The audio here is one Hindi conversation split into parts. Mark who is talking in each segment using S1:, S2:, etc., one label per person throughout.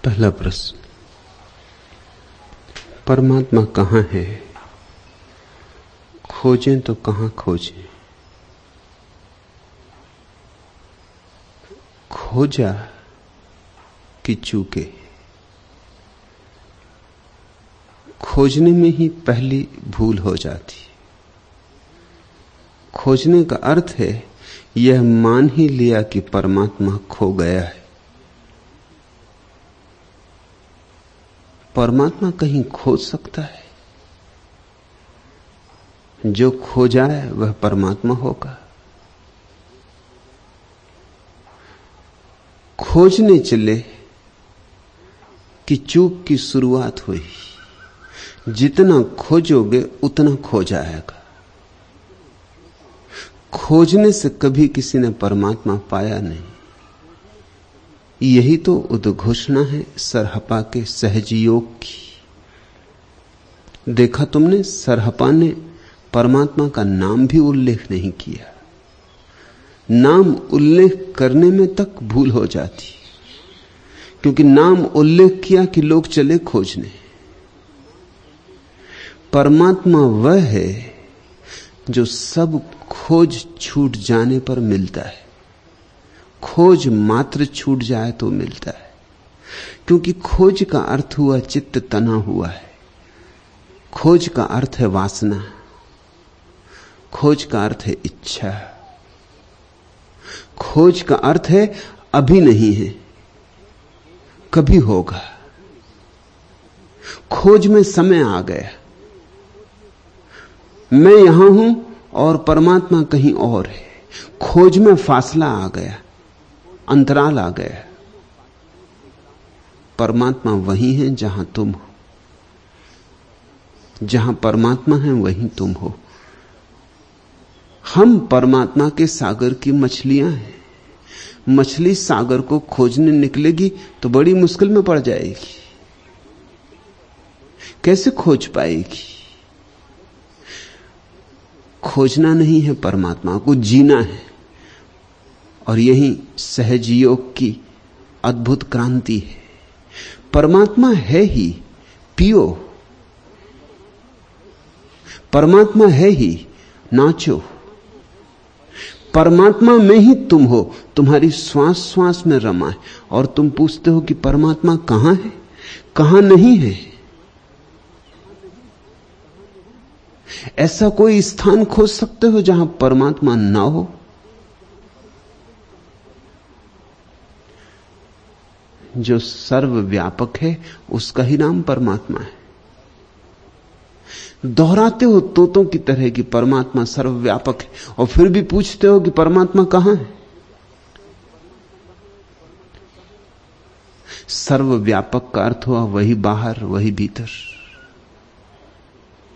S1: पहला प्रश्न, परमात्मा कहाँ है? खोजें तो कहाँ खोजें? खोजा कि चूके। खोजने में ही पहली भूल हो जाती। खोजने का अर्थ है यह मान ही लिया कि परमात्मा खो गया है। परमात्मा कहीं खोज सकता है? जो खो जाए वह परमात्मा होगा। खोजने चले कि चूक की शुरुआत हुई। जितना खोजोगे उतना खो जाएगा। खोजने से कभी किसी ने परमात्मा पाया नहीं। यही तो उद्घोषणा है सरहपा के सहज योग की। देखा तुमने, सरहपा ने परमात्मा का नाम भी उल्लेख नहीं किया। नाम उल्लेख करने में तक भूल हो जाती, क्योंकि नाम उल्लेख किया कि लोग चले खोजने। परमात्मा वह है जो सब खोज छूट जाने पर मिलता है। खोज मात्र छूट जाए तो मिलता है, क्योंकि खोज का अर्थ हुआ चित्त तना हुआ है। खोज का अर्थ है वासना। खोज का अर्थ है इच्छा। खोज का अर्थ है अभी नहीं है, कभी होगा। खोज में समय आ गया। मैं यहां हूं और परमात्मा कहीं और है। खोज में फासला आ गया, अंतराल आ गया। परमात्मा वही है जहां तुम हो। जहां परमात्मा है वहीं तुम हो। हम परमात्मा के सागर की मछलियां हैं। मछली सागर को खोजने निकलेगी तो बड़ी मुश्किल में पड़ जाएगी। कैसे खोज पाएगी? खोजना नहीं है, परमात्मा को जीना है। और यही सहज योग की अद्भुत क्रांति है। परमात्मा है ही, पियो। परमात्मा है ही, नाचो। परमात्मा में ही तुम हो। तुम्हारी श्वास श्वास में रमा है। और तुम पूछते हो कि परमात्मा कहां है, कहां नहीं है। ऐसा कोई स्थान खोज सकते हो जहां परमात्मा ना हो? जो सर्वव्यापक है उसका ही नाम परमात्मा है। दोहराते हो तोतों की तरह कि परमात्मा सर्वव्यापक है, और फिर भी पूछते हो कि परमात्मा कहां है। सर्वव्यापक का अर्थ हुआ वही बाहर वही भीतर।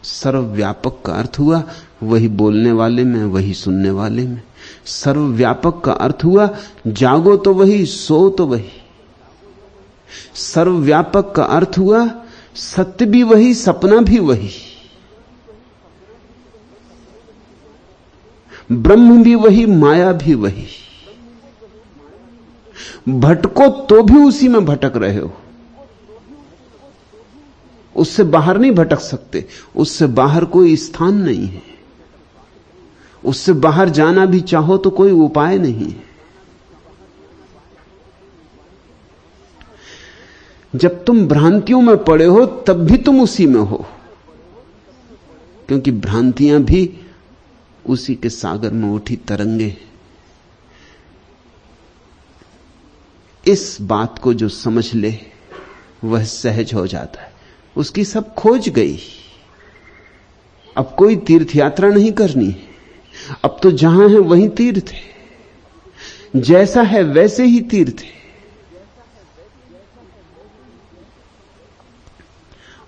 S1: सर्वव्यापक का अर्थ हुआ वही बोलने वाले में वही सुनने वाले में। सर्वव्यापक का अर्थ हुआ जागो तो वही, सो तो वही। सर्वव्यापक का अर्थ हुआ सत्य भी वही, सपना भी वही। ब्रह्म भी वही, माया भी वही। भटको तो भी उसी में भटक रहे हो। उससे बाहर नहीं भटक सकते। उससे बाहर कोई स्थान नहीं है। उससे बाहर जाना भी चाहो तो कोई उपाय नहीं है। जब तुम भ्रांतियों में पड़े हो तब भी तुम उसी में हो, क्योंकि भ्रांतियां भी उसी के सागर में उठी तरंगे। इस बात को जो समझ ले वह सहज हो जाता है। उसकी सब खोज गई। अब कोई तीर्थ यात्रा नहीं करनी है। अब तो जहां है वहीं तीर्थ है। जैसा है वैसे ही तीर्थ है।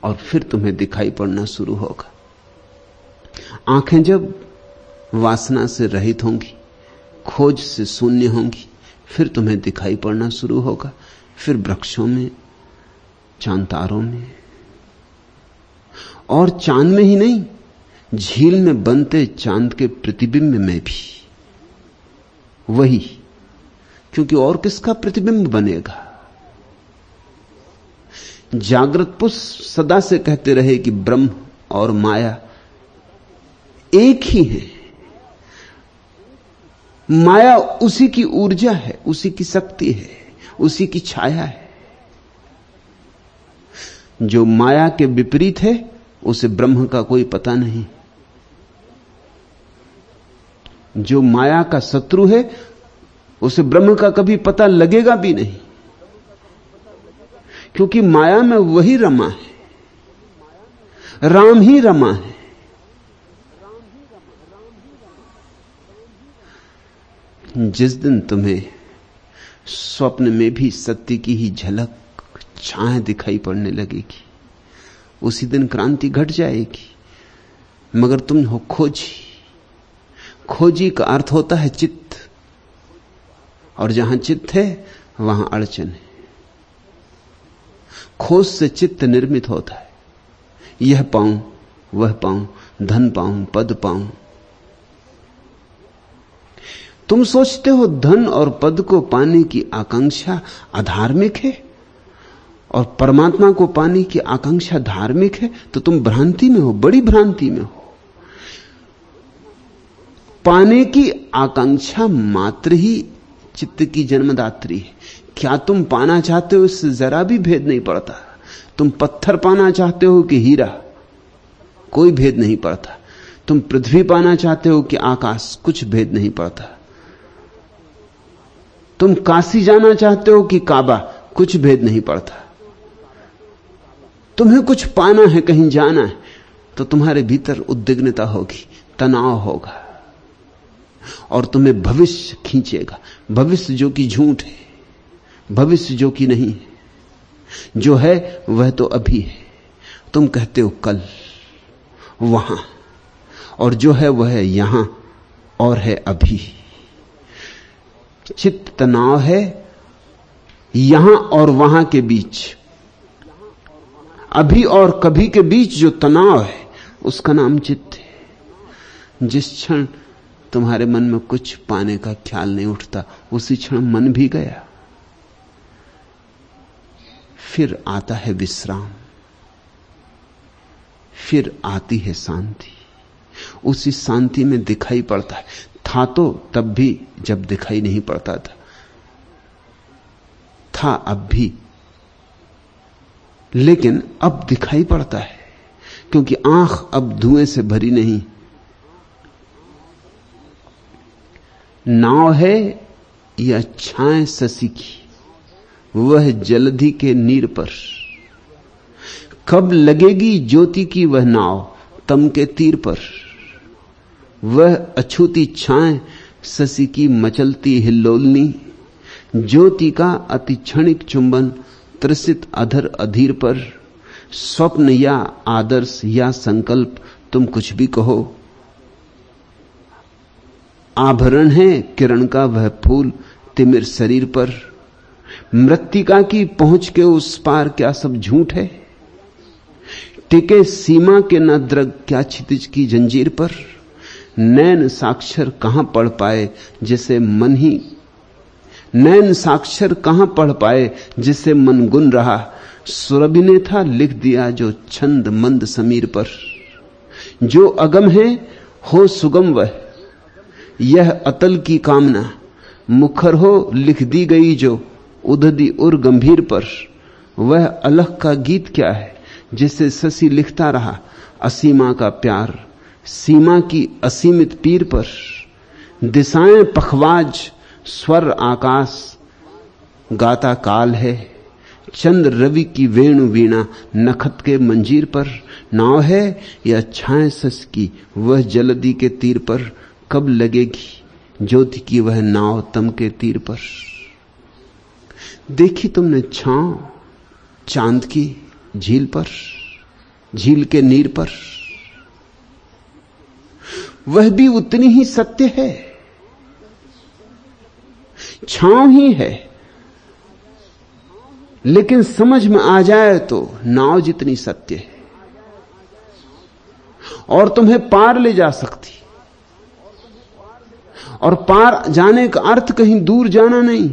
S1: और फिर तुम्हें दिखाई पड़ना शुरू होगा। आंखें जब वासना से रहित होंगी, खोज से शून्य होंगी, फिर तुम्हें दिखाई पड़ना शुरू होगा। फिर वृक्षों में, चांतारों में, और चांद में ही नहीं, झील में बनते चांद के प्रतिबिंब में भी वही। क्योंकि और किसका प्रतिबिंब बनेगा? जागृत पुरुष सदा से कहते रहे कि ब्रह्म और माया एक ही है। माया उसी की ऊर्जा है, उसी की शक्ति है, उसी की छाया है। जो माया के विपरीत है उसे ब्रह्म का कोई पता नहीं। जो माया का शत्रु है उसे ब्रह्म का कभी पता लगेगा भी नहीं, क्योंकि माया में वही रमा है, राम ही रमा है। जिस दिन तुम्हें स्वप्न में भी सत्य की ही झलक छाया दिखाई पड़ने लगेगी, उसी दिन क्रांति घट जाएगी। मगर तुम हो खोजी। खोजी का अर्थ होता है चित्त, और जहां चित्त है वहां अड़चन है। खोज से चित्त निर्मित होता है। यह पाऊं, वह पाऊं, धन पाऊं, पद पाऊं। तुम सोचते हो धन और पद को पाने की आकांक्षा अधार्मिक है और परमात्मा को पाने की आकांक्षा धार्मिक है, तो तुम भ्रांति में हो, बड़ी भ्रांति में हो। पाने की आकांक्षा मात्र ही चित्त की जन्मदात्री है। क्या तुम पाना चाहते हो इससे जरा भी भेद नहीं पड़ता। तुम पत्थर पाना चाहते हो कि हीरा, कोई भेद नहीं पड़ता। तुम पृथ्वी पाना चाहते हो कि आकाश, कुछ भेद नहीं पड़ता। तुम काशी जाना चाहते हो कि काबा, कुछ भेद नहीं पड़ता। तुम्हें कुछ पाना है, कहीं जाना है, तो तुम्हारे भीतर उद्विग्नता होगी, तनाव होगा, और तुम्हें भविष्य खींचेगा। भविष्य जो कि झूठ है, भविष्य जो कि नहीं है। जो है वह तो अभी है। तुम कहते हो कल, वहां, और जो है वह है यहां और है अभी। चित्त तनाव है यहां और वहां के बीच। अभी और कभी के बीच जो तनाव है उसका नाम चित्त है। जिस क्षण तुम्हारे मन में कुछ पाने का ख्याल नहीं उठता, उसी क्षण मन भी गया। फिर आता है विश्राम, फिर आती है शांति। उसी शांति में दिखाई पड़ता है। था तो तब भी जब दिखाई नहीं पड़ता था अब भी, लेकिन अब दिखाई पड़ता है, क्योंकि आंख अब धुएं से भरी नहीं। नाव है या छाए शशि की, वह जलधि के नीर पर। कब लगेगी ज्योति की वह नाव तम के तीर पर। वह अछूती छाए शशि की मचलती हिल्लोलनी, ज्योति का अति क्षणिक चुंबन त्रसित अधर अधीर पर। स्वप्न या आदर्श या संकल्प, तुम कुछ भी कहो। आभरण है किरण का वह फूल तिमिर शरीर पर। मृत्तिका की पहुंच के उस पार क्या सब झूठ है। टिके सीमा के न द्रग क्या क्षितिज की जंजीर पर। नैन साक्षर कहां पढ़ पाए जिसे मन ही, नैन साक्षर कहां पढ़ पाए जिसे मन गुन रहा। सुरभि ने था लिख दिया जो छंद मंद समीर पर। जो अगम है हो सुगम वह, यह अतल की कामना। मुखर हो लिख दी गई जो उददी उर गंभीर पर। वह अलख का गीत क्या है जिसे शशि लिखता रहा। असीमा का प्यार सीमा की असीमित पीर पर। दिशाएं पखवाज स्वर आकाश गाता काल है। चंद्र रवि की वेणु वीणा नखत के मंजीर पर। नाव है या छाए शश की वह जलधि के तीर पर। कब लगेगी ज्योति की वह नाव तम के तीर पर। देखी तुमने छांव चांद की झील पर, झील के नीर पर। वह भी उतनी ही सत्य है, छांव ही है, लेकिन समझ में आ जाए तो नाव जितनी सत्य है और तुम्हें पार ले जा सकती। और पार जाने का अर्थ कहीं दूर जाना नहीं,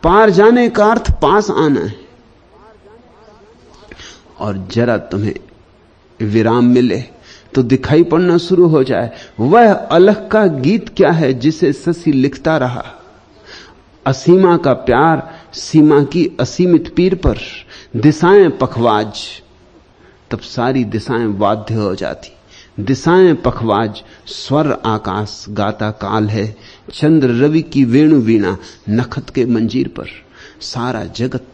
S1: पार जाने का अर्थ पास आना है। और जरा तुम्हें विराम मिले तो दिखाई पड़ना शुरू हो जाए वह अलख का गीत क्या है जिसे शशि लिखता रहा। असीमा का प्यार सीमा की असीमित पीर पर, दिशाएं पखवाज, तब सारी दिशाएं वाद्य हो जाती। दिशाएं पखवाज, स्वर आकाश गाता काल है, चंद्र रवि की वेणु वीणा नखत के मंजीर पर। सारा जगत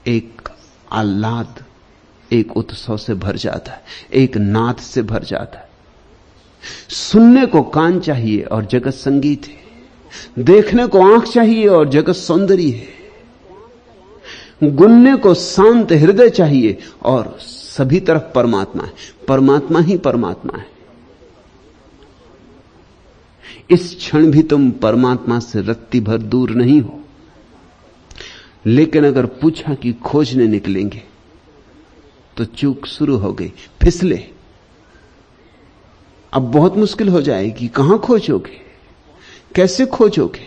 S1: एक आह्लाद, एक उत्सव से भर जाता है, एक नाद से भर जाता है। सुनने को कान चाहिए और जगत संगीत है, देखने को आंख चाहिए और जगत सौंदर्य है, गुनने को शांत हृदय चाहिए और सभी तरफ परमात्मा है। परमात्मा ही परमात्मा है। इस क्षण भी तुम परमात्मा से रत्ती भर दूर नहीं हो। लेकिन अगर पूछा कि खोजने निकलेंगे तो चूक शुरू हो गई, फिसले। अब बहुत मुश्किल हो जाएगी। कहां खोजोगे, कैसे खोजोगे?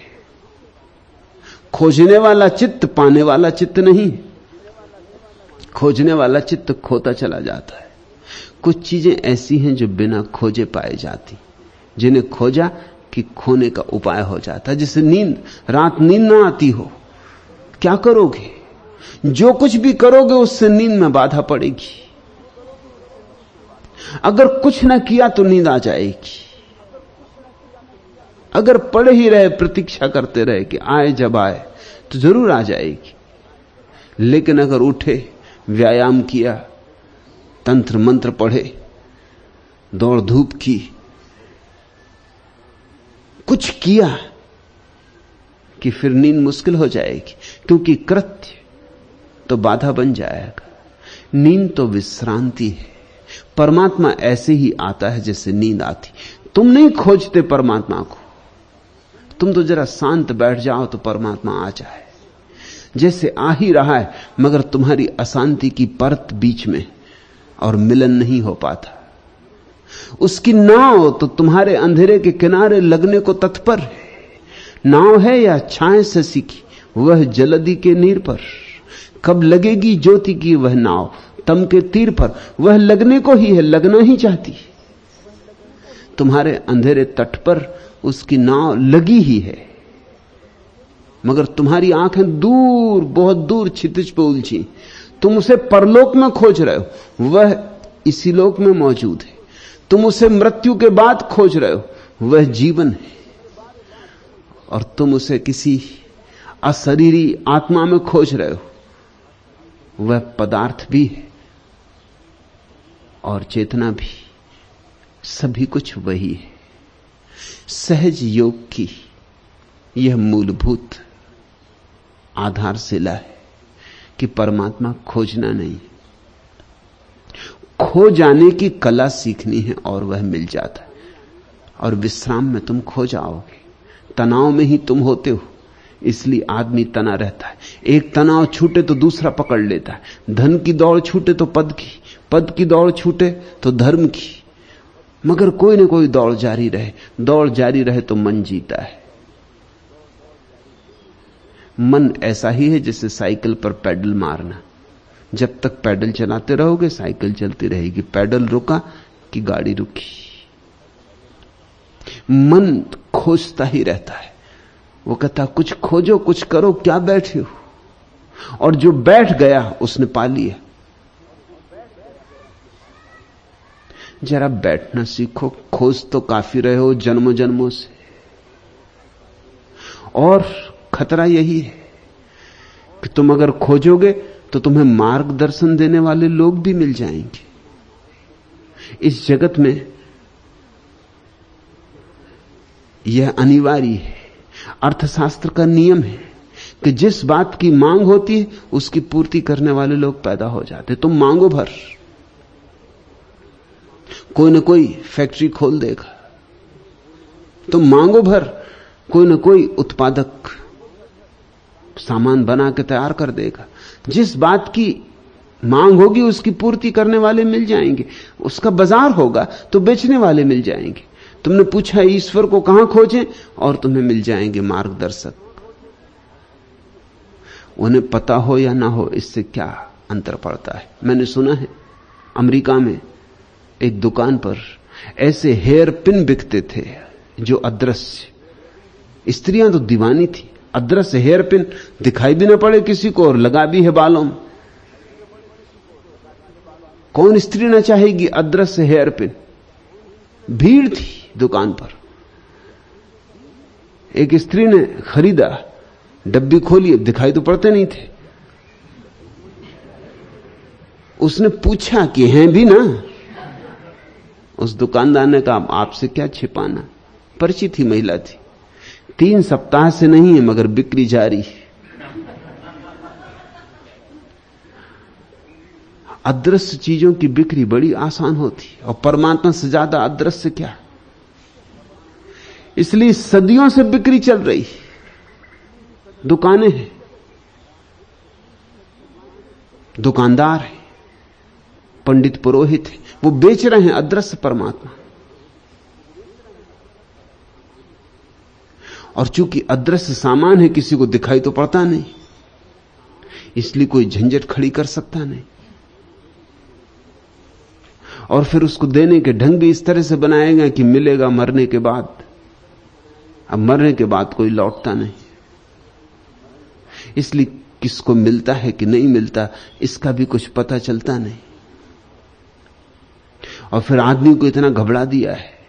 S1: खोजने वाला चित्त पाने वाला चित्त नहीं, खोजने वाला चित्त खोता चला जाता है। कुछ चीजें ऐसी हैं जो बिना खोजे पाई जाती, जिन्हें खोजा कि खोने का उपाय हो जाता है। जैसे नींद, रात नींद ना आती हो, क्या करोगे? जो कुछ भी करोगे उससे नींद में बाधा पड़ेगी। अगर कुछ ना किया तो नींद आ जाएगी। अगर पड़े ही रहे, प्रतीक्षा करते रहे कि आए जब आए, तो जरूर आ जाएगी। लेकिन अगर उठे, व्यायाम किया, तंत्र मंत्र पढ़े, दौड़ धूप की, कुछ किया, कि फिर नींद मुश्किल हो जाएगी, क्योंकि कृत्य तो बाधा बन जाएगा। नींद तो विश्रांति है। परमात्मा ऐसे ही आता है जैसे नींद आती। तुम नहीं खोजते परमात्मा को, तुम तो जरा शांत बैठ जाओ तो परमात्मा आ जाए। जैसे आ ही रहा है, मगर तुम्हारी अशांति की परत बीच में और मिलन नहीं हो पाता। उसकी नाव तो तुम्हारे अंधेरे के किनारे लगने को तत्पर है। नाव है या छाए शशि की, वह जलधि के नीर पर। कब लगेगी ज्योति की वह नाव तम के तीर पर? वह लगने को ही है, लगना ही चाहती। तुम्हारे अंधेरे तट पर उसकी नाव लगी ही है, मगर तुम्हारी आंखें दूर, बहुत दूर क्षितिज पर उलझी। तुम उसे परलोक में खोज रहे हो, वह इसी लोक में मौजूद है। तुम उसे मृत्यु के बाद खोज रहे हो, वह जीवन है। और तुम उसे किसी अशरीरी आत्मा में खोज रहे हो, वह पदार्थ भी है और चेतना भी, सभी कुछ वही है। सहज योग की यह मूलभूत आधारशिला है कि परमात्मा खोजना नहीं, खो जाने की कला सीखनी है और वह मिल जाता है। और विश्राम में तुम खो जाओगे, तनाव में ही तुम होते हो, इसलिए आदमी तना रहता है। एक तनाव छूटे तो दूसरा पकड़ लेता है। धन की दौड़ छूटे तो पद की, पद की दौड़ छूटे तो धर्म की, मगर कोई न कोई दौड़ जारी रहे। दौड़ जारी रहे तो मन जीता है। मन ऐसा ही है जैसे साइकिल पर पैडल मारना। जब तक पैडल चलाते रहोगे साइकिल चलती रहेगी, पैडल रुका कि गाड़ी रुकी। मन खोजता ही रहता है। वो कहता कुछ खोजो, कुछ करो, क्या बैठे हो? और जो बैठ गया उसने पा लिया। जरा बैठना सीखो। खोज तो काफी रहे हो जन्मों जन्मों से, और खतरा यही है कि तुम अगर खोजोगे तो तुम्हें मार्गदर्शन देने वाले लोग भी मिल जाएंगे। इस जगत में यह अनिवार्य है। अर्थशास्त्र का नियम है कि जिस बात की मांग होती है उसकी पूर्ति करने वाले लोग पैदा हो जाते। तुम मांगो भर, कोई न कोई फैक्ट्री खोल देगा। तुम मांगो भर, कोई न कोई उत्पादक सामान बना के तैयार कर देगा। जिस बात की मांग होगी उसकी पूर्ति करने वाले मिल जाएंगे। उसका बाजार होगा तो बेचने वाले मिल जाएंगे। तुमने पूछा ईश्वर को कहां खोजें, और तुम्हें मिल जाएंगे मार्गदर्शक। उन्हें पता हो या ना हो इससे क्या अंतर पड़ता है। मैंने सुना है अमेरिका में एक दुकान पर ऐसे हेयर पिन बिकते थे जो अदृश्य। स्त्रियां तो दीवानी थी, अदृश्य हेयर पिन, दिखाई भी ना पड़े किसी को और लगा भी है बालों में। कौन स्त्री ना चाहेगी अदृश्य हेयर पिन? भीड़ थी दुकान पर। एक स्त्री ने खरीदा, डब्बी खोली, दिखाई तो पड़ते नहीं थे। उसने पूछा कि हैं भी ना? उस दुकानदार ने कहा आपसे क्या छिपाना। परिचित ही महिला थी। 3 सप्ताह से नहीं है मगर बिक्री जारी है। अदृश्य चीजों की बिक्री बड़ी आसान होती है और परमात्मा से ज्यादा अदृश्य क्या। इसलिए सदियों से बिक्री चल रही, दुकानें हैं, दुकानदार हैं, पंडित पुरोहित हैं, वो बेच रहे हैं अदृश्य परमात्मा। और चूंकि अदृश्य सामान है, किसी को दिखाई तो पड़ता नहीं, इसलिए कोई झंझट खड़ी कर सकता नहीं। और फिर उसको देने के ढंग भी इस तरह से बनाए गए कि मिलेगा मरने के बाद। अब मरने के बाद कोई लौटता नहीं, इसलिए किसको मिलता है कि नहीं मिलता इसका भी कुछ पता चलता नहीं। और फिर आदमी को इतना घबरा दिया है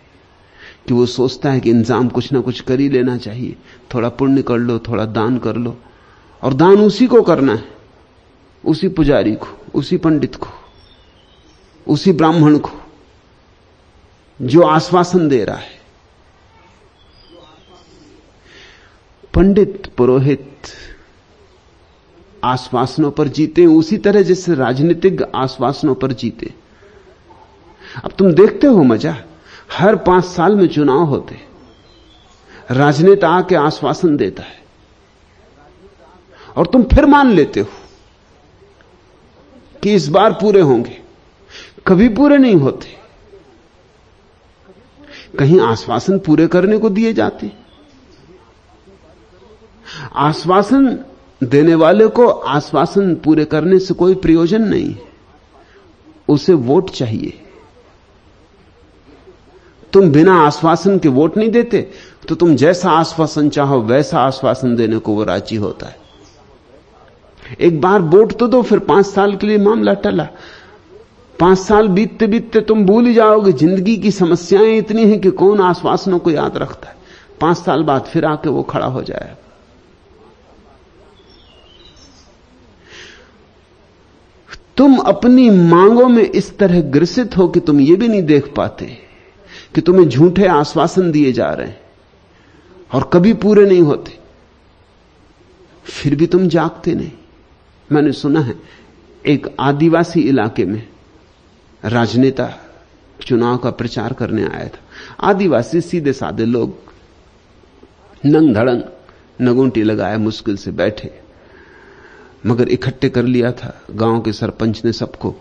S1: कि वो सोचता है कि इंतजाम कुछ ना कुछ कर ही लेना चाहिए। थोड़ा पुण्य कर लो, थोड़ा दान कर लो। और दान उसी को करना है, उसी पुजारी को, उसी पंडित को, उसी ब्राह्मण को जो आश्वासन दे रहा है। पंडित पुरोहित आश्वासनों पर जीते उसी तरह जैसे राजनीतिक आश्वासनों पर जीते। अब तुम देखते हो मजा, हर 5 साल में चुनाव होते, राजनेता आके आश्वासन देता है और तुम फिर मान लेते हो कि इस बार पूरे होंगे। कभी पूरे नहीं होते। कहीं आश्वासन पूरे करने को दिए जाते। आश्वासन देने वाले को आश्वासन पूरे करने से कोई प्रयोजन नहीं है, उसे वोट चाहिए। तुम बिना आश्वासन के वोट नहीं देते, तो तुम जैसा आश्वासन चाहो वैसा आश्वासन देने को वो राजी होता है। एक बार वोट तो दो, फिर 5 साल के लिए मामला टला। 5 साल बीतते बीतते तुम भूल ही जाओगे। जिंदगी की समस्याएं इतनी हैं कि कौन आश्वासनों को याद रखता है। 5 साल बाद फिर आके वो खड़ा हो जाएगा। तुम अपनी मांगों में इस तरह ग्रसित हो कि तुम ये भी नहीं देख पाते कि तुम्हें झूठे आश्वासन दिए जा रहे हैं और कभी पूरे नहीं होते, फिर भी तुम जागते नहीं। मैंने सुना है एक आदिवासी इलाके में राजनेता चुनाव का प्रचार करने आया था। आदिवासी सीधे साधे लोग, नंग धड़ंग, नगुंटी लगाए मुश्किल से बैठे, मगर इकट्ठे कर लिया था गांव के सरपंच ने सबको।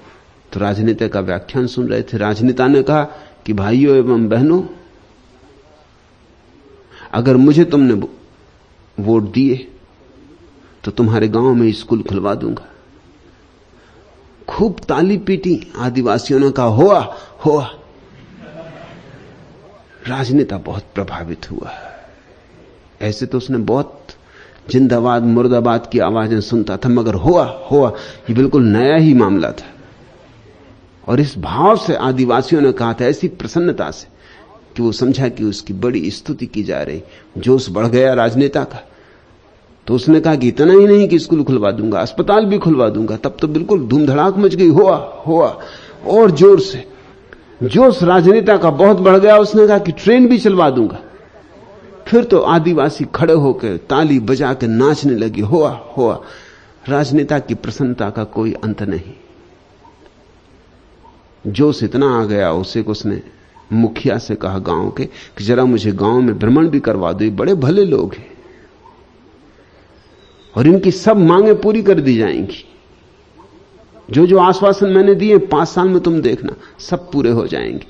S1: तो राजनेता का व्याख्यान सुन रहे थे। राजनेता ने कहा कि भाइयों एवं बहनों, अगर मुझे तुमने वोट दिए तो तुम्हारे गांव में स्कूल खुलवा दूंगा। खूब ताली पीटी। आदिवासियों ने कहा हुआ हुआ। राजनेता बहुत प्रभावित हुआ। ऐसे तो उसने बहुत जिंदाबाद मुर्दाबाद की आवाजें सुनता था, मगर हुआ हुआ ये बिल्कुल नया ही मामला था। और इस भाव से आदिवासियों ने कहा था, ऐसी प्रसन्नता से कि वो समझा कि उसकी बड़ी स्तुति की जा रही। जोश बढ़ गया राजनेता का। तो उसने कहा कि इतना ही नहीं कि स्कूल खुलवा दूंगा, अस्पताल भी खुलवा दूंगा। तब तो बिल्कुल धूम धड़ाक मच गई। हुआ हुआ और जोर से। जोश राजनेता का बहुत बढ़ गया। उसने कहा कि ट्रेन भी चलवा दूंगा। फिर तो आदिवासी खड़े होकर ताली बजा के नाचने लगे। हुआ हुआ। राजनेता की प्रसन्नता का कोई अंत नहीं। जोश इतना आ गया उसे कि उसने मुखिया से कहा गांव के कि जरा मुझे गांव में भ्रमण भी करवा दो, ये बड़े भले लोग हैं और इनकी सब मांगें पूरी कर दी जाएंगी। जो जो आश्वासन मैंने दिए 5 साल में तुम देखना सब पूरे हो जाएंगे।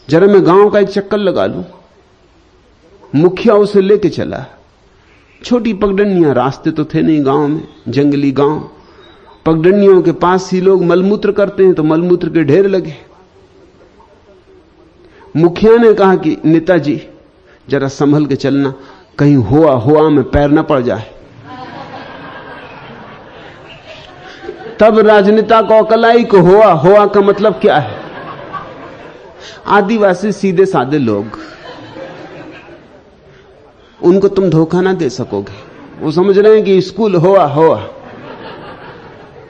S1: जरा मैं गांव का एक चक्कर लगा लूं। मुखिया उसे लेके चला। छोटी पगडंडियां, रास्ते तो थे नहीं गांव में, जंगली गांव। पगडंडियों के पास ही लोग मलमूत्र करते हैं तो मलमूत्र के ढेर लगे। मुखिया ने कहा कि नेताजी जरा संभल के चलना, कहीं हुआ में पैर न पड़ जाए। तब राजनेता को अकल आई कि हुआ का मतलब क्या है। आदिवासी सीधे साधे लोग, उनको तुम धोखा ना दे सकोगे। वो समझ रहे हैं कि स्कूल हुआ,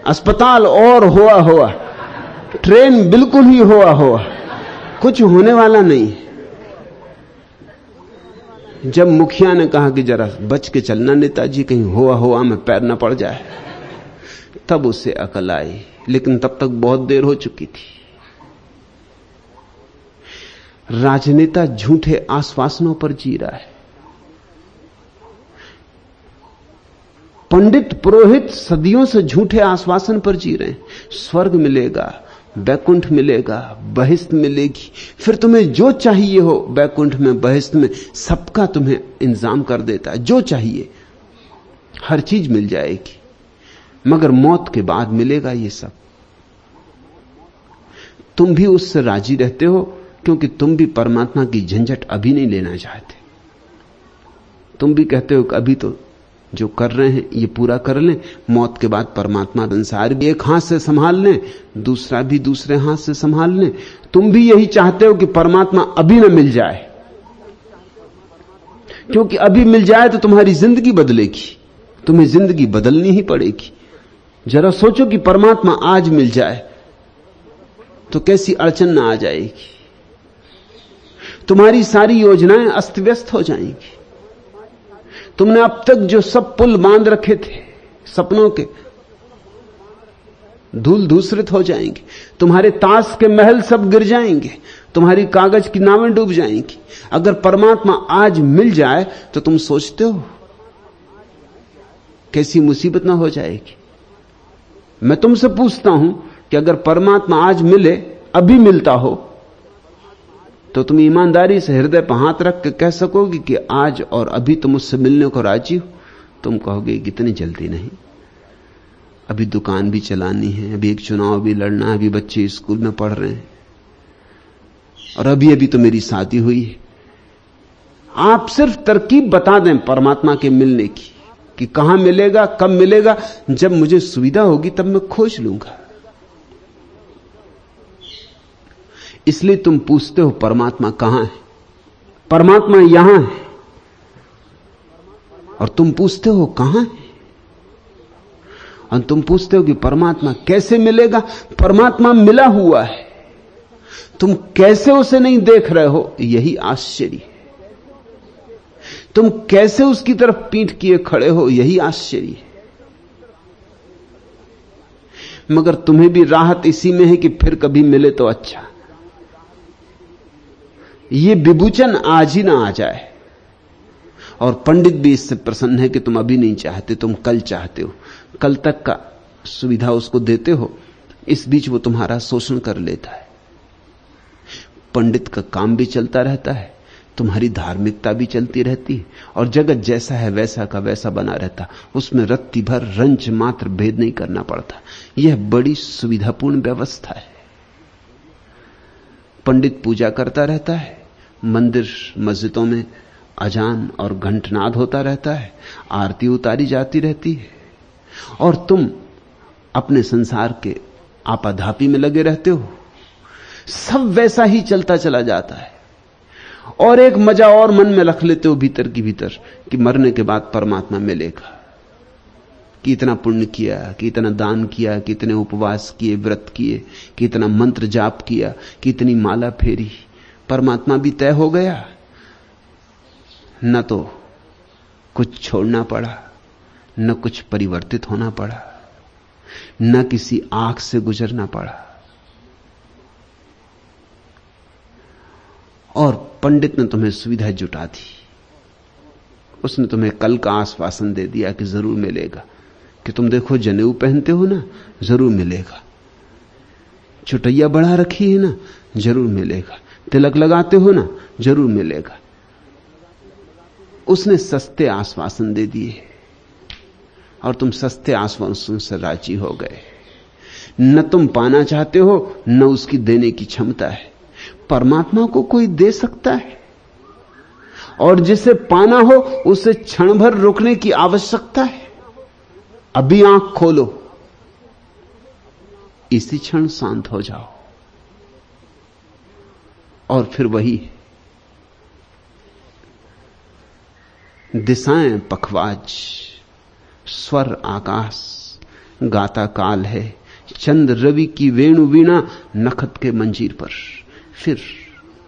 S1: अस्पताल और हुआ, ट्रेन बिल्कुल ही हुआ, कुछ होने वाला नहीं। जब मुखिया ने कहा कि जरा बच के चलना नेताजी, कहीं हुआ में पैर न पड़ जाए, तब उसे अकल आई। लेकिन तब तक बहुत देर हो चुकी थी। राजनेता झूठे आश्वासनों पर जी रहा है। पंडित पुरोहित सदियों से झूठे आश्वासन पर जी रहे हैं। स्वर्ग मिलेगा, वैकुंठ मिलेगा, बहिष्त मिलेगी, फिर तुम्हें जो चाहिए हो वैकुंठ में बहिष्त में सबका तुम्हें इंतजाम कर देता है। जो चाहिए हर चीज मिल जाएगी, मगर मौत के बाद मिलेगा ये सब। तुम भी उससे राजी रहते हो क्योंकि तुम भी परमात्मा की झंझट अभी नहीं लेना चाहते। तुम भी कहते हो कि अभी तो जो कर रहे हैं ये पूरा कर लें, मौत के बाद परमात्मा संसार भी एक हाथ से संभाल लें, दूसरा भी दूसरे हाथ से संभाल लें। तुम भी यही चाहते हो कि परमात्मा अभी न मिल जाए, क्योंकि अभी मिल जाए तो तुम्हारी जिंदगी बदलेगी, तुम्हें जिंदगी बदलनी ही पड़ेगी। जरा सोचो कि परमात्मा आज मिल जाए तो कैसी अड़चन ना आ जाएगी। तुम्हारी सारी योजनाएं अस्त व्यस्त हो जाएंगी। तुमने अब तक जो सब पुल बांध रखे थे सपनों के, धूल धूसरित हो जाएंगे। तुम्हारे ताश के महल सब गिर जाएंगे, तुम्हारी कागज की नावें डूब जाएंगी। अगर परमात्मा आज मिल जाए तो तुम सोचते हो कैसी मुसीबत ना हो जाएगी। मैं तुमसे पूछता हूं कि अगर परमात्मा आज मिले, अभी मिलता हो, तो तुम ईमानदारी से हृदय पर हाथ रख के कह सकोगे कि आज और अभी तुम मुझसे मिलने को राजी हो? तुम कहोगे कितनी जल्दी नहीं, अभी दुकान भी चलानी है, अभी एक चुनाव भी लड़ना है, अभी बच्चे स्कूल में पढ़ रहे हैं, और अभी अभी तो मेरी शादी हुई है। आप सिर्फ तरकीब बता दें परमात्मा के मिलने की कि कहां मिलेगा, कब मिलेगा। जब मुझे सुविधा होगी तब मैं खोज लूंगा। इसलिए तुम पूछते हो परमात्मा कहां है? परमात्मा यहां है, और तुम पूछते हो कहां है? और तुम पूछते हो कि परमात्मा कैसे मिलेगा? परमात्मा मिला हुआ है, तुम कैसे उसे नहीं देख रहे हो, यही आश्चर्य है। तुम कैसे उसकी तरफ पीठ किए खड़े हो, यही आश्चर्य है। मगर तुम्हें भी राहत इसी में है कि फिर कभी मिले तो अच्छा। ये विभूचन आज ही ना आ जाए। और पंडित भी इससे प्रसन्न है कि तुम अभी नहीं चाहते, तुम कल चाहते हो। कल तक का सुविधा उसको देते हो, इस बीच वो तुम्हारा शोषण कर लेता है। पंडित का काम भी चलता रहता है, तुम्हारी धार्मिकता भी चलती रहती है, और जगत जैसा है वैसा का वैसा बना रहता। उसमें रत्ती भर रंच मात्र भेद नहीं करना पड़ता। यह बड़ी सुविधापूर्ण व्यवस्था है। पंडित पूजा करता रहता है, मंदिर मस्जिदों में अजान और घंटनाद होता रहता है, आरती उतारी जाती रहती है, और तुम अपने संसार के आपाधापी में लगे रहते हो। सब वैसा ही चलता चला जाता है, और एक मजा और मन में रख लेते हो भीतर की भीतर कि मरने के बाद परमात्मा मिलेगा, कि इतना पुण्य किया, कि इतना दान किया, कि इतने उपवास किए, व्रत किए, कि इतना मंत्र जाप किया, कि इतनी माला फेरी, परमात्मा भी तय हो गया। न तो कुछ छोड़ना पड़ा, न कुछ परिवर्तित होना पड़ा, न किसी आंख से गुजरना पड़ा। और पंडित ने तुम्हें सुविधा जुटा दी, उसने तुम्हें कल का आश्वासन दे दिया कि जरूर मिलेगा, कि तुम देखो जनेऊ पहनते हो ना, जरूर मिलेगा, चुटैया बढ़ा रखी है ना, जरूर मिलेगा, तिलक लगाते हो ना, जरूर मिलेगा। उसने सस्ते आश्वासन दे दिए, और तुम सस्ते आश्वासन से राजी हो गए। न तुम पाना चाहते हो, न उसकी देने की क्षमता है। परमात्मा को कोई दे सकता है, और जिसे पाना हो उसे क्षण भर रुकने की आवश्यकता है। अभी आंख खोलो, इसी क्षण शांत हो जाओ, और फिर वही दिशाएं पखवाज, स्वर आकाश, गाता काल है, चंद्र रवि की वेणु वीणा नखत के मंजीर पर। फिर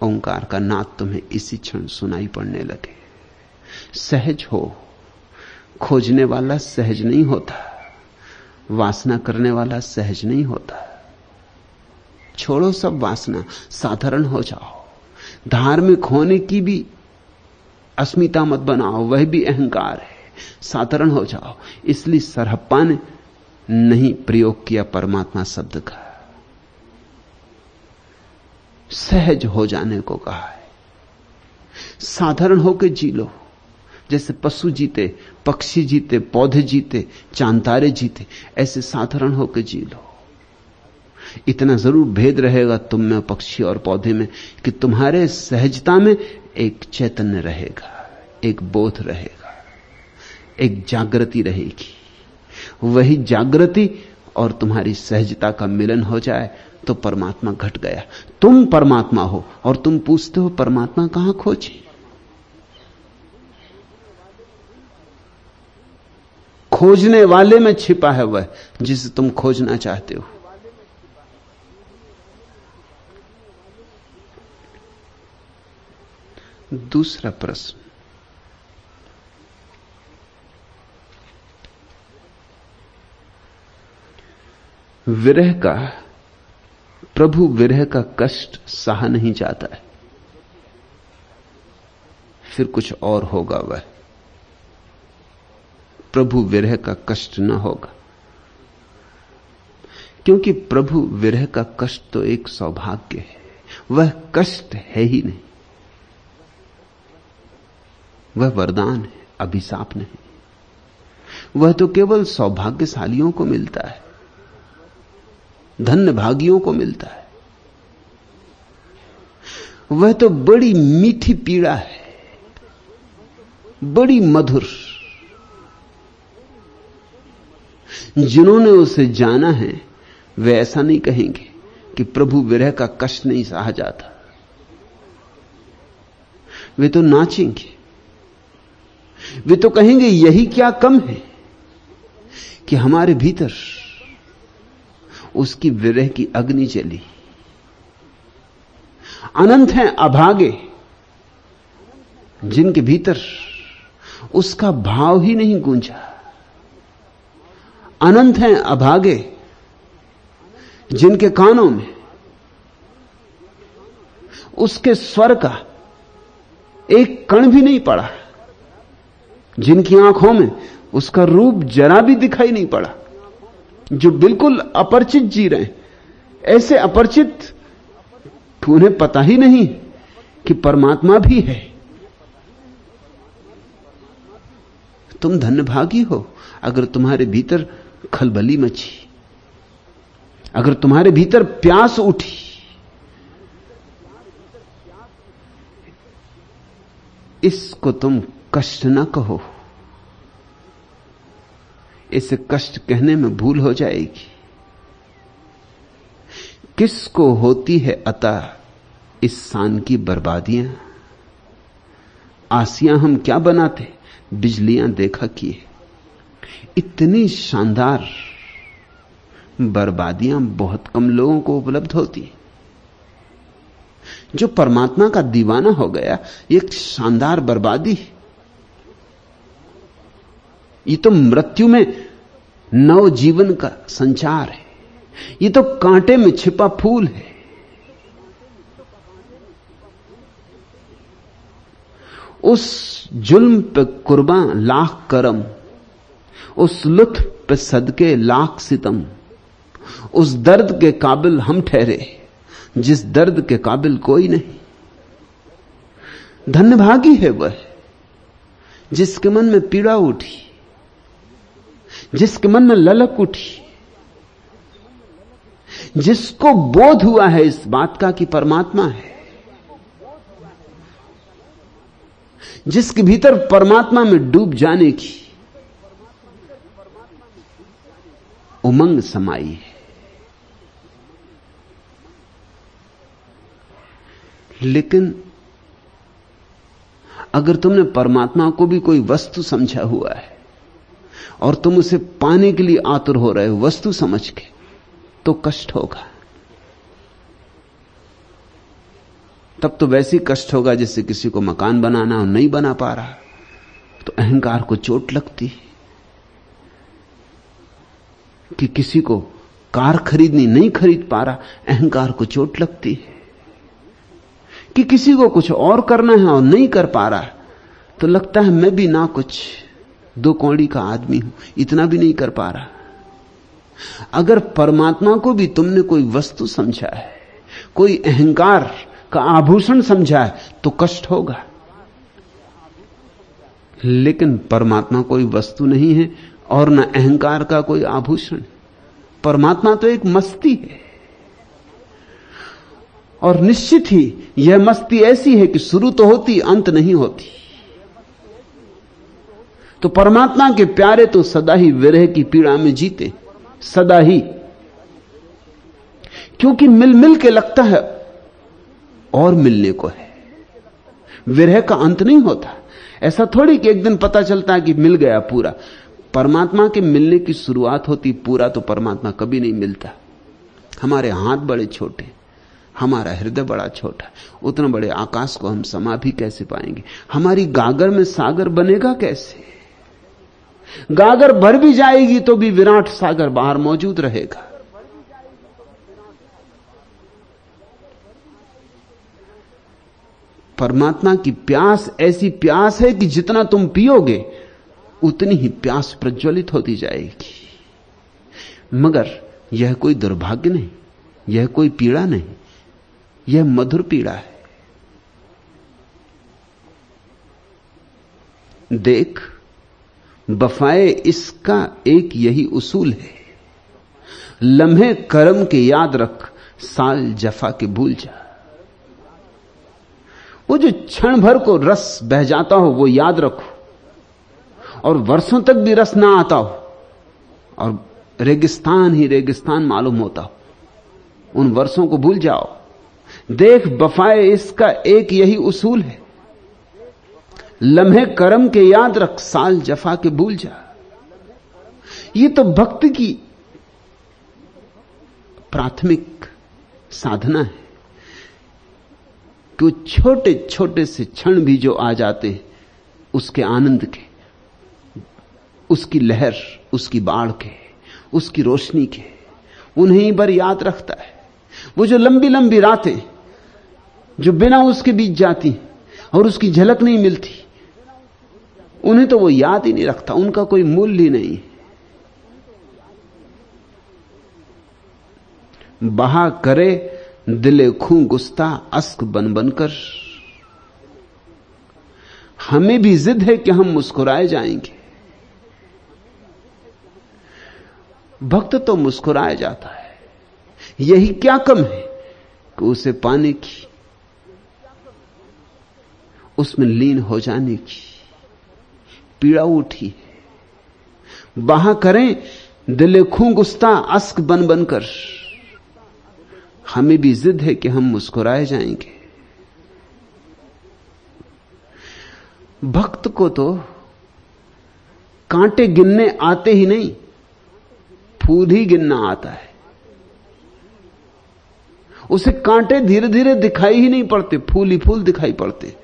S1: ओंकार का नाद तुम्हें इसी क्षण सुनाई पड़ने लगे। सहज हो। खोजने वाला सहज नहीं होता, वासना करने वाला सहज नहीं होता। छोड़ो सब वासना, साधारण हो जाओ। धार्मिक होने की भी अस्मिता मत बनाओ, वह भी अहंकार है। साधारण हो जाओ। इसलिए सरहप्पा ने नहीं प्रयोग किया परमात्मा शब्द का, सहज हो जाने को कहा है। साधारण होकर जी लो, जैसे पशु जीते, पक्षी जीते, पौधे जीते, चांतारे जीते, ऐसे साधारण होकर जी लो। इतना जरूर भेद रहेगा तुम में, पक्षी और पौधे में, कि तुम्हारे सहजता में एक चैतन्य रहेगा, एक बोध रहेगा, एक जागृति रहेगी। वही जागृति और तुम्हारी सहजता का मिलन हो जाए तो परमात्मा घट गया। तुम परमात्मा हो और तुम पूछते हो परमात्मा कहां खोजे। खोजने वाले में छिपा है वह जिसे तुम खोजना चाहते हो। दूसरा प्रश्न, विरह का, प्रभु विरह का कष्ट सहा नहीं जाता है, फिर कुछ और होगा वह। प्रभु विरह का कष्ट न होगा, क्योंकि प्रभु विरह का कष्ट तो एक सौभाग्य है, वह कष्ट है ही नहीं, वह वरदान है, अभिशाप नहीं। वह तो केवल सौभाग्यशालियों को मिलता है, धन्य भागियों को मिलता है। वह तो बड़ी मीठी पीड़ा है, बड़ी मधुर। जिन्होंने उसे जाना है वे ऐसा नहीं कहेंगे कि प्रभु विरह का कष्ट नहीं सहा जाता। वे तो नाचेंगे, वे तो कहेंगे यही क्या कम है कि हमारे भीतर उसकी विरह की अग्नि जली। अनंत हैं अभागे जिनके भीतर उसका भाव ही नहीं गूंजा। अनंत हैं अभागे जिनके कानों में उसके स्वर का एक कण भी नहीं पड़ा, जिनकी आंखों में उसका रूप जरा भी दिखाई नहीं पड़ा, जो बिल्कुल अपरिचित जी रहे हैं, ऐसे अपरिचित कि उन्हें पता ही नहीं कि परमात्मा भी है। तुम धन्यभागी हो अगर तुम्हारे भीतर खलबली मची, अगर तुम्हारे भीतर प्यास उठी। इसको तुम कष्ट ना कहो, इसे कष्ट कहने में भूल हो जाएगी। किसको होती है अता इस सान की बर्बादियां, आसियां हम क्या बनाते, बिजलियां देखा किए। इतनी शानदार बर्बादियां बहुत कम लोगों को उपलब्ध होती। जो परमात्मा का दीवाना हो गया, एक शानदार बर्बादी। ये तो मृत्यु में नव जीवन का संचार है, ये तो कांटे में छिपा फूल है। उस जुल्म पे कुर्बान लाख करम, उस लुत्फ पे सदके लाख सितम, उस दर्द के काबिल हम ठहरे जिस दर्द के काबिल कोई नहीं। धन्यभागी है वह जिसके मन में पीड़ा उठी, जिसके मन में ललक उठी, जिसको बोध हुआ है इस बात का कि परमात्मा है, जिसके भीतर परमात्मा में डूब जाने की उमंग समाई है। लेकिन अगर तुमने परमात्मा को भी कोई वस्तु समझा हुआ है और तुम उसे पाने के लिए आतुर हो रहे हो वस्तु समझ के, तो कष्ट होगा। तब तो वैसे ही कष्ट होगा जैसे किसी को मकान बनाना और नहीं बना पा रहा, तो अहंकार को चोट लगती है। कि किसी को कार खरीदनी नहीं खरीद पा रहा, अहंकार को चोट लगती है। कि किसी को कुछ और करना है और नहीं कर पा रहा, तो लगता है मैं भी ना कुछ दो कौड़ी का आदमी हूं, इतना भी नहीं कर पा रहा। अगर परमात्मा को भी तुमने कोई वस्तु समझा है, कोई अहंकार का आभूषण समझा है, तो कष्ट होगा। लेकिन परमात्मा कोई वस्तु नहीं है और न अहंकार का कोई आभूषण। परमात्मा तो एक मस्ती है, और निश्चित ही यह मस्ती ऐसी है कि शुरू तो होती, अंत नहीं होती। तो परमात्मा के प्यारे तो सदा ही विरह की पीड़ा में जीते, सदा ही, क्योंकि मिल मिल के लगता है और मिलने को है। विरह का अंत नहीं होता। ऐसा थोड़ी कि एक दिन पता चलता है कि मिल गया पूरा। परमात्मा के मिलने की शुरुआत होती, पूरा तो परमात्मा कभी नहीं मिलता। हमारे हाथ बड़े छोटे, हमारा हृदय बड़ा छोटा, उतना बड़े आकाश को हम समा भी कैसे पाएंगे? हमारी गागर में सागर बनेगा कैसे? गागर भर भी जाएगी तो भी विराट सागर बाहर मौजूद रहेगा। परमात्मा की प्यास ऐसी प्यास है कि जितना तुम पियोगे उतनी ही प्यास प्रज्वलित होती जाएगी। मगर यह कोई दुर्भाग्य नहीं, यह कोई पीड़ा नहीं, यह मधुर पीड़ा है। देख, वफाए इसका एक यही उसूल है, लम्हे करम के याद रख, साल जफा के भूल जा। वो जो क्षण भर को रस बह जाता हो वो याद रखो, और वर्षों तक भी रस ना आता हो और रेगिस्तान ही रेगिस्तान मालूम होता हो, उन वर्षों को भूल जाओ। देख, वफाए इसका एक यही उसूल है, लम्हे करम के याद रख, साल जफा के भूल जा। ये तो भक्ति की प्राथमिक साधना है कि वो छोटे छोटे से क्षण भी जो आ जाते हैं उसके आनंद के, उसकी लहर, उसकी बाढ़ के, उसकी रोशनी के, उन्हें पर याद रखता है। वो जो लंबी लंबी रातें जो बिना उसके बीत जाती और उसकी झलक नहीं मिलती, उन्हें तो वो याद ही नहीं रखता, उनका कोई मूल्य ही नहीं। बहा करे दिले खूं गुस्ता अश्क बन बनकर, हमें भी जिद है कि हम मुस्कुराए जाएंगे। भक्त तो मुस्कुराया जाता है, यही क्या कम है कि उसे पाने की, उसमें लीन हो जाने की पीड़ा उठी है। बहा करें दिले खूं गुस्ता अश्क बन बनकर, हमें भी जिद है कि हम मुस्कुराए जाएंगे। भक्त को तो कांटे गिनने आते ही नहीं, फूल ही गिनना आता है। उसे कांटे धीरे धीरे दिखाई ही नहीं पड़ते, फूल ही फूल दिखाई पड़ते।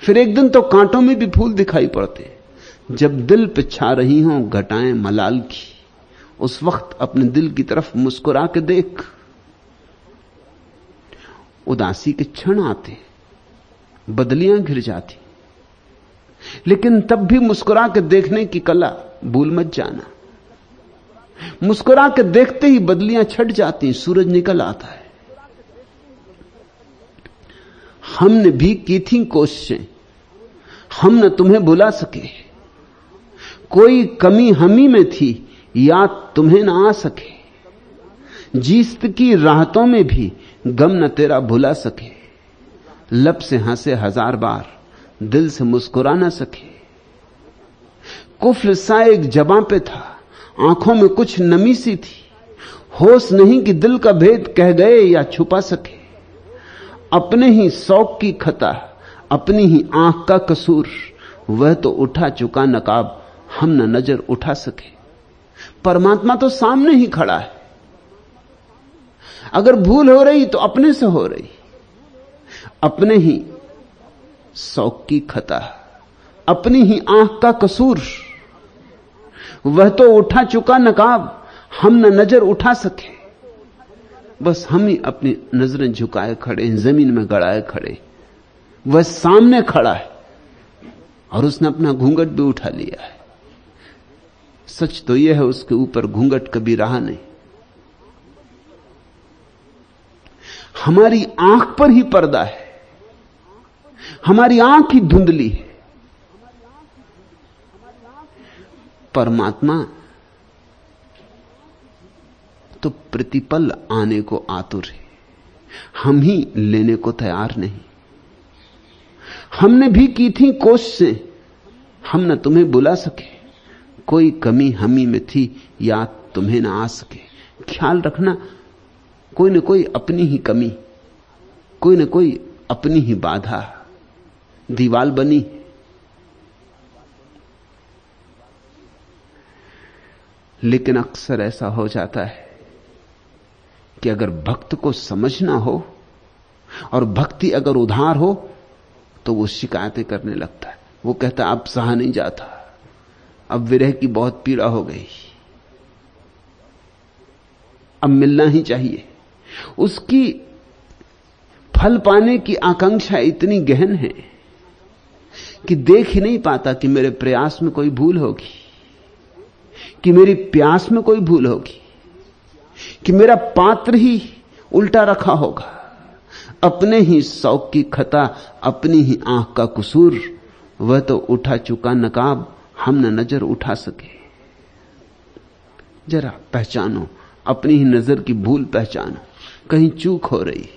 S1: फिर एक दिन तो कांटों में भी फूल दिखाई पड़ते। जब दिल पे छा रही हों घटाएं मलाल की, उस वक्त अपने दिल की तरफ मुस्कुरा के देख। उदासी के क्षण आते, बदलियां घिर जाती, लेकिन तब भी मुस्कुरा के देखने की कला भूल मत जाना। मुस्कुरा के देखते ही बदलियां छट जाती, सूरज निकल आता है। हमने भी की थी कोशिशें, हम न तुम्हें बुला सके। कोई कमी हमी में थी, याद तुम्हें ना आ सके, जीस्त की राहतों में भी गम न तेरा भुला सके, लब से हंसे हजार बार दिल से मुस्कुरा ना सके। कुफ्र सा एक जबां पे था, आंखों में कुछ नमी सी थी, होश नहीं कि दिल का भेद कह गए या छुपा सके। अपने ही शौक की खता, अपनी ही आंख का कसूर, वह तो उठा चुका नकाब, हम न नजर उठा सके। परमात्मा तो सामने ही खड़ा है। अगर भूल हो रही तो अपने से हो रही, अपने ही शौक की खता, अपनी ही आंख का कसूर, वह तो उठा चुका नकाब, हम न नजर उठा सके। बस हम ही अपनी नजरें झुकाए खड़े हैं, जमीन में गड़ाए खड़े। वह सामने खड़ा है और उसने अपना घूंघट भी उठा लिया है। सच तो यह है उसके ऊपर घूंघट कभी रहा नहीं। हमारी आंख पर ही पर्दा है, हमारी आंख ही धुंधली है। परमात्मा तो प्रतिपल आने को आतुर है, हम ही लेने को तैयार नहीं। हमने भी की थी कोशिशें, हम न तुम्हें बुला सके। कोई कमी हमी में थी, याद तुम्हें ना आ सके। ख्याल रखना, कोई न कोई अपनी ही कमी, कोई न कोई अपनी ही बाधा दीवाल बनी। लेकिन अक्सर ऐसा हो जाता है कि अगर भक्त को समझना हो और भक्ति अगर उधार हो तो वो शिकायतें करने लगता है। वो कहता अब सहा नहीं जाता, अब विरह की बहुत पीड़ा हो गई, अब मिलना ही चाहिए। उसकी फल पाने की आकांक्षा इतनी गहन है कि देख ही नहीं पाता कि मेरे प्रयास में कोई भूल होगी, कि मेरी प्यास में कोई भूल होगी, कि मेरा पात्र ही उल्टा रखा होगा। अपने ही शौक की खता, अपनी ही आंख का कसूर, वह तो उठा चुका नकाब, हम न नजर उठा सके। जरा पहचानो, अपनी ही नजर की भूल पहचानो, कहीं चूक हो रही।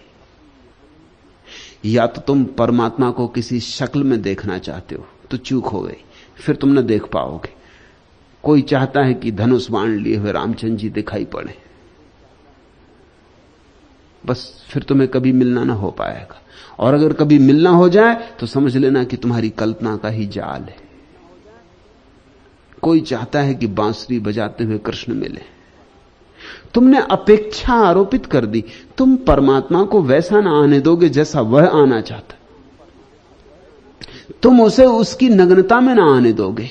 S1: या तो तुम परमात्मा को किसी शक्ल में देखना चाहते हो तो चूक हो गई, फिर तुम न देख पाओगे। कोई चाहता है कि धनुष बाण लिए हुए रामचंद्र जी दिखाई पड़े, बस फिर तुम्हें कभी मिलना ना हो पाएगा। और अगर कभी मिलना हो जाए तो समझ लेना कि तुम्हारी कल्पना का ही जाल है। कोई चाहता है कि बांसुरी बजाते हुए कृष्ण मिले, तुमने अपेक्षा आरोपित कर दी। तुम परमात्मा को वैसा ना आने दोगे जैसा वह आना चाहता, तुम उसे उसकी नग्नता में ना आने दोगे,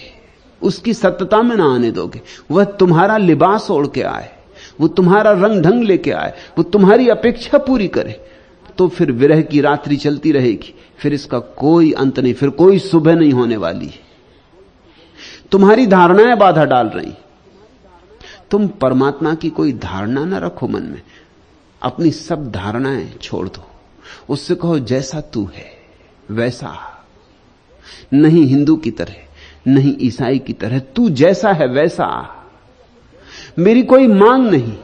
S1: उसकी सत्यता में ना आने दोगे। वह तुम्हारा लिबास ओढ़ के आए, वो तुम्हारा रंग ढंग लेके आए, वो तुम्हारी अपेक्षा पूरी करे, तो फिर विरह की रात्रि चलती रहेगी। फिर इसका कोई अंत नहीं, फिर कोई सुबह नहीं होने वाली। तुम्हारी धारणाएं बाधा डाल रही। तुम परमात्मा की कोई धारणा ना रखो मन में, अपनी सब धारणाएं छोड़ दो। उससे कहो जैसा तू है वैसा, नहीं हिंदू की तरह, नहीं ईसाई की तरह, तू जैसा है वैसा। मेरी कोई मांग नहीं,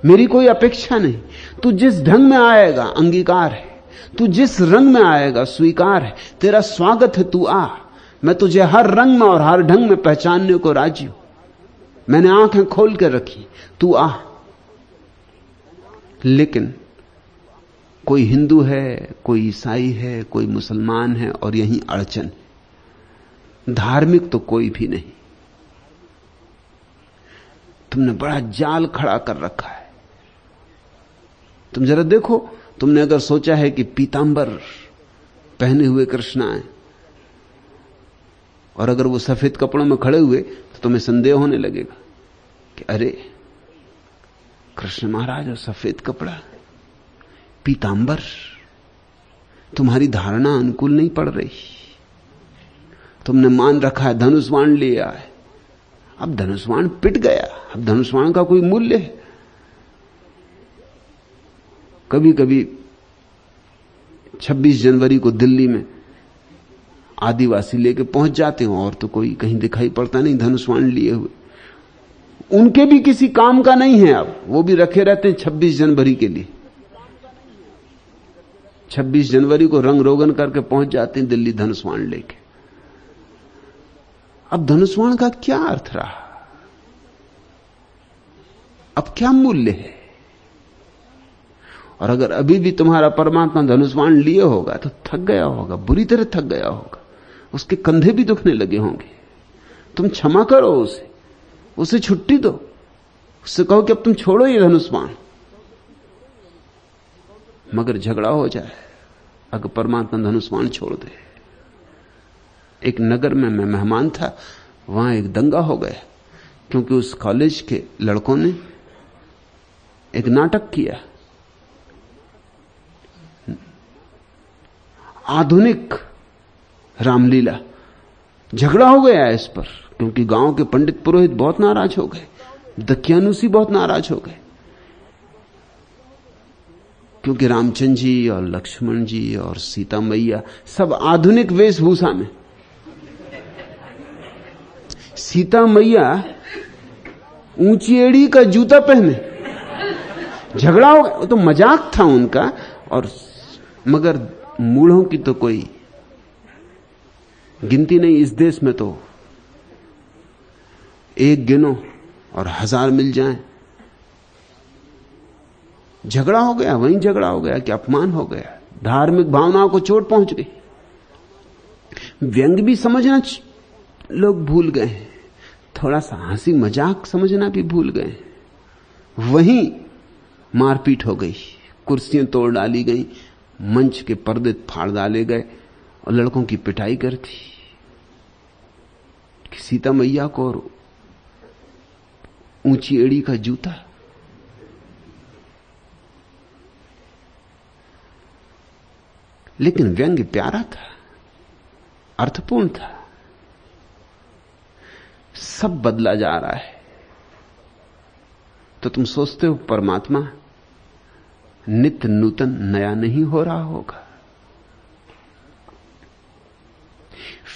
S1: मेरी कोई अपेक्षा नहीं। तू जिस ढंग में आएगा अंगीकार है, तू जिस रंग में आएगा स्वीकार है। तेरा स्वागत है, तू आ। मैं तुझे हर रंग में और हर ढंग में पहचानने को राजी हूं। मैंने आंखें खोल कर रखी, तू आ। लेकिन कोई हिंदू है, कोई ईसाई है, कोई मुसलमान है और यही अड़चन। धार्मिक तो कोई भी नहीं। तुमने बड़ा जाल खड़ा कर रखा है। तुम जरा देखो, तुमने अगर सोचा है कि पीतांबर पहने हुए कृष्ण आए और अगर वो सफेद कपड़ों में खड़े हुए तो तुम्हें संदेह होने लगेगा कि अरे कृष्ण महाराज और सफेद कपड़ा, पीतांबर, तुम्हारी धारणा अनुकूल नहीं पड़ रही। तुमने मान रखा है धनुष्वाण ले आए, अब धनुष्वाण पिट गया, अब धनुष्वाण का कोई मूल्य है? कभी कभी 26 जनवरी को दिल्ली में आदिवासी लेके पहुंच जाते हो और तो कोई कहीं दिखाई पड़ता नहीं धनुष्वाण लिए हुए। उनके भी किसी काम का नहीं है। अब वो भी रखे रहते हैं 26 जनवरी के लिए। 26 जनवरी को रंग रोगन करके पहुंच जाते हैं दिल्ली धनुष्वाण लेके। अब धनुष्वाण का क्या अर्थ रहा? अब क्या मूल्य है? और अगर अभी भी तुम्हारा परमात्मा धनुष्वाण लिए होगा तो थक गया होगा, बुरी तरह थक गया होगा, उसके कंधे भी दुखने लगे होंगे। तुम क्षमा करो उसे छुट्टी दो, उससे कहो कि अब तुम छोड़ो ये धनुष्वाण। मगर झगड़ा हो जाए अगर परमात्मा धनुष्वाण छोड़ दे। एक नगर में मैं मेहमान था, वहां एक दंगा हो गया क्योंकि उस कॉलेज के लड़कों ने एक नाटक किया, आधुनिक रामलीला। झगड़ा हो गया इस पर क्योंकि गांव के पंडित पुरोहित बहुत नाराज हो गए, दकियानुसी बहुत नाराज हो गए, क्योंकि रामचंद्र जी और लक्ष्मण जी और सीता मैया सब आधुनिक वेशभूषा में। सीता मैया ऊंची एड़ी का जूता पहने, झगड़ा हो गया। तो मजाक था उनका। और मगर मूढ़ों की तो कोई गिनती नहीं इस देश में। तो एक गिनो और 1000 मिल जाएं। झगड़ा हो गया, वहीं झगड़ा हो गया कि अपमान हो गया, धार्मिक भावनाओं को चोट पहुंच गई। व्यंग भी समझना लोग भूल गए हैं, थोड़ा सा हंसी मजाक समझना भी भूल गए। वहीं मारपीट हो गई, कुर्सियां तोड़ डाली गई, मंच के पर्दे फाड़ डाले गए और लड़कों की पिटाई कर थी कि सीता मैया को और ऊंची एड़ी का जूता। लेकिन व्यंग्य प्यारा था, अर्थपूर्ण था। सब बदला जा रहा है तो तुम सोचते हो परमात्मा नित्य नूतन नया नहीं हो रहा होगा?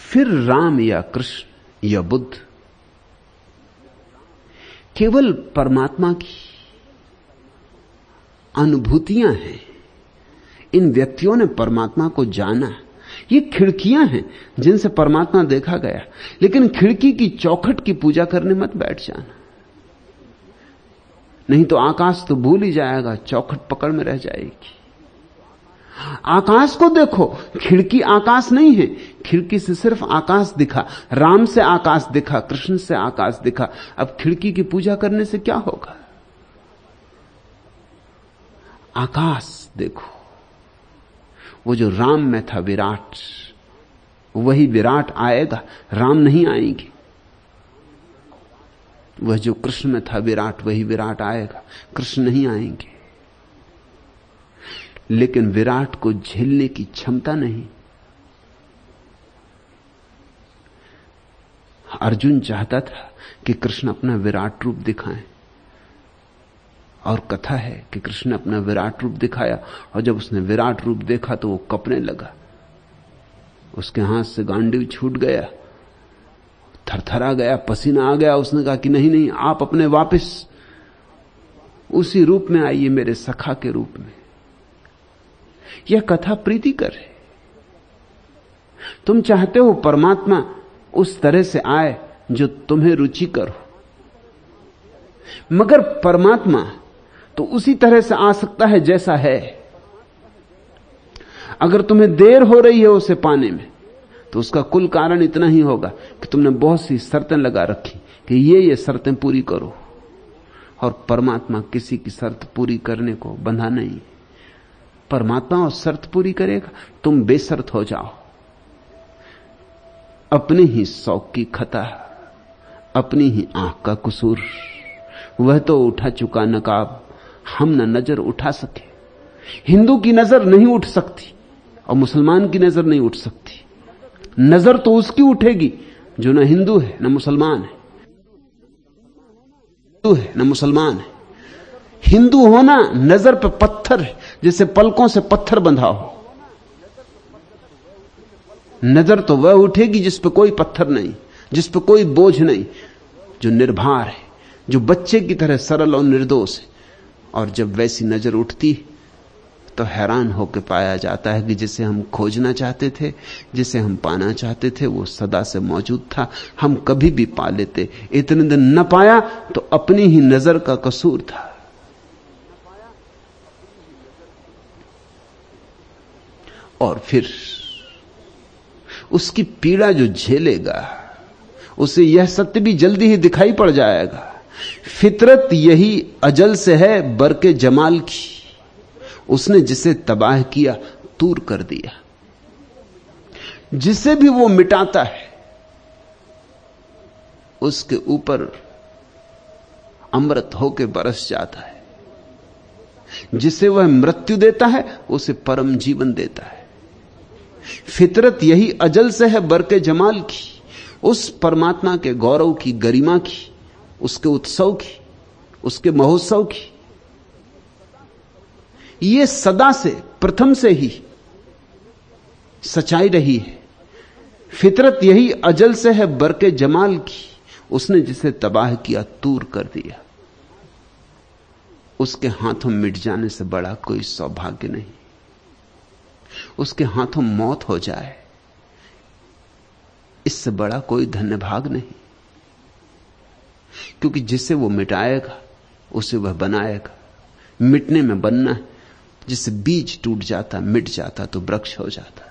S1: फिर राम या कृष्ण या बुद्ध केवल परमात्मा की अनुभूतियां हैं। इन व्यक्तियों ने परमात्मा को जाना। ये खिड़कियां हैं जिनसे परमात्मा देखा गया। लेकिन खिड़की की चौखट की पूजा करने मत बैठ जाना, नहीं तो आकाश तो भूल ही जाएगा, चौखट पकड़ में रह जाएगी। आकाश को देखो, खिड़की आकाश नहीं है। खिड़की से सिर्फ आकाश दिखा, राम से आकाश दिखा, कृष्ण से आकाश दिखा। अब खिड़की की पूजा करने से क्या होगा? आकाश देखो। वो जो राम में था विराट, वही विराट आएगा, राम नहीं आएंगे। वह जो कृष्ण में था विराट, वही विराट आएगा, कृष्ण नहीं आएंगे। लेकिन विराट को झेलने की क्षमता नहीं। अर्जुन चाहता था कि कृष्ण अपना विराट रूप दिखाएं, और कथा है कि कृष्ण ने अपना विराट रूप दिखाया, और जब उसने विराट रूप देखा तो वो कंपने लगा, उसके हाथ से गांडीव छूट गया, थरथरा गया, पसीना आ गया। उसने कहा कि नहीं नहीं, आप अपने वापस उसी रूप में आइए, मेरे सखा के रूप में। यह कथा प्रीतिकर है। तुम चाहते हो परमात्मा उस तरह से आए जो तुम्हें रुचिकर हो, मगर परमात्मा तो उसी तरह से आ सकता है जैसा है। अगर तुम्हें देर हो रही है उसे पाने में, तो उसका कुल कारण इतना ही होगा कि तुमने बहुत सी शर्तें लगा रखी कि ये शर्तें पूरी करो। और परमात्मा किसी की शर्त पूरी करने को बंधा नहीं। परमात्मा और शर्त पूरी करेगा, तुम बेशर्त हो जाओ। अपने ही शौक की खता, अपनी ही आंख का कसूर। वह तो उठा चुका नकाब, हम न नजर उठा सके। हिंदू की नजर नहीं उठ सकती और मुसलमान की नजर नहीं उठ सकती। नजर तो उसकी उठेगी जो न हिंदू है न मुसलमान है, हिंदू है न मुसलमान है। हिंदू होना नजर पे पत्थर है, जैसे पलकों से पत्थर बंधा हो। नजर तो वह उठेगी जिस पे कोई पत्थर नहीं, जिस पे कोई बोझ नहीं, जो निर्भर है, जो बच्चे की तरह सरल और निर्दोष है। और जब वैसी नजर उठती तो हैरान होकर पाया जाता है कि जिसे हम खोजना चाहते थे, जिसे हम पाना चाहते थे, वो सदा से मौजूद था। हम कभी भी पा लेते, इतने दिन न पाया तो अपनी ही नजर का कसूर था। और फिर उसकी पीड़ा जो झेलेगा, उसे यह सत्य भी जल्दी ही दिखाई पड़ जाएगा, फितरत यही अजल से है बरके जमाल की। उसने जिसे तबाह किया दूर कर दिया। जिसे भी वो मिटाता है उसके ऊपर अमृत होके बरस जाता है। जिसे वह मृत्यु देता है उसे परम जीवन देता है। फितरत यही अजल से है बरके जमाल की। उस परमात्मा के गौरव की, गरिमा की, उसके उत्सव की, उसके महोत्सव की, यह सदा से, प्रथम से ही सच्चाई रही है। फितरत यही अजल से है बरके जमाल की। उसने जिसे तबाह किया दूर कर दिया। उसके हाथों मिट जाने से बड़ा कोई सौभाग्य नहीं। उसके हाथों मौत हो जाए इससे बड़ा कोई धन्य भाग नहीं। क्योंकि जिसे वो मिटाएगा उसे वह बनाएगा। मिटने में बनना है। जिससे बीज टूट जाता, मिट जाता तो वृक्ष हो जाता।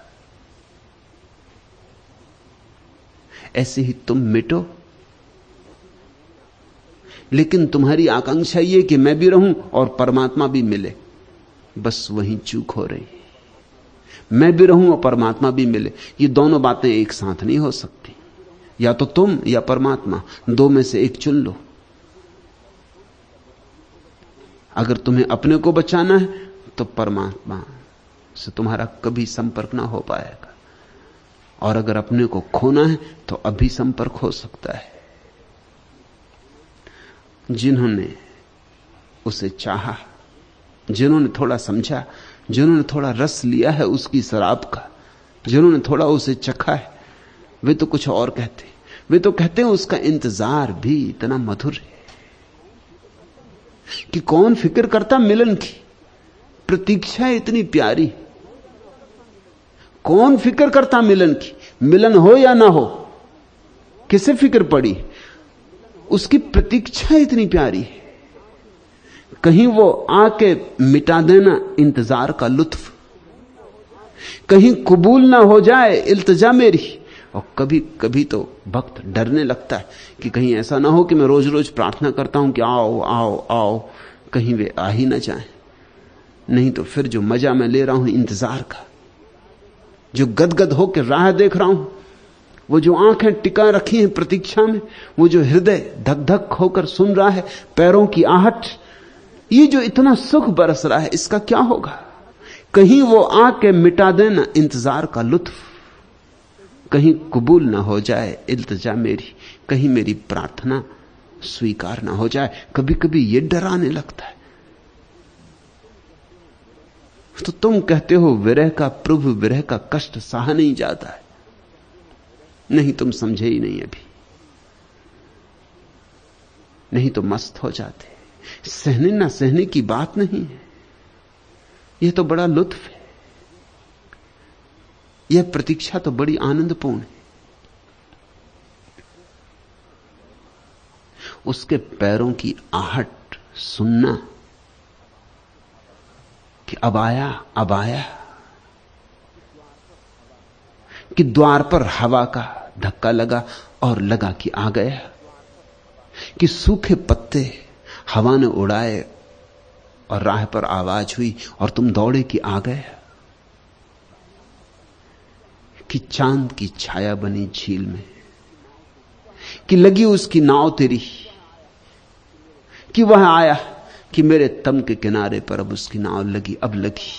S1: ऐसे ही तुम मिटो, लेकिन तुम्हारी आकांक्षा यह कि मैं भी रहूं और परमात्मा भी मिले। बस वहीं चूक हो रही। मैं भी रहूं और परमात्मा भी मिले, ये दोनों बातें एक साथ नहीं हो सकती। या तो तुम या परमात्मा, दो में से एक चुन लो। अगर तुम्हें अपने को बचाना है तो परमात्मा से तुम्हारा कभी संपर्क ना हो पाएगा, और अगर अपने को खोना है तो अभी संपर्क हो सकता है। जिन्होंने उसे चाहा, जिन्होंने थोड़ा समझा, जिन्होंने थोड़ा रस लिया है उसकी शराब का, जिन्होंने थोड़ा उसे चखा है, वे तो कुछ और कहते। वे तो कहते हैं उसका इंतजार भी इतना मधुर है कि कौन फिक्र करता मिलन की। प्रतीक्षा इतनी प्यारी, कौन फिक्र करता मिलन की। मिलन हो या ना हो, किसे फिक्र पड़ी। उसकी प्रतीक्षा इतनी प्यारी है। कहीं वो आके मिटा देना इंतजार का लुत्फ, कहीं कबूल ना हो जाए इल्तिजा मेरी। और कभी कभी तो भक्त डरने लगता है कि कहीं ऐसा ना हो कि मैं रोज रोज प्रार्थना करता हूं कि आओ आओ आओ, कहीं वे आ ही ना जाएं। नहीं तो फिर जो मजा मैं ले रहा हूं इंतजार का, जो गदगद होकर राह देख रहा हूं, वो जो आंखें टिका रखी हैं प्रतीक्षा में, वो जो हृदय धक धक होकर सुन रहा है पैरों की आहट, ये जो इतना सुख बरस रहा है, इसका क्या होगा। कहीं वो आके मिटा देना इंतजार का लुत्फ, कहीं कबूल ना हो जाए इल्तिजा मेरी, कहीं मेरी प्रार्थना स्वीकार ना हो जाए। कभी कभी ये डराने लगता है। तो तुम कहते हो विरह का, प्रभु विरह का कष्ट सहा नहीं जाता है। नहीं, तुम समझे ही नहीं अभी, नहीं तो मस्त हो जाते। सहने ना सहने की बात नहीं है, यह तो बड़ा लुत्फ है। यह प्रतीक्षा तो बड़ी आनंदपूर्ण है। उसके पैरों की आहट सुनना कि अब आया, अब आया, कि द्वार पर हवा का धक्का लगा और लगा कि आ गया, कि सूखे पत्ते हवा ने उड़ाए और राह पर आवाज हुई और तुम दौड़े कि आ गए, कि चांद की छाया बनी झील में, कि लगी उसकी नाव तेरी, कि वह आया, कि मेरे तम के किनारे पर अब उसकी नाव लगी, अब लगी।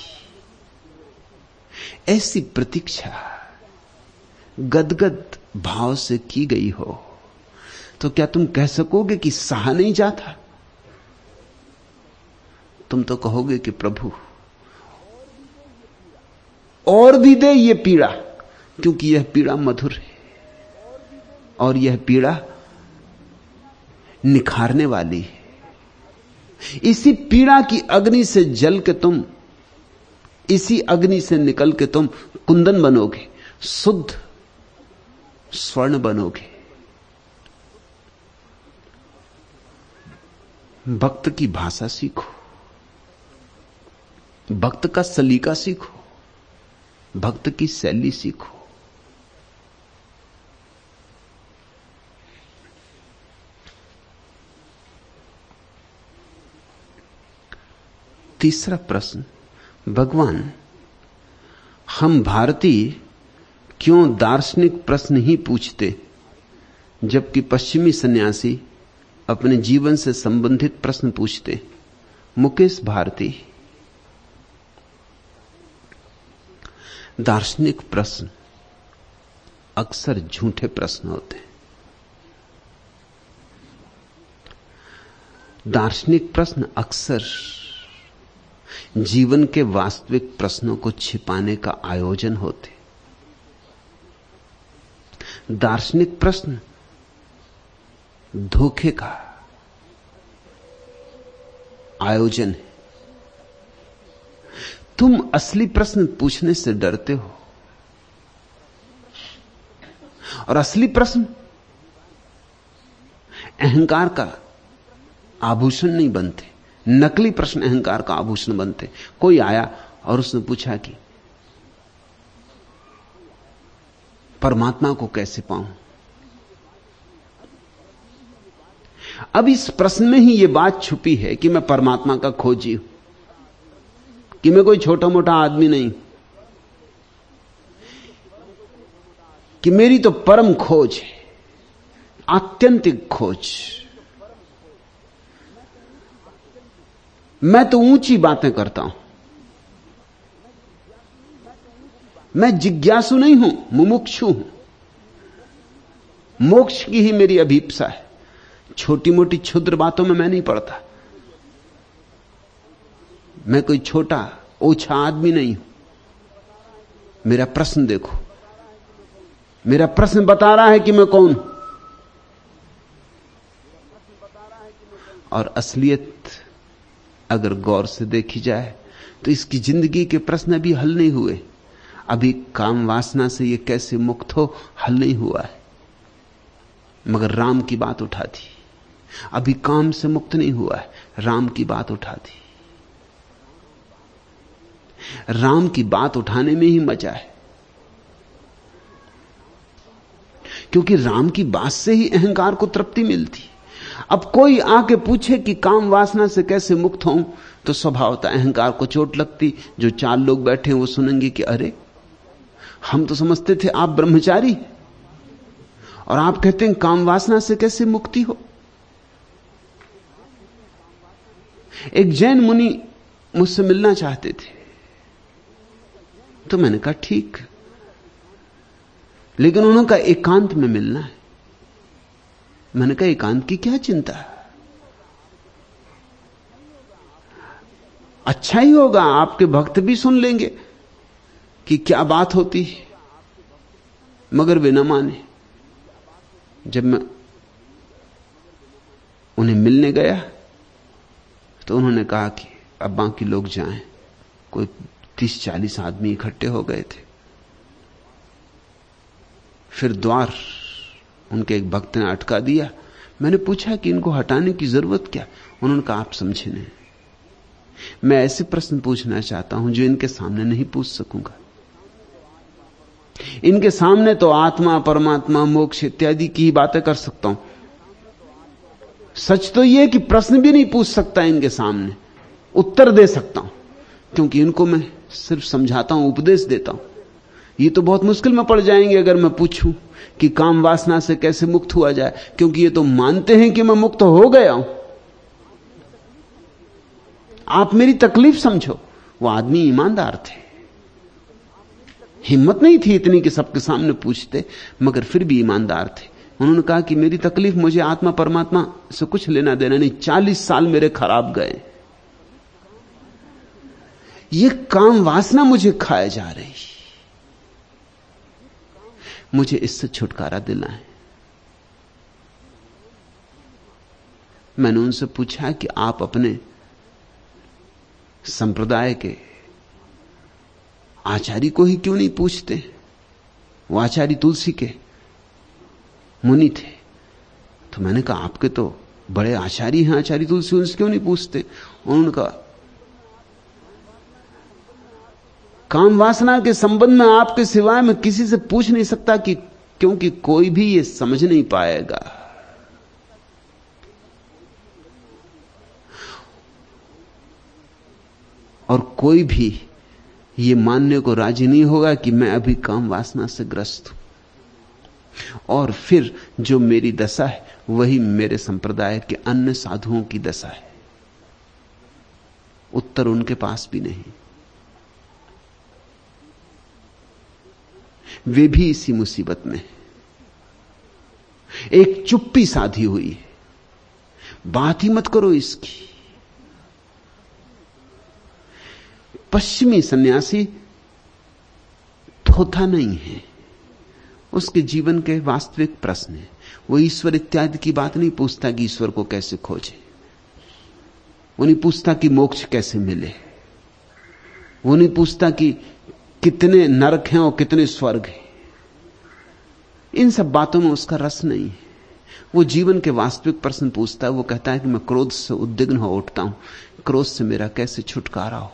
S1: ऐसी प्रतीक्षा गदगद भाव से की गई हो तो क्या तुम कह सकोगे कि सहा नहीं जाता। तुम तो कहोगे कि प्रभु और भी दे ये पीड़ा, क्योंकि यह पीड़ा मधुर है और यह पीड़ा निखारने वाली है। इसी पीड़ा की अग्नि से जल के तुम, इसी अग्नि से निकल के तुम कुंदन बनोगे, शुद्ध स्वर्ण बनोगे। भक्त की भाषा सीखो, भक्त का सलीका सीखो, भक्त की शैली सीखो। तीसरा प्रश्न, भगवान, हम भारतीय क्यों दार्शनिक प्रश्न ही पूछते, जबकि पश्चिमी सन्यासी अपने जीवन से संबंधित प्रश्न पूछते? मुकेश भारती। दार्शनिक प्रश्न अक्सर झूठे प्रश्न होते हैं। दार्शनिक प्रश्न अक्सर जीवन के वास्तविक प्रश्नों को छिपाने का आयोजन होते। दार्शनिक प्रश्न धोखे का आयोजन है। तुम असली प्रश्न पूछने से डरते हो, और असली प्रश्न अहंकार का आभूषण नहीं बनते, नकली प्रश्न अहंकार का आभूषण बनते। कोई आया और उसने पूछा कि परमात्मा को कैसे पाऊं? अब इस प्रश्न में ही यह बात छुपी है कि मैं परमात्मा का खोजी हूं, कि मैं कोई छोटा मोटा आदमी नहीं, कि मेरी तो परम खोज है, आत्यंतिक खोज। मैं तो ऊंची बातें करता हूं, मैं जिज्ञासु नहीं हूं, मुमुक्षु हूं। मोक्ष की ही मेरी अभीप्सा है। छोटी मोटी क्षुद्र बातों में मैं नहीं पड़ता। मैं कोई छोटा ओछा आदमी नहीं हूं। मेरा प्रश्न देखो, मेरा प्रश्न बता रहा है कि मैं कौन हूं। और असलियत अगर गौर से देखी जाए तो इसकी जिंदगी के प्रश्न अभी हल नहीं हुए। अभी काम वासना से ये कैसे मुक्त हो, हल नहीं हुआ है, मगर राम की बात उठा दी। अभी काम से मुक्त नहीं हुआ है, राम की बात उठा दी। राम की बात उठाने में ही मजा है, क्योंकि राम की बात से ही अहंकार को तृप्ति मिलती। अब कोई आके पूछे कि काम वासना से कैसे मुक्त हों, तो स्वभावतः अहंकार को चोट लगती। जो चार लोग बैठे हैं वो सुनेंगे कि अरे, हम तो समझते थे आप ब्रह्मचारी, और आप कहते हैं काम वासना से कैसे मुक्ति हो। एक जैन मुनि मुझसे मिलना चाहते थे, तो मैंने कहा ठीक, लेकिन उन्होंने कहा एकांत में मिलना है। मैंने कहा एकांत की क्या चिंता, अच्छा ही होगा, आपके भक्त भी सुन लेंगे कि क्या बात होती है, मगर वे न माने। जब मैं उन्हें मिलने गया तो उन्होंने कहा कि अब बाकी लोग जाएं। कोई 30-40 आदमी इकट्ठे हो गए थे। फिर द्वार उनके एक भक्त ने अटका दिया। मैंने पूछा कि इनको हटाने की जरूरत क्या? उन्होंने कहा आप समझे नहीं, मैं ऐसे प्रश्न पूछना चाहता हूं जो इनके सामने नहीं पूछ सकूंगा। इनके सामने तो आत्मा, परमात्मा, मोक्ष इत्यादि की ही बातें कर सकता हूं। सच तो यह कि प्रश्न भी नहीं पूछ सकता इनके सामने, उत्तर दे सकता हूं, क्योंकि इनको मैं सिर्फ समझाता हूं, उपदेश देता हूं। ये तो बहुत मुश्किल में पड़ जाएंगे अगर मैं पूछूं कि काम वासना से कैसे मुक्त हुआ जाए, क्योंकि ये तो मानते हैं कि मैं मुक्त हो गया हूं। आप मेरी तकलीफ समझो। वो आदमी ईमानदार थे, हिम्मत नहीं थी इतनी कि सबके सामने पूछते, मगर फिर भी ईमानदार थे। उन्होंने कहा कि मेरी तकलीफ, मुझे आत्मा परमात्मा से कुछ लेना देना नहीं, 40 साल मेरे खराब गए, ये काम वासना मुझे खाए जा रही, मुझे इससे छुटकारा दिलाएं। मैंने उनसे पूछा कि आप अपने संप्रदाय के आचार्य को ही क्यों नहीं पूछते? वो आचार्य तुलसी के मुनि थे। तो मैंने कहा आपके तो बड़े आचार्य हैं आचार्य तुलसी, उनसे क्यों नहीं पूछते? उन्होंने कहा काम वासना के संबंध में आपके सिवाय मैं किसी से पूछ नहीं सकता, कि क्योंकि कोई भी ये समझ नहीं पाएगा। और कोई भी ये मानने को राजी नहीं होगा कि मैं अभी काम वासना से ग्रस्त हूं। और फिर जो मेरी दशा है वही मेरे संप्रदाय के अन्य साधुओं की दशा है। उत्तर उनके पास भी नहीं। वे भी इसी मुसीबत में हैं। एक चुप्पी साधी हुई है, बात ही मत करो इसकी। पश्चिमी सन्यासी थोथा नहीं है, उसके जीवन के वास्तविक प्रश्न है। वो ईश्वर इत्यादि की बात नहीं पूछता कि ईश्वर को कैसे खोजे, वो नहीं पूछता कि मोक्ष कैसे मिले, वो नहीं पूछता कि कितने नरक हैं और कितने स्वर्ग हैं। इन सब बातों में उसका रस नहीं है। वो जीवन के वास्तविक प्रश्न पूछता है। वो कहता है कि मैं क्रोध से उद्विग्न हो उठता हूं, क्रोध से मेरा कैसे छुटकारा हो।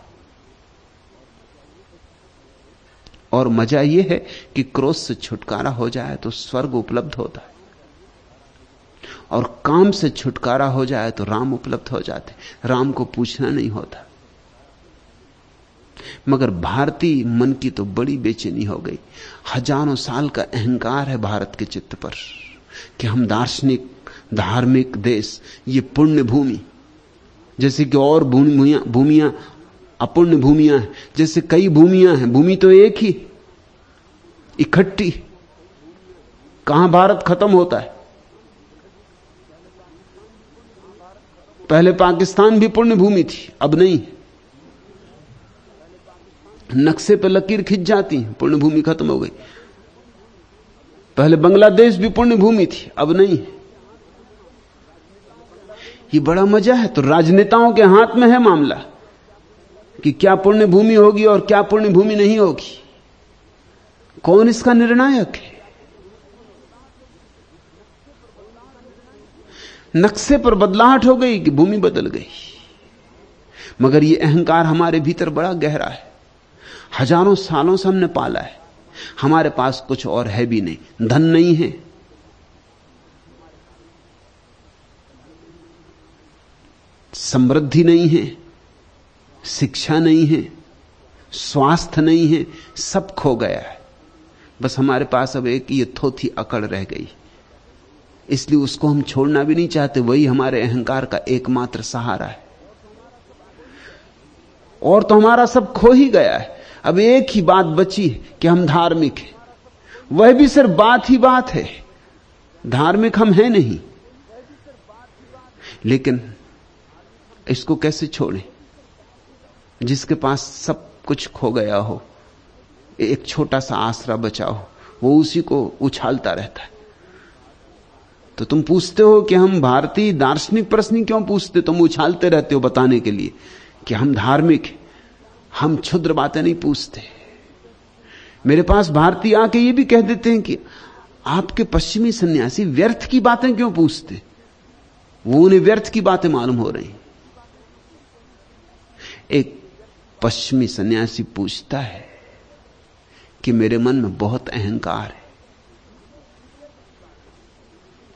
S1: और मजा यह है कि क्रोध से छुटकारा हो जाए तो स्वर्ग उपलब्ध होता है, और काम से छुटकारा हो जाए तो राम उपलब्ध हो जाते। राम को पूछना नहीं होता। मगर भारतीय मन की तो बड़ी बेचैनी हो गई। हजारों साल का अहंकार है भारत के चित्त पर कि हम दार्शनिक धार्मिक देश, ये पुण्य भूमि, जैसे कि और भूमियां अपुण्य भूमियां हैं, जैसे कई भूमियां हैं, भूमि तो एक ही इकट्ठी। कहां भारत खत्म होता है? पहले पाकिस्तान भी पुण्य भूमि थी, अब नहीं। नक्शे पर लकीर खिंच जाती है, पुण्य भूमि खत्म हो गई। पहले बांग्लादेश भी पुण्य भूमि थी, अब नहीं। ये बड़ा मजा है। तो राजनेताओं के हाथ में है मामला कि क्या पुण्य भूमि होगी और क्या पुण्य भूमि नहीं होगी। कौन इसका निर्णायक है? नक्शे पर बदलाहट हो गई कि भूमि बदल गई। मगर यह अहंकार हमारे भीतर बड़ा गहरा है, हजारों सालों से हमने पाला है। हमारे पास कुछ और है भी नहीं। धन नहीं है, समृद्धि नहीं है, शिक्षा नहीं है, स्वास्थ्य नहीं है, सब खो गया है। बस हमारे पास अब एक ये थोथी अकड़ रह गई, इसलिए उसको हम छोड़ना भी नहीं चाहते। वही हमारे अहंकार का एकमात्र सहारा है। और तो हमारा सब खो ही गया है। अब एक ही बात बची है कि हम धार्मिक हैं। वह भी सिर्फ बात ही बात है, धार्मिक हम हैं नहीं। लेकिन इसको कैसे छोड़ें? जिसके पास सब कुछ खो गया हो, एक छोटा सा आसरा बचा हो, वो उसी को उछालता रहता है। तो तुम पूछते हो कि हम भारतीय दार्शनिक प्रश्न क्यों पूछते? तुम उछालते रहते हो बताने के लिए कि हम धार्मिक हैं। हम क्षुद्र बातें नहीं पूछते। मेरे पास भारतीय आके ये भी कह देते हैं कि आपके पश्चिमी सन्यासी व्यर्थ की बातें क्यों पूछते? वो उन्हें व्यर्थ की बातें मालूम हो रही। एक पश्चिमी सन्यासी पूछता है कि मेरे मन में बहुत अहंकार है,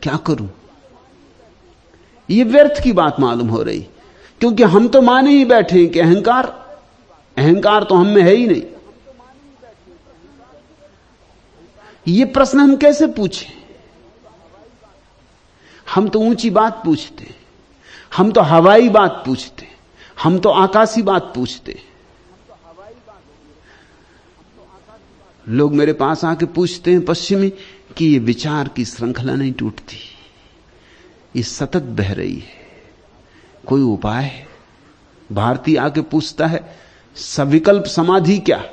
S1: क्या करूं? यह व्यर्थ की बात मालूम हो रही, क्योंकि हम तो माने ही बैठे हैं कि अहंकार तो हम में है ही नहीं। यह प्रश्न हम कैसे पूछें? हम तो ऊंची बात पूछते, हम तो हवाई बात पूछते, हम तो आकाशी बात पूछते। लोग मेरे पास आके पूछते हैं पश्चिमी कि ये विचार की श्रृंखला नहीं टूटती, ये सतत बह रही है, कोई उपाय है? भारतीय आके पूछता है सविकल्प समाधि क्या,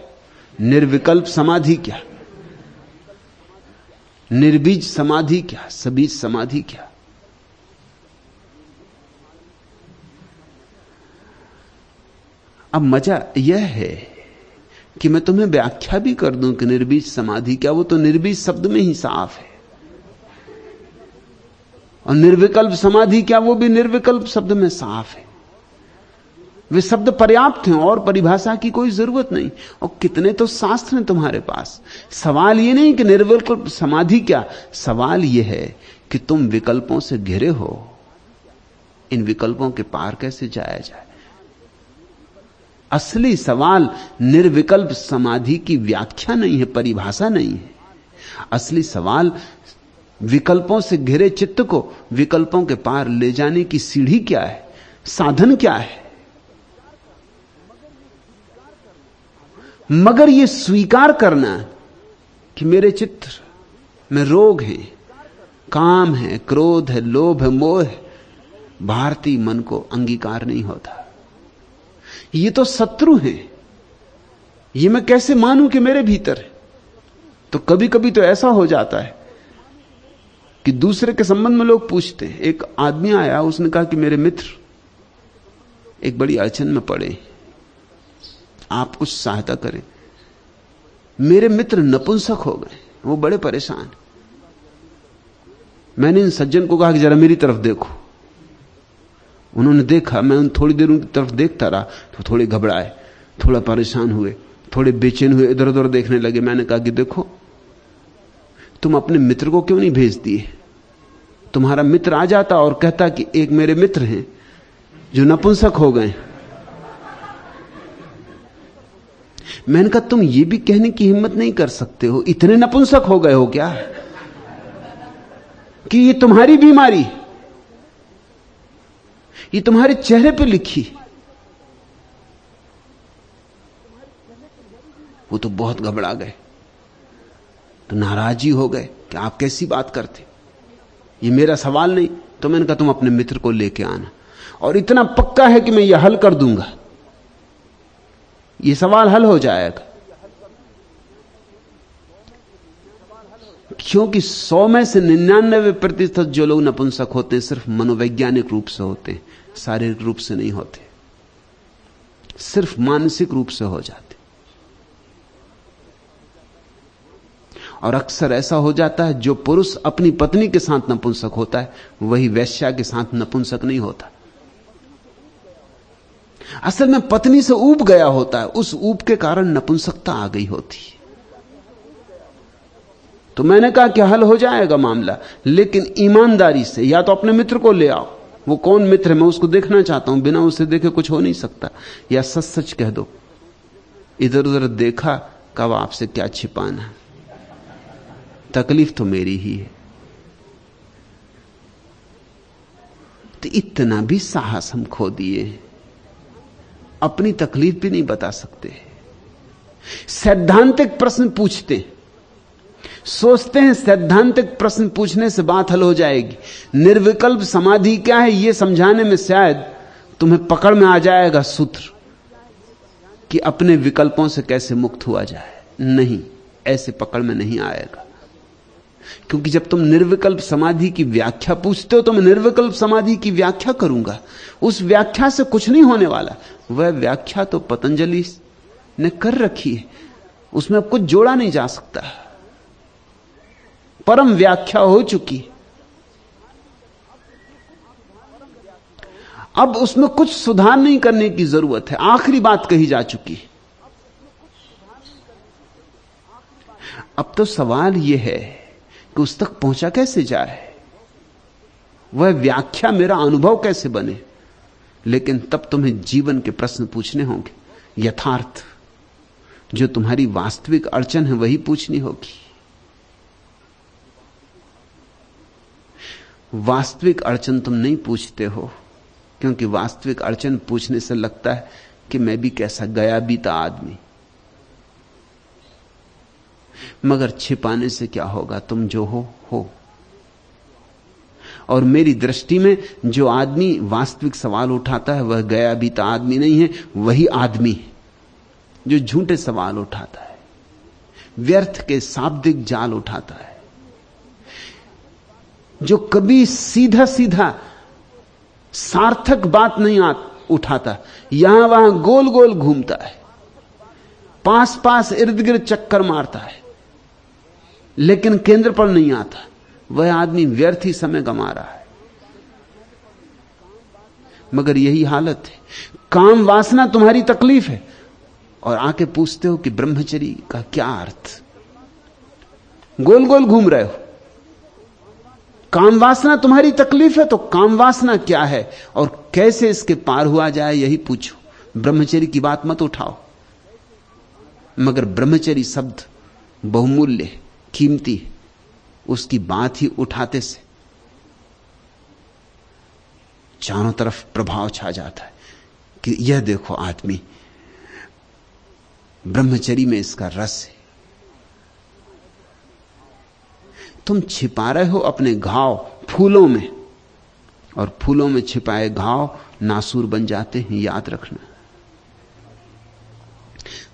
S1: निर्विकल्प समाधि क्या, निर्बीज समाधि क्या, सबीज समाधि क्या? अब मजा यह है कि मैं तुम्हें व्याख्या भी कर दूं कि निर्बीज समाधि क्या, वो तो निर्बीज शब्द में ही साफ है, और निर्विकल्प समाधि क्या, वो भी निर्विकल्प शब्द में साफ है। वे शब्द पर्याप्त हैं और परिभाषा की कोई जरूरत नहीं। और कितने तो शास्त्र हैं तुम्हारे पास। सवाल ये नहीं कि निर्विकल्प समाधि क्या, सवाल ये है कि तुम विकल्पों से घिरे हो, इन विकल्पों के पार कैसे जाया जाए। असली सवाल निर्विकल्प समाधि की व्याख्या नहीं है, परिभाषा नहीं है। असली सवाल विकल्पों से घिरे चित्त को विकल्पों के पार ले जाने की सीढ़ी क्या है, साधन क्या है। मगर यह स्वीकार करना कि मेरे चित्त में रोग है, काम है, क्रोध है, लोभ है, मोह है, भारतीय मन को अंगीकार नहीं होता। ये तो शत्रु है, ये मैं कैसे मानूं कि मेरे भीतर है। तो कभी कभी तो ऐसा हो जाता है कि दूसरे के संबंध में लोग पूछते हैं। एक आदमी आया, उसने कहा कि मेरे मित्र एक बड़ी अड़चन में पड़े, आप कुछ सहायता करें। मेरे मित्र नपुंसक हो गए, वो बड़े परेशान। मैंने इन सज्जन को कहा कि जरा मेरी तरफ देखो। उन्होंने देखा, मैं उन थोड़ी देर उनकी तरफ देखता रहा तो थोड़े घबराए, थोड़ा परेशान हुए, थोड़े बेचैन हुए, इधर उधर देखने लगे। मैंने कहा कि देखो, तुम अपने मित्र को क्यों नहीं भेज दिए? तुम्हारा मित्र आ जाता और कहता कि एक मेरे मित्र हैं जो नपुंसक हो गए। मैंने कहा तुम ये भी कहने की हिम्मत नहीं कर सकते हो, इतने नपुंसक हो गए हो क्या कि ये तुम्हारी बीमारी, ये तुम्हारे चेहरे पे लिखी। वो तो बहुत घबरा गए, तो नाराजी हो गए कि आप कैसी बात करते, ये मेरा सवाल नहीं। तो मैंने कहा तुम अपने मित्र को लेके आना, और इतना पक्का है कि मैं यह हल कर दूंगा, यह सवाल हल हो जाएगा। क्योंकि 100 में से 99% जो लोग नपुंसक होते हैं सिर्फ मनोवैज्ञानिक रूप से होते हैं, शारीरिक रूप से नहीं होते, सिर्फ मानसिक रूप से हो जाते। और अक्सर ऐसा हो जाता है, जो पुरुष अपनी पत्नी के साथ नपुंसक होता है वही वेश्या के साथ नपुंसक नहीं होता। असल में पत्नी से ऊब गया होता है, उस ऊब के कारण नपुंसकता आ गई होती है। तो मैंने कहा कि हल हो जाएगा मामला, लेकिन ईमानदारी से। या तो अपने मित्र को ले आओ, वो कौन मित्र है मैं उसको देखना चाहता हूं, बिना उसे देखे कुछ हो नहीं सकता। या सच सच कह दो, इधर उधर देखा कब आपसे क्या छिपाना, तकलीफ तो मेरी ही है। तो इतना भी साहस हम खो दिए, अपनी तकलीफ भी नहीं बता सकते। सैद्धांतिक प्रश्न पूछते, सोचते हैं सैद्धांतिक प्रश्न पूछने से बात हल हो जाएगी। निर्विकल्प समाधि क्या है यह समझाने में शायद तुम्हें पकड़ में आ जाएगा सूत्र कि अपने विकल्पों से कैसे मुक्त हुआ जाए। नहीं, ऐसे पकड़ में नहीं आएगा। क्योंकि जब तुम निर्विकल्प समाधि की व्याख्या पूछते हो तो मैं निर्विकल्प समाधि की व्याख्या करूंगा, उस व्याख्या से कुछ नहीं होने वाला। वह व्याख्या तो पतंजलि ने कर रखी है, उसमें कुछ जोड़ा नहीं जा सकता, परम व्याख्या हो चुकी। अब उसमें कुछ सुधार नहीं करने की जरूरत है, आखिरी बात कही जा चुकी। अब तो सवाल यह है कि उस तक पहुंचा कैसे जाए, वह व्याख्या मेरा अनुभव कैसे बने। लेकिन तब तुम्हें जीवन के प्रश्न पूछने होंगे, यथार्थ जो तुम्हारी वास्तविक अड़चन है वही पूछनी होगी। वास्तविक अड़चन तुम नहीं पूछते हो, क्योंकि वास्तविक अड़चन पूछने से लगता है कि मैं भी कैसा गया बीता आदमी। मगर छिपाने से क्या होगा, तुम जो हो। और मेरी दृष्टि में जो आदमी वास्तविक सवाल उठाता है वह गया बीता आदमी नहीं है, वही आदमी है जो झूठे सवाल उठाता है, व्यर्थ के शाब्दिक जाल उठाता है, जो कभी सीधा सीधा सार्थक बात नहीं उठाता, यहां वहां गोल गोल घूमता है, पास पास इर्द गिर्द चक्कर मारता है, लेकिन केंद्र पर नहीं आता। वह आदमी व्यर्थ ही समय गंवा रहा है। मगर यही हालत है। काम वासना तुम्हारी तकलीफ है और आके पूछते हो कि ब्रह्मचर्य का क्या अर्थ। गोल गोल घूम रहे हो। काम वासना तुम्हारी तकलीफ है तो काम वासना क्या है और कैसे इसके पार हुआ जाए, यही पूछो। ब्रह्मचर्य की बात मत उठाओ। मगर ब्रह्मचर्य शब्द बहुमूल्य है, कीमती है। उसकी बात ही उठाते से चारों तरफ प्रभाव छा जाता है कि यह देखो आदमी, ब्रह्मचर्य में इसका रस है। तुम छिपा रहे हो अपने घाव फूलों में, और फूलों में छिपाए घाव नासूर बन जाते हैं, याद रखना।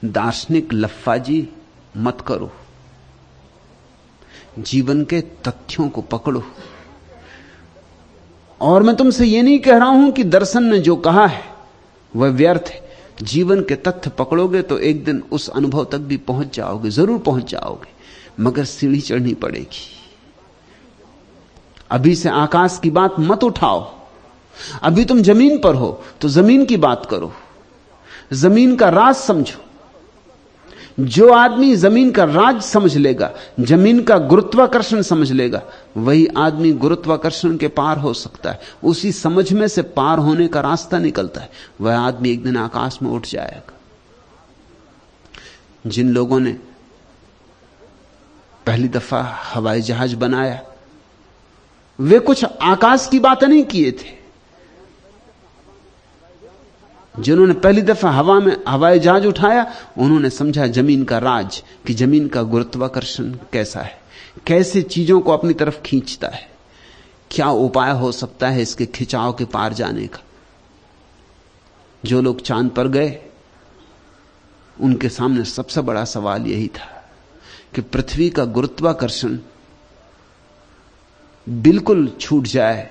S1: दार्शनिक लफ्फाजी मत करो, जीवन के तथ्यों को पकड़ो। और मैं तुमसे यह नहीं कह रहा हूं कि दर्शन ने जो कहा है वह व्यर्थ है। जीवन के तथ्य पकड़ोगे तो एक दिन उस अनुभव तक भी पहुंच जाओगे, जरूर पहुंच जाओगे, मगर सीढ़ी चढ़नी पड़ेगी। अभी से आकाश की बात मत उठाओ। अभी तुम जमीन पर हो तो जमीन की बात करो, जमीन का राज समझो। जो आदमी जमीन का राज समझ लेगा, जमीन का गुरुत्वाकर्षण समझ लेगा, वही आदमी गुरुत्वाकर्षण के पार हो सकता है। उसी समझ में से पार होने का रास्ता निकलता है। वह आदमी एक दिन आकाश में उठ जाएगा। जिन लोगों ने पहली दफा हवाई जहाज बनाया, वे कुछ आकाश की बातें नहीं किए थे। जिन्होंने पहली दफा हवा में हवाई जहाज उठाया, उन्होंने समझा जमीन का राज, कि जमीन का गुरुत्वाकर्षण कैसा है, कैसे चीजों को अपनी तरफ खींचता है, क्या उपाय हो सकता है इसके खिंचाव के पार जाने का। जो लोग चांद पर गए, उनके सामने सबसे बड़ा सवाल यही था कि पृथ्वी का गुरुत्वाकर्षण बिल्कुल छूट जाए,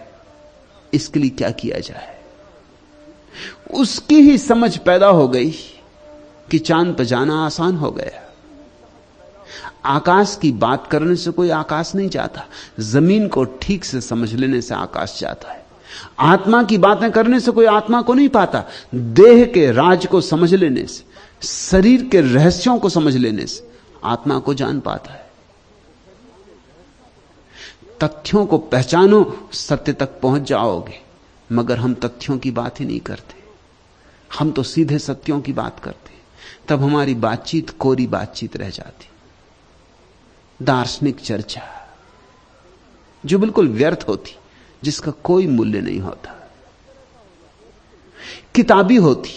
S1: इसके लिए क्या किया जाए। उसकी ही समझ पैदा हो गई कि चांद पर जाना आसान हो गया। आकाश की बात करने से कोई आकाश नहीं जाता, जमीन को ठीक से समझ लेने से आकाश जाता है। आत्मा की बातें करने से कोई आत्मा को नहीं पाता, देह के राज को समझ लेने से, शरीर के रहस्यों को समझ लेने से आत्मा को जान पाता है। तथ्यों को पहचानो, सत्य तक पहुंच जाओगे। मगर हम तथ्यों की बात ही नहीं करते, हम तो सीधे सत्यों की बात करते। तब हमारी बातचीत कोरी बातचीत रह जाती, दार्शनिक चर्चा जो बिल्कुल व्यर्थ होती, जिसका कोई मूल्य नहीं होता, किताबी होती।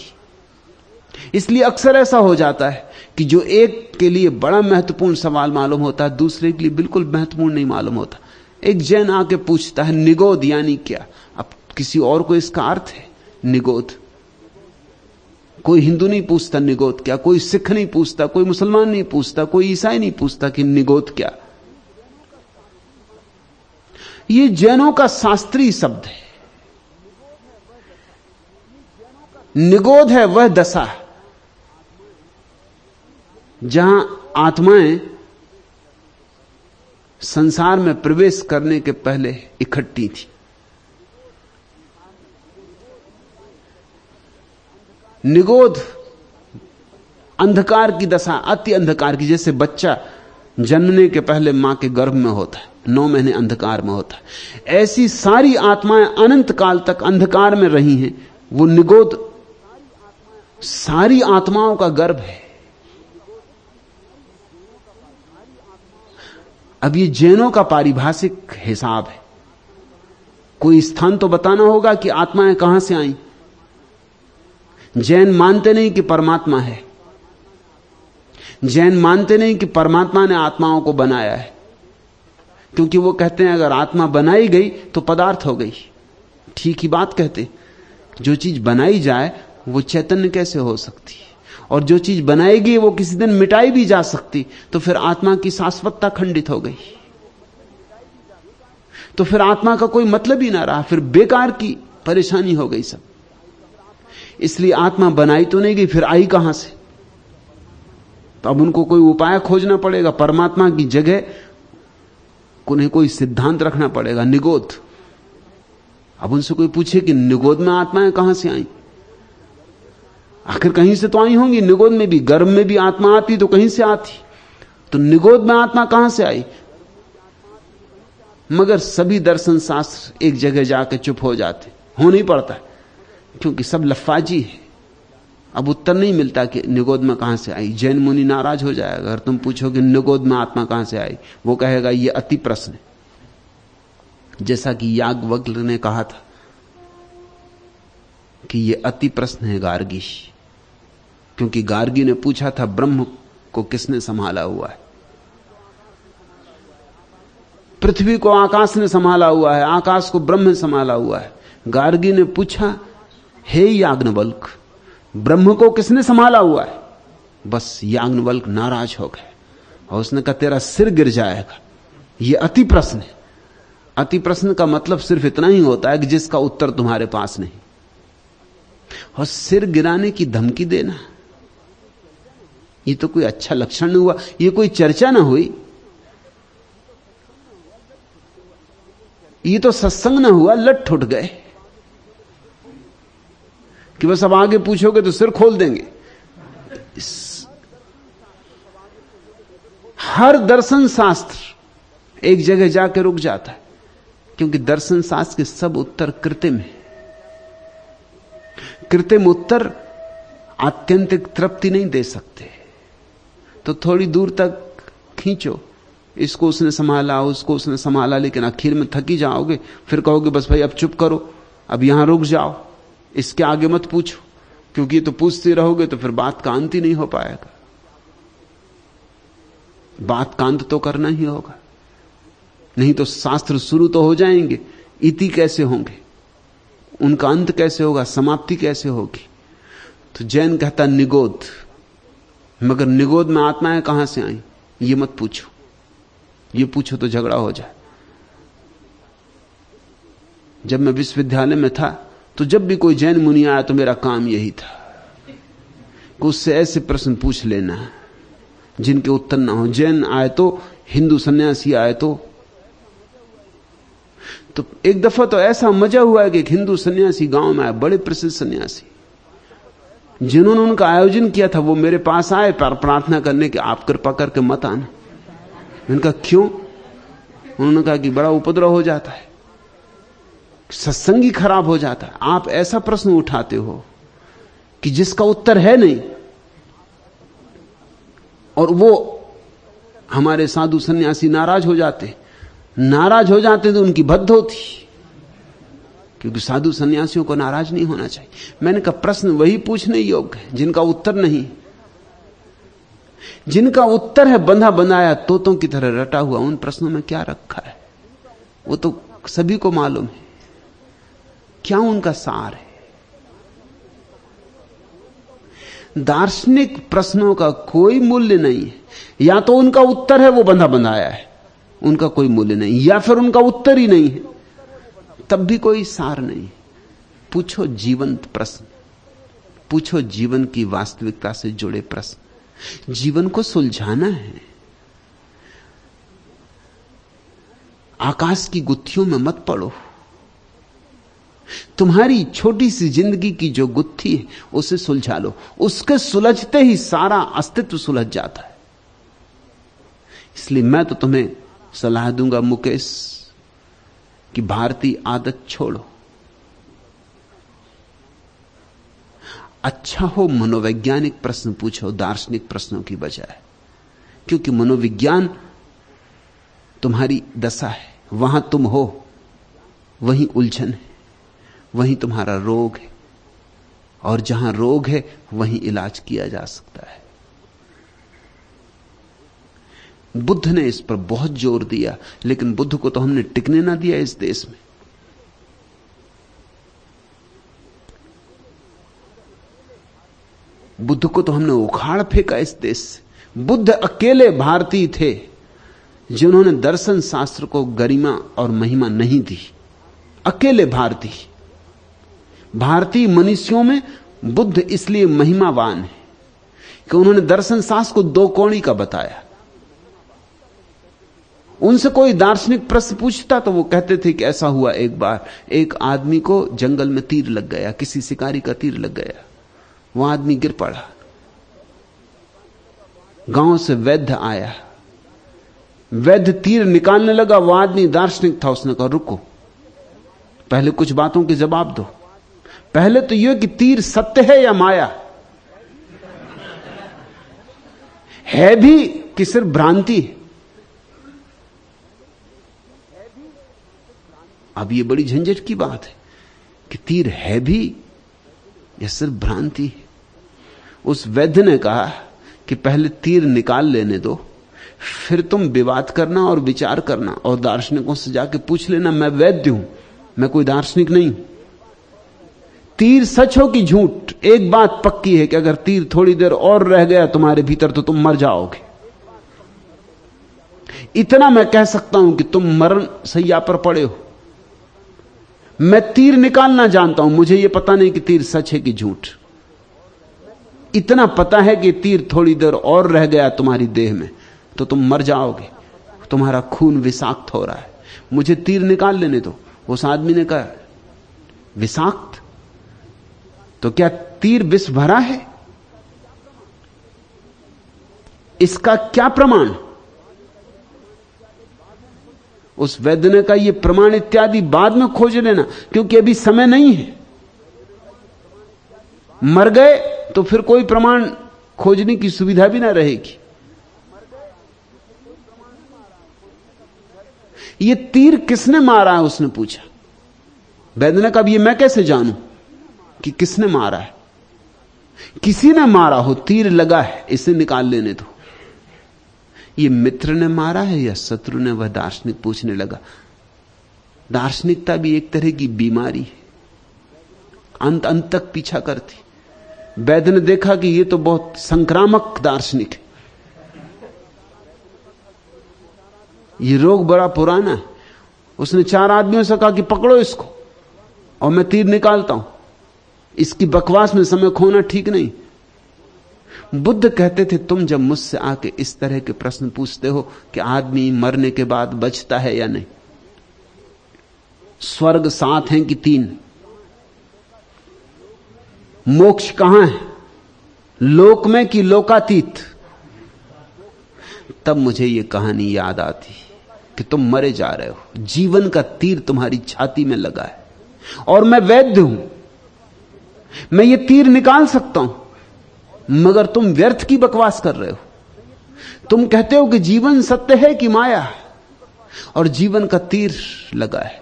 S1: इसलिए अक्सर ऐसा हो जाता है कि जो एक के लिए बड़ा महत्वपूर्ण सवाल मालूम होता है, दूसरे के लिए बिल्कुल महत्वपूर्ण नहीं मालूम होता। एक जैन आके पूछता है निगोध यानी क्या। अब किसी और को इसका अर्थ है निगोध। कोई हिंदू नहीं पूछता निगोध क्या, कोई सिख नहीं पूछता, कोई मुसलमान नहीं पूछता, कोई ईसाई नहीं पूछता कि निगोध क्या। ये जैनों का शास्त्रीय शब्द है। निगोध है वह दशा जहां आत्माएं संसार में प्रवेश करने के पहले इकट्ठी थी। निगोध अंधकार की दशा, अति अंधकार की। जैसे बच्चा जन्मने के पहले मां के गर्भ में होता है, 9 महीने अंधकार में होता है, ऐसी सारी आत्माएं अनंत काल तक अंधकार में रही हैं। वो निगोध सारी आत्माओं का गर्भ है। अब ये जैनों का पारिभाषिक हिसाब है। कोई स्थान तो बताना होगा कि आत्माएं कहां से आई। जैन मानते नहीं कि परमात्मा है। जैन मानते नहीं कि परमात्मा ने आत्माओं को बनाया है, क्योंकि वो कहते हैं अगर आत्मा बनाई गई तो पदार्थ हो गई। ठीक ही बात कहते, जो चीज बनाई जाए वो चैतन्य कैसे हो सकती है, और जो चीज बनाएगी वो किसी दिन मिटाई भी जा सकती, तो फिर आत्मा की शाश्वतता खंडित हो गई, तो फिर आत्मा का कोई मतलब ही ना रहा, फिर बेकार की परेशानी हो गई सब। इसलिए आत्मा बनाई तो नहीं गई, फिर आई कहां से? तो अब उनको कोई उपाय खोजना पड़ेगा। परमात्मा की जगह उन्हें कोई सिद्धांत रखना पड़ेगा, निगोद। अब उनसे कोई पूछे कि निगोद में आत्माएं कहां से आई? आखिर कहीं से तो आई होंगी। निगोद में भी, गर्भ में भी आत्मा आती तो कहीं से आती। तो निगोद में आत्मा कहां से आई? मगर सभी दर्शन शास्त्र एक जगह जाकर चुप हो जाते, हो नहीं पड़ता, क्योंकि सब लफाजी है। अब उत्तर नहीं मिलता कि निगोद में कहां से आई। जैन मुनि नाराज हो जाएगा अगर तुम पूछोगे निगोद में आत्मा कहां से आई। वो कहेगा ये अति प्रश्न है। जैसा कि याज्ञवल्क्य ने कहा था कि ये अति प्रश्न है गार्गी, क्योंकि गार्गी ने पूछा था ब्रह्म को किसने संभाला हुआ है? पृथ्वी को आकाश ने संभाला हुआ है, आकाश को ब्रह्म ने संभाला हुआ है। गार्गी ने पूछा, हे याज्ञवल्क्य, ब्रह्म को किसने संभाला हुआ है? बस याज्ञवल्क्य नाराज हो गए और उसने कहा तेरा सिर गिर जाएगा, यह अति प्रश्न है। अति प्रश्न का मतलब सिर्फ इतना ही होता है कि जिसका उत्तर तुम्हारे पास नहीं। और सिर गिराने की धमकी देना, ये तो कोई अच्छा लक्षण नहीं हुआ। ये कोई चर्चा ना हुई, ये तो सत्संग ना हुआ, लट उठ गए कि बस अब आगे पूछोगे तो सिर खोल देंगे। हर दर्शन शास्त्र एक जगह जाकर रुक जाता है, क्योंकि दर्शन शास्त्र के सब उत्तर कृत्रिम है। कृत्रिम उत्तर आत्यंतिक तृप्ति नहीं दे सकते। तो थोड़ी दूर तक खींचो, इसको उसने संभाला, उसको उसने संभाला, लेकिन आखिर में थकी जाओगे। फिर कहोगे बस भाई अब चुप करो, अब यहां रुक जाओ, इसके आगे मत पूछो, क्योंकि तो पूछते रहोगे तो फिर बात का अंत ही नहीं हो पाएगा। बात का अंत तो करना ही होगा, नहीं तो शास्त्र शुरू तो हो जाएंगे, इति कैसे होंगे, उनका अंत कैसे होगा, समाप्ति कैसे होगी? तो जैन कहता निगोद, मगर निगोद में आत्माएं कहां से आई ये मत पूछो। ये पूछो तो झगड़ा हो जाए। जब मैं विश्वविद्यालय में था तो जब भी कोई जैन मुनि आया तो मेरा काम यही था कि उससे ऐसे प्रश्न पूछ लेना जिनके उत्तर ना हो। जैन आए तो, हिंदू सन्यासी आए तो एक दफा तो ऐसा मजा हुआ है कि एक हिंदू सन्यासी गांव में आए, बड़े प्रसिद्ध सन्यासी, जिन्होंने उनका आयोजन किया था, वो मेरे पास आए प्रार्थना करने के आप कृपा करके मत आना। मैंने कहा क्यों? उन्होंने कहा कि बड़ा उपद्रव हो जाता है, सत्संग ही खराब हो जाता है। आप ऐसा प्रश्न उठाते हो कि जिसका उत्तर है नहीं, और वो हमारे साधु सन्यासी नाराज हो जाते तो उनकी भद्द होती, क्योंकि साधु सन्यासियों को नाराज नहीं होना चाहिए। मैंने कहा प्रश्न वही पूछने योग्य है जिनका उत्तर नहीं। जिनका उत्तर है बंधा बनाया तोतों की तरह रटा हुआ, उन प्रश्नों में क्या रखा है वो तो सभी को मालूम है। क्या उनका सार है? दार्शनिक प्रश्नों का कोई मूल्य नहीं है। या तो उनका उत्तर है वो बंधा बनाया है, उनका कोई मूल्य नहीं, या फिर उनका उत्तर ही नहीं है, तब भी कोई सार नहीं। पूछो जीवंत प्रश्न, पूछो जीवन की वास्तविकता से जुड़े प्रश्न। जीवन को सुलझाना है, आकाश की गुत्थियों में मत पड़ो। तुम्हारी छोटी सी जिंदगी की जो गुत्थी है उसे सुलझा लो, उसके सुलझते ही सारा अस्तित्व सुलझ जाता है। इसलिए मैं तो तुम्हें सलाह दूंगा मुकेश कि भारतीय आदत छोड़ो। अच्छा हो मनोवैज्ञानिक प्रश्न पूछो दार्शनिक प्रश्नों की बजाय, क्योंकि मनोविज्ञान तुम्हारी दशा है, वहां तुम हो, वहीं उलझन है, वहीं तुम्हारा रोग है, और जहां रोग है वहीं इलाज किया जा सकता है। बुद्ध ने इस पर बहुत जोर दिया, लेकिन बुद्ध को तो हमने टिकने ना दिया इस देश में। बुद्ध को तो हमने उखाड़ फेंका इस देश से। बुद्ध अकेले भारतीय थे जिन्होंने दर्शन शास्त्र को गरिमा और महिमा नहीं दी। अकेले भारतीय मनुष्यों में बुद्ध इसलिए महिमावान है कि उन्होंने दर्शन शास्त्र को दो कोणी का बताया। उनसे कोई दार्शनिक प्रश्न पूछता तो वो कहते थे कि ऐसा हुआ, एक बार एक आदमी को जंगल में तीर लग गया, किसी शिकारी का तीर लग गया, वह आदमी गिर पड़ा। गांव से वैद्य आया, वैद्य तीर निकालने लगा, वह आदमी दार्शनिक था, उसने कहा रुको, पहले कुछ बातों के जवाब दो। पहले तो यह कि तीर सत्य है या माया है भी कि सिर्फ भ्रांति है। अब यह बड़ी झंझट की बात है कि तीर है भी या सिर्फ भ्रांति है। उस वैद्य ने कहा कि पहले तीर निकाल लेने दो, फिर तुम विवाद करना और विचार करना और दार्शनिकों से जाके पूछ लेना। मैं वैद्य हूं, मैं कोई दार्शनिक नहीं हूं। तीर सच हो कि झूठ, एक बात पक्की है कि अगर तीर थोड़ी देर और रह गया तुम्हारे भीतर तो तुम मर जाओगे। इतना मैं कह सकता हूं कि तुम मरण सैया पर पड़े हो। मैं तीर निकालना जानता हूं, मुझे यह पता नहीं कि तीर सच है कि झूठ। इतना पता है कि तीर थोड़ी देर और रह गया तुम्हारी देह में तो तुम मर जाओगे, तुम्हारा खून विषाक्त हो रहा है, मुझे तीर निकाल लेने दो। उस आदमी ने कहा विषाक्त? तो क्या तीर विष भरा है? इसका क्या प्रमाण? उस वैद्य ने कहा यह प्रमाण इत्यादि बाद में खोज लेना, क्योंकि अभी समय नहीं है। मर गए तो फिर कोई प्रमाण खोजने की सुविधा भी ना रहेगी। ये तीर किसने मारा है उसने पूछा। वैद्य ने कहा ये मैं कैसे जानूं कि किसने मारा है? किसी ने मारा हो, तीर लगा है, इसे निकाल लेने दो। ये मित्र ने मारा है या शत्रु ने? वह दार्शनिक पूछने लगा। दार्शनिकता भी एक तरह की बीमारी है, अंत अंत तक पीछा करती। वैद्य ने देखा कि यह तो बहुत संक्रामक दार्शनिक है, यह रोग बड़ा पुराना है। उसने 4 आदमियों से कहा कि पकड़ो इसको और मैं तीर निकालता हूं, इसकी बकवास में समय खोना ठीक नहीं। बुद्ध कहते थे तुम जब मुझसे आके इस तरह के प्रश्न पूछते हो कि आदमी मरने के बाद बचता है या नहीं, स्वर्ग 7 हैं कि 3, मोक्ष कहां है, लोक में कि लोकातीत, तब मुझे यह कहानी याद आती कि तुम मरे जा रहे हो, जीवन का तीर तुम्हारी छाती में लगा है और मैं वैद्य हूं, मैं ये तीर निकाल सकता हूं, मगर तुम व्यर्थ की बकवास कर रहे हो। तुम कहते हो कि जीवन सत्य है कि माया, और जीवन का तीर लगा है,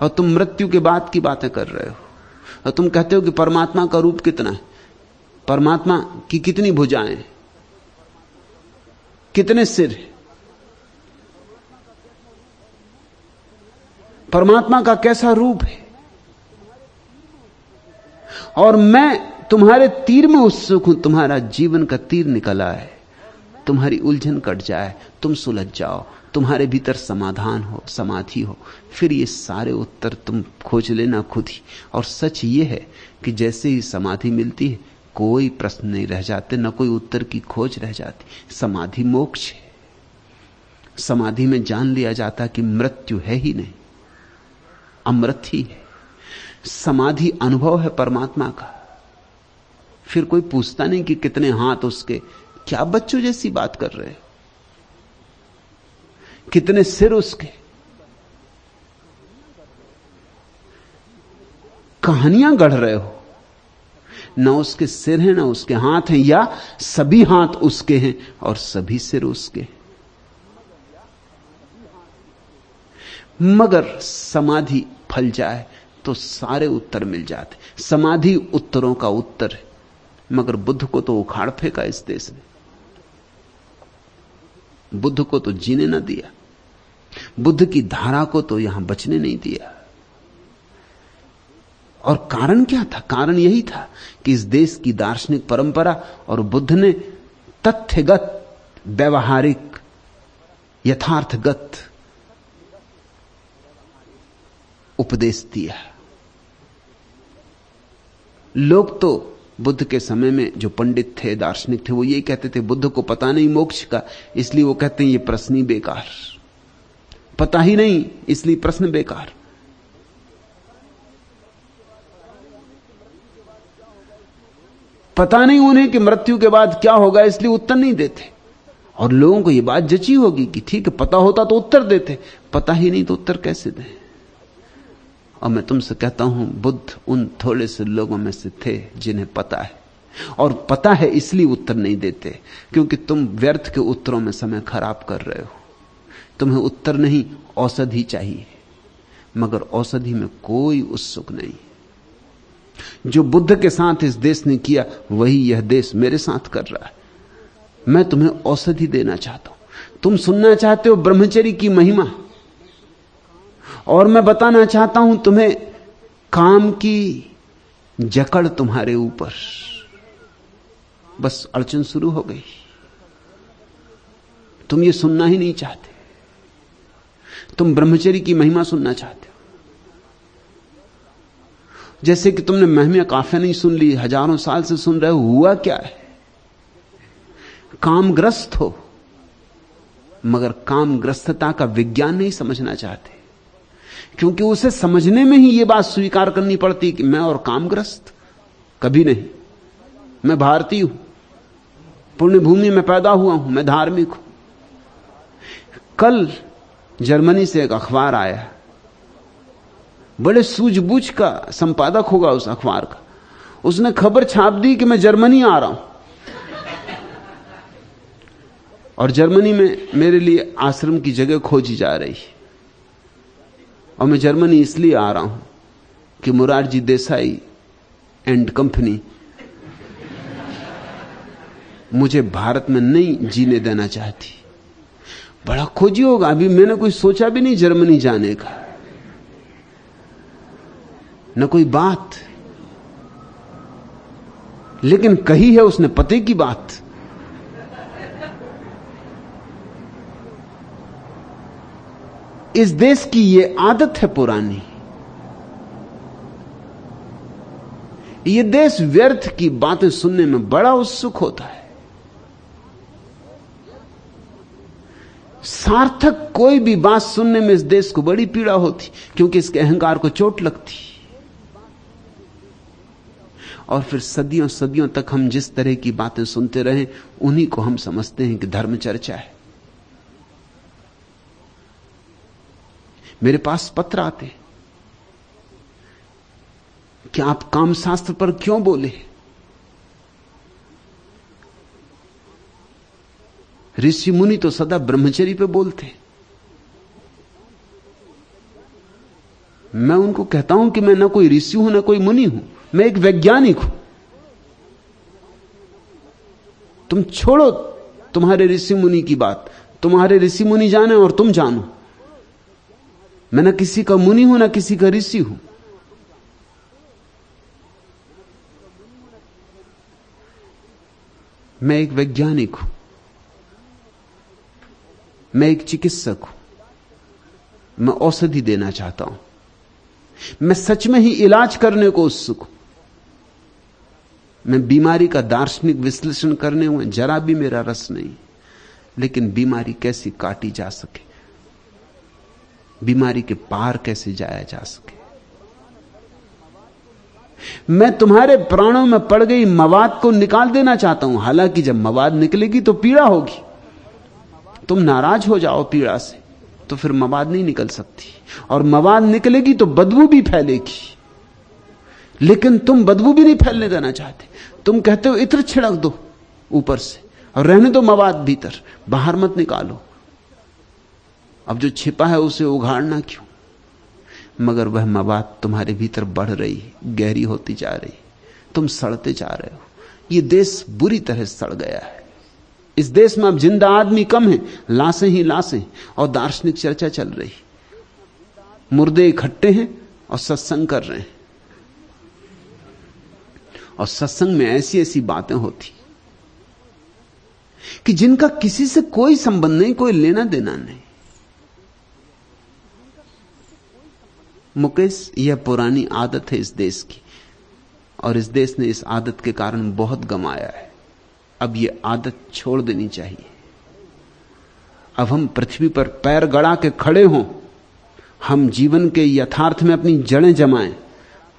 S1: और तुम मृत्यु के बाद की बातें कर रहे हो। और तुम कहते हो कि परमात्मा का रूप कितना है, परमात्मा की कितनी भुजाएं, कितने सिर, परमात्मा का कैसा रूप है। और मैं तुम्हारे तीर में उत्सुक हूं, तुम्हारा जीवन का तीर निकला है, तुम्हारी उलझन कट जाए, तुम सुलझ जाओ, तुम्हारे भीतर समाधान हो, समाधि हो, फिर ये सारे उत्तर तुम खोज लेना खुद ही। और सच ये है कि जैसे ही समाधि मिलती है कोई प्रश्न नहीं रह जाते, न कोई उत्तर की खोज रह जाती। समाधि मोक्ष है। समाधि में जान लिया जाता कि मृत्यु है ही नहीं, अमृत ही है। समाधि अनुभव है परमात्मा का। फिर कोई पूछता नहीं कि कितने हाथ उसके, क्या बच्चों जैसी बात कर रहे हो, कितने सिर उसके, कहानियां गढ़ रहे हो। ना उसके सिर हैं ना उसके हाथ हैं, या सभी हाथ उसके हैं और सभी सिर उसके। मगर समाधि फल जाए तो सारे उत्तर मिल जाते। समाधि उत्तरों का उत्तर है, मगर बुद्ध को तो उखाड़ फेंका इस देश ने। बुद्ध को तो जीने ना दिया, बुद्ध की धारा को तो यहां बचने नहीं दिया। और कारण क्या था? कारण यही था कि इस देश की दार्शनिक परंपरा और बुद्ध ने तथ्यगत, व्यवहारिक, यथार्थगत उपदेश दिया। लोग तो बुद्ध के समय में जो पंडित थे, दार्शनिक थे, वो यही कहते थे बुद्ध को पता नहीं मोक्ष का, इसलिए वो कहते हैं ये प्रश्न ही बेकार। पता ही नहीं इसलिए प्रश्न बेकार। पता नहीं उन्हें कि मृत्यु के बाद क्या होगा, इसलिए उत्तर नहीं देते। और लोगों को यह बात जची होगी कि ठीक है, पता होता तो उत्तर देते, पता ही नहीं तो उत्तर कैसे दें। और मैं तुमसे कहता हूं, बुद्ध उन थोड़े से लोगों में से थे जिन्हें पता है, और पता है इसलिए उत्तर नहीं देते, क्योंकि तुम व्यर्थ के उत्तरों में समय खराब कर रहे हो। तुम्हें उत्तर नहीं, औषधि चाहिए, मगर औषधि में कोई उत्सुक नहीं। जो बुद्ध के साथ इस देश ने किया, वही यह देश मेरे साथ कर रहा है। मैं तुम्हें औषधि देना चाहता हूं। तुम सुनना चाहते हो ब्रह्मचर्य की महिमा, और मैं बताना चाहता हूं तुम्हें काम की जकड़ तुम्हारे ऊपर। बस अड़चन शुरू हो गई। तुम ये सुनना ही नहीं चाहते, तुम ब्रह्मचर्य की महिमा सुनना चाहते हो। जैसे कि तुमने महिमा काफी नहीं सुन ली, हजारों साल से सुन रहे हो। हुआ क्या है? कामग्रस्त हो, मगर कामग्रस्तता का विज्ञान नहीं समझना चाहते, क्योंकि उसे समझने में ही यह बात स्वीकार करनी पड़ती कि मैं और कामग्रस्त कभी नहीं। मैं भारतीय हूं, पुण्य भूमि में पैदा हुआ हूं, मैं धार्मिक हूं। कल जर्मनी से एक अखबार आया, बड़े सूझबूझ का संपादक होगा उस अखबार का। उसने खबर छाप दी कि मैं जर्मनी आ रहा हूं, और जर्मनी में मेरे लिए आश्रम की जगह खोजी जा रही है। और मैं जर्मनी इसलिए आ रहा हूं कि मुरारजी देसाई एंड कंपनी मुझे भारत में नहीं जीने देना चाहती। बड़ा खोजी होगा, अभी मैंने कोई सोचा भी नहीं जर्मनी जाने का, न कोई बात, लेकिन कही है उसने पते की बात। इस देश की यह आदत है पुरानी। यह देश व्यर्थ की बातें सुनने में बड़ा उत्सुक होता है। सार्थक कोई भी बात सुनने में इस देश को बड़ी पीड़ा होती, क्योंकि इसके अहंकार को चोट लगती। और फिर सदियों सदियों तक हम जिस तरह की बातें सुनते रहे, उन्हीं को हम समझते हैं कि धर्म चर्चा है। मेरे पास पत्र आते कि आप कामशास्त्र पर क्यों बोले? ऋषि मुनि तो सदा ब्रह्मचर्य पे बोलते। मैं उनको कहता हूं कि मैं ना कोई ऋषि हूं ना कोई मुनि हूं, मैं एक वैज्ञानिक हूं। तुम छोड़ो तुम्हारे ऋषि मुनि की बात, तुम्हारे ऋषि मुनि जाने और तुम जानो। मैं ना किसी का मुनि हूं ना किसी का ऋषि हूं। मैं एक वैज्ञानिक हूं, मैं एक चिकित्सक हूं। मैं औषधि देना चाहता हूं। मैं सच में ही इलाज करने को उत्सुक हूं। मैं बीमारी का दार्शनिक विश्लेषण करने में जरा भी मेरा रस नहीं, लेकिन बीमारी कैसी काटी जा सके, बीमारी के पार कैसे जाया जा सके। मैं तुम्हारे प्राणों में पड़ गई मवाद को निकाल देना चाहता हूं। हालांकि जब मवाद निकलेगी तो पीड़ा होगी। तुम नाराज हो जाओ पीड़ा से तो फिर मवाद नहीं निकल सकती, और मवाद निकलेगी तो बदबू भी फैलेगी। लेकिन तुम बदबू भी नहीं फैलने देना चाहते। तुम कहते हो इत्र छिड़क दो ऊपर से और रहने दो मवाद भीतर, बाहर मत निकालो। अब जो छिपा है उसे उघाड़ना क्यों? मगर वह मवाद तुम्हारे भीतर बढ़ रही, गहरी होती जा रही, तुम सड़ते जा रहे हो। यह देश बुरी तरह सड़ गया है। इस देश में अब जिंदा आदमी कम है, लाशें ही लाशें, और दार्शनिक चर्चा चल रही। मुर्दे इकट्ठे हैं और सत्संग कर रहे हैं, और सत्संग में ऐसी ऐसी बातें होती कि जिनका किसी से कोई संबंध नहीं, कोई लेना देना नहीं। मुकेश, यह पुरानी आदत है इस देश की, और इस देश ने इस आदत के कारण बहुत गंवाया है। अब ये आदत छोड़ देनी चाहिए। अब हम पृथ्वी पर पैर गड़ा के खड़े हों, हम जीवन के यथार्थ में अपनी जड़ें जमाएं,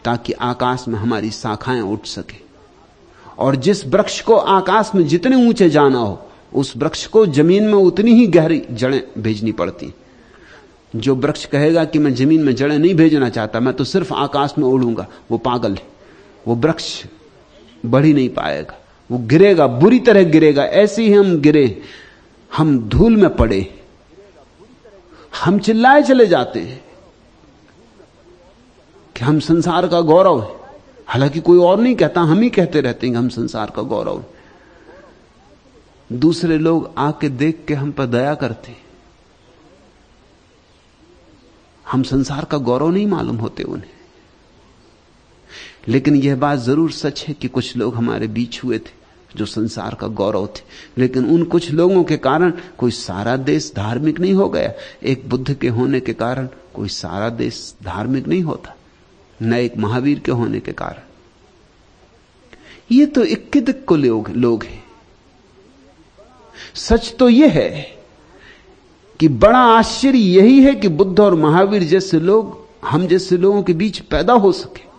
S1: ताकि आकाश में हमारी शाखाएं उठ सके। और जिस वृक्ष को आकाश में जितने ऊंचे जाना हो, उस वृक्ष को जमीन में उतनी ही गहरी जड़ें भेजनी पड़ती। जो वृक्ष कहेगा कि मैं जमीन में जड़ें नहीं भेजना चाहता, मैं तो सिर्फ आकाश में उड़ूंगा, वो पागल है। वो वृक्ष बढ़ ही नहीं पाएगा, वो गिरेगा, बुरी तरह गिरेगा। ऐसे ही हम गिरे, हम धूल में पड़े, हम चिल्लाए चले जाते हैं कि हम संसार का गौरव है। हालांकि कोई और नहीं कहता, हम ही कहते रहते हैं कि हम संसार का गौरव है। दूसरे लोग आके देख के हम पर दया करते हैं। हम संसार का गौरव नहीं मालूम होते उन्हें। लेकिन यह बात जरूर सच है कि कुछ लोग हमारे बीच हुए थे जो संसार का गौरव थे। लेकिन उन कुछ लोगों के कारण कोई सारा देश धार्मिक नहीं हो गया। एक बुद्ध के होने के कारण कोई सारा देश धार्मिक नहीं होता, न एक महावीर के होने के कारण। ये तो इक्के दुक्के लोग हैं। सच तो यह है कि बड़ा आश्चर्य यही है कि बुद्ध और महावीर जैसे लोग हम जैसे लोगों के बीच पैदा हो सके।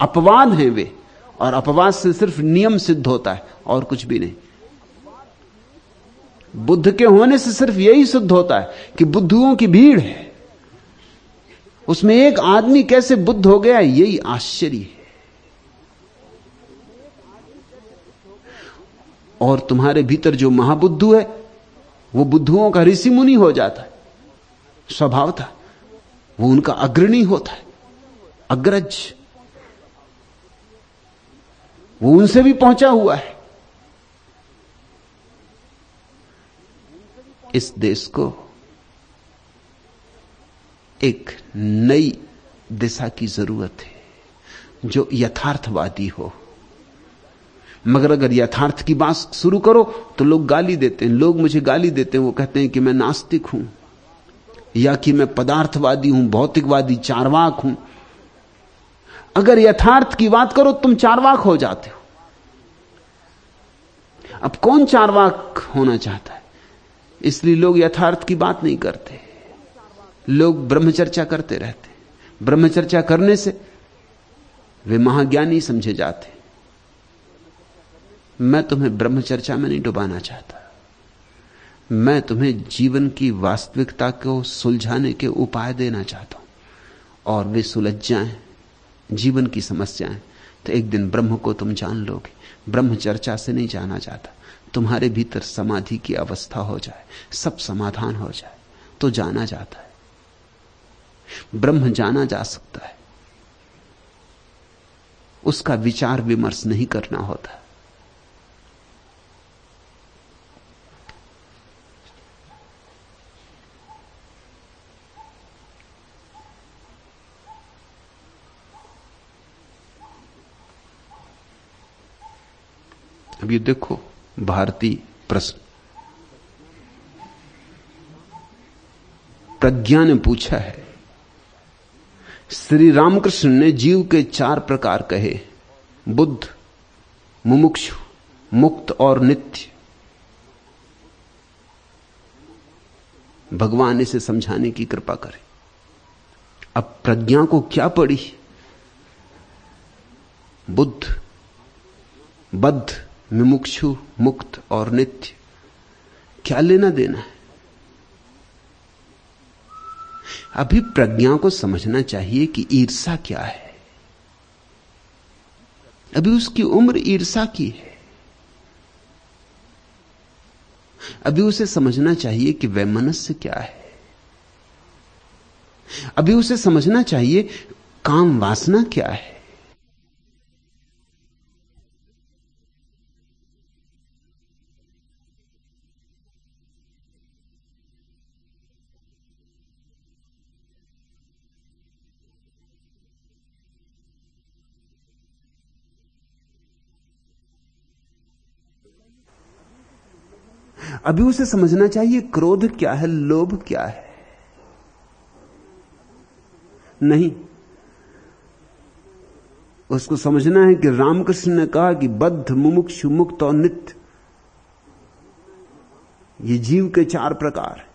S1: अपवाद हैं वे, और अपवाद से सिर्फ नियम सिद्ध होता है और कुछ भी नहीं। बुद्ध के होने से सिर्फ यही सिद्ध होता है कि बुद्धुओं की भीड़ है, उसमें एक आदमी कैसे बुद्ध हो गया, यही आश्चर्य है। और तुम्हारे भीतर जो महाबुद्धू है वो बुद्धुओं का ऋषि मुनि हो जाता है स्वभाव था। वो उनका अग्रणी होता है, अग्रज। वो उनसे भी पहुंचा हुआ है। इस देश को एक नई दिशा की जरूरत है जो यथार्थवादी हो। मगर अगर यथार्थ की बात शुरू करो तो लोग गाली देते हैं। लोग मुझे गाली देते हैं, वो कहते हैं कि मैं नास्तिक हूं, या कि मैं पदार्थवादी हूं, भौतिकवादी, चार्वाक हूं। अगर यथार्थ की बात करो तुम चार्वाक हो जाते हो। अब कौन चार्वाक होना चाहता है? इसलिए लोग यथार्थ की बात नहीं करते, लोग ब्रह्मचर्चा करते रहते। ब्रह्मचर्चा करने से वे महाज्ञानी समझे जाते। मैं तुम्हें ब्रह्मचर्चा में नहीं डुबाना चाहता, मैं तुम्हें जीवन की वास्तविकता को सुलझाने के उपाय देना चाहता हूं। और वे सुलझ जाएं जीवन की समस्याएं तो एक दिन ब्रह्म को तुम जान लोगे। ब्रह्मचर्चा से नहीं जाना चाहता, तुम्हारे भीतर समाधि की अवस्था हो जाए, सब समाधान हो जाए तो जाना जाता है। ब्रह्म जाना जा सकता है, उसका विचार विमर्श नहीं करना होता। अब ये देखो भारतीय प्रश्न, प्रज्ञा ने पूछा है, श्री रामकृष्ण ने जीव के 4 प्रकार कहे, बुद्ध, मुमुक्षु, मुक्त और नित्य। भगवान इसे समझाने की कृपा करें। अब प्रज्ञा को क्या पड़ी? बुद्ध, बद्ध, मुमुक्षु, मुक्त और नित्य, क्या लेना देना है? अभी प्रज्ञा को समझना चाहिए कि ईर्ष्या क्या है। अभी उसकी उम्र ईर्ष्या की है। अभी उसे समझना चाहिए कि वैमनस्य क्या है। अभी उसे समझना चाहिए काम वासना क्या है। अभी उसे समझना चाहिए क्रोध क्या है, लोभ क्या है। नहीं, उसको समझना है कि रामकृष्ण ने कहा कि बद्ध, मुमुक्षु, मुक्त और नित्य, ये जीव के 4 प्रकार हैं।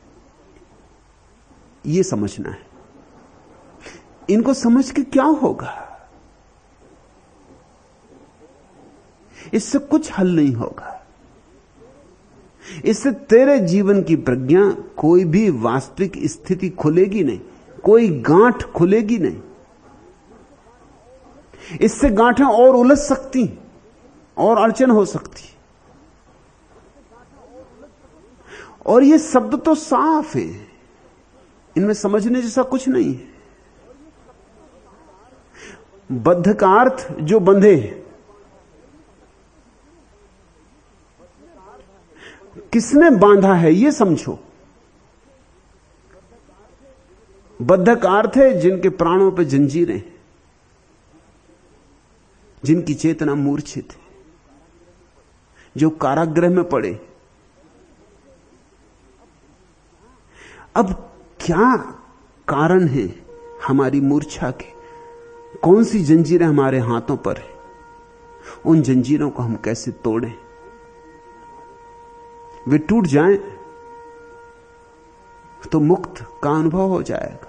S1: ये समझना है। इनको समझ के क्या होगा? इससे कुछ हल नहीं होगा। इससे तेरे जीवन की प्रज्ञा, कोई भी वास्तविक स्थिति खुलेगी नहीं, कोई गांठ खुलेगी नहीं। इससे गांठें और उलझ सकती, और अड़चन हो सकती। और ये शब्द तो साफ है, इनमें समझने जैसा कुछ नहीं है। बद्ध का अर्थ जो बंधे, किसने बांधा है ये समझो। बद्ध का अर्थ है जिनके प्राणों पे जंजीरें हैं, जिनकी चेतना मूर्छित है, जो कारागृह में पड़े। अब क्या कारण है हमारी मूर्छा के? कौन सी जंजीरें हमारे हाथों पर है? उन जंजीरों को हम कैसे तोड़ें? वे टूट जाएं तो मुक्त का अनुभव हो जाएगा।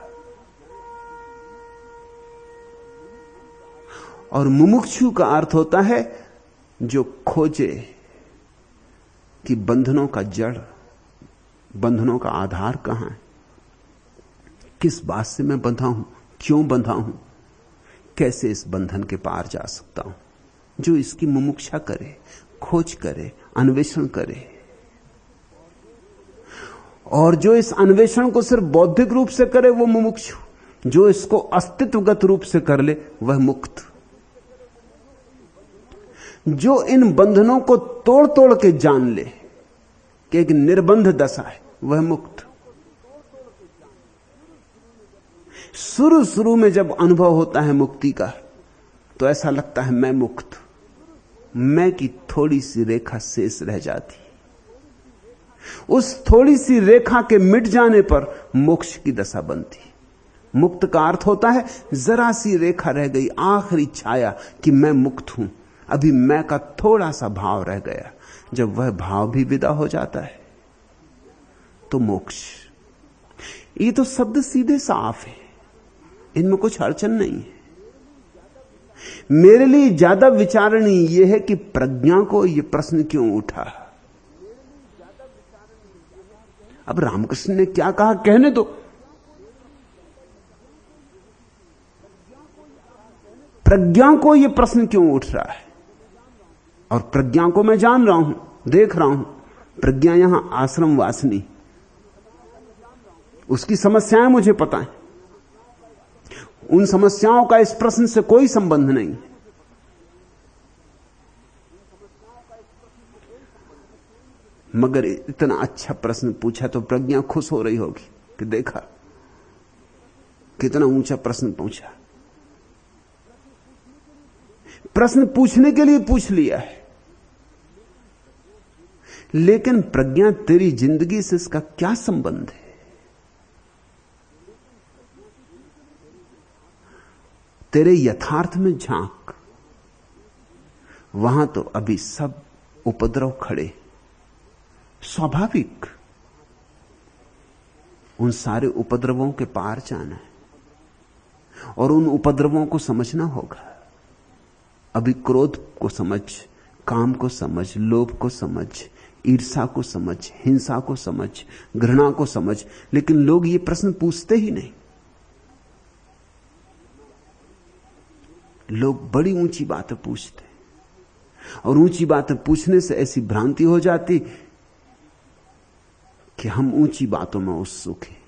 S1: और मुमुक्षु का अर्थ होता है जो खोजे कि बंधनों का जड़, बंधनों का आधार कहां है, किस बात से मैं बंधा हूं, क्यों बंधा हूं, कैसे इस बंधन के पार जा सकता हूं। जो इसकी मुमुक्षा करे, खोज करे, अन्वेषण करे। और जो इस अन्वेषण को सिर्फ बौद्धिक रूप से करे वो मुमुक्षु, जो इसको अस्तित्वगत रूप से कर ले वह मुक्त। जो इन बंधनों को तोड़ तोड़ के जान ले कि एक निर्बंध दशा है, वह मुक्त। शुरू शुरू में जब अनुभव होता है मुक्ति का, तो ऐसा लगता है मैं मुक्त, मैं की थोड़ी सी रेखा शेष रह जाती। उस थोड़ी सी रेखा के मिट जाने पर मोक्ष की दशा बनती। मुक्त का अर्थ होता है जरा सी रेखा रह गई, आखिरी छाया कि मैं मुक्त हूं, अभी मैं का थोड़ा सा भाव रह गया। जब वह भाव भी विदा हो जाता है तो मोक्ष। ये तो शब्द सीधे साफ है, इनमें कुछ अड़चन नहीं है। मेरे लिए ज्यादा विचारणीय यह है कि प्रज्ञा को यह प्रश्न क्यों उठा। अब रामकृष्ण ने क्या कहा कहने दो। प्रज्ञा को यह प्रश्न क्यों उठ रहा है? और प्रज्ञा को मैं जान रहा हूं, देख रहा हूं। प्रज्ञा यहां आश्रम वासनी, उसकी समस्याएं मुझे पता है। उन समस्याओं का इस प्रश्न से कोई संबंध नहीं। मगर इतना अच्छा प्रश्न पूछा तो प्रज्ञा खुश हो रही होगी कि देखा कितना ऊंचा प्रश्न पूछा। प्रश्न पूछने के लिए पूछ लिया है, लेकिन प्रज्ञा तेरी जिंदगी से इसका क्या संबंध है? तेरे यथार्थ में झांक, वहां तो अभी सब उपद्रव खड़े। स्वाभाविक उन सारे उपद्रवों के पार जाना है और उन उपद्रवों को समझना होगा। अभी क्रोध को समझ, काम को समझ, लोभ को समझ, ईर्ष्या को समझ, हिंसा को समझ, घृणा को समझ। लेकिन लोग ये प्रश्न पूछते ही नहीं। लोग बड़ी ऊंची बातें पूछते और ऊंची बातें पूछने से ऐसी भ्रांति हो जाती कि हम ऊंची बातों में उत्सुक हैं।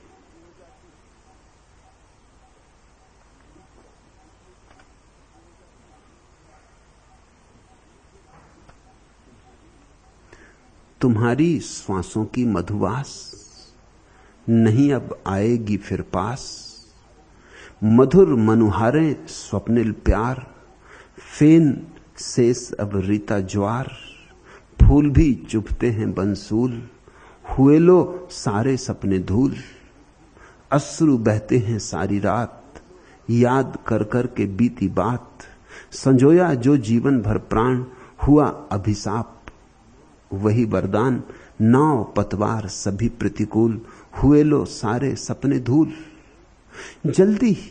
S1: तुम्हारी श्वासों की मधुवास नहीं अब आएगी फिर पास। मधुर मनुहारे स्वप्निल प्यार, फेन शेष अब रीता ज्वार। फूल भी चुभते हैं बंसूल, हुए लो सारे सपने धूल। अश्रु बहते हैं सारी रात, याद कर कर के बीती बात। संजोया जो जीवन भर प्राण, हुआ अभिशाप वही वरदान। नाव पतवार सभी प्रतिकूल, हुए लो सारे सपने धूल। जल्दी ही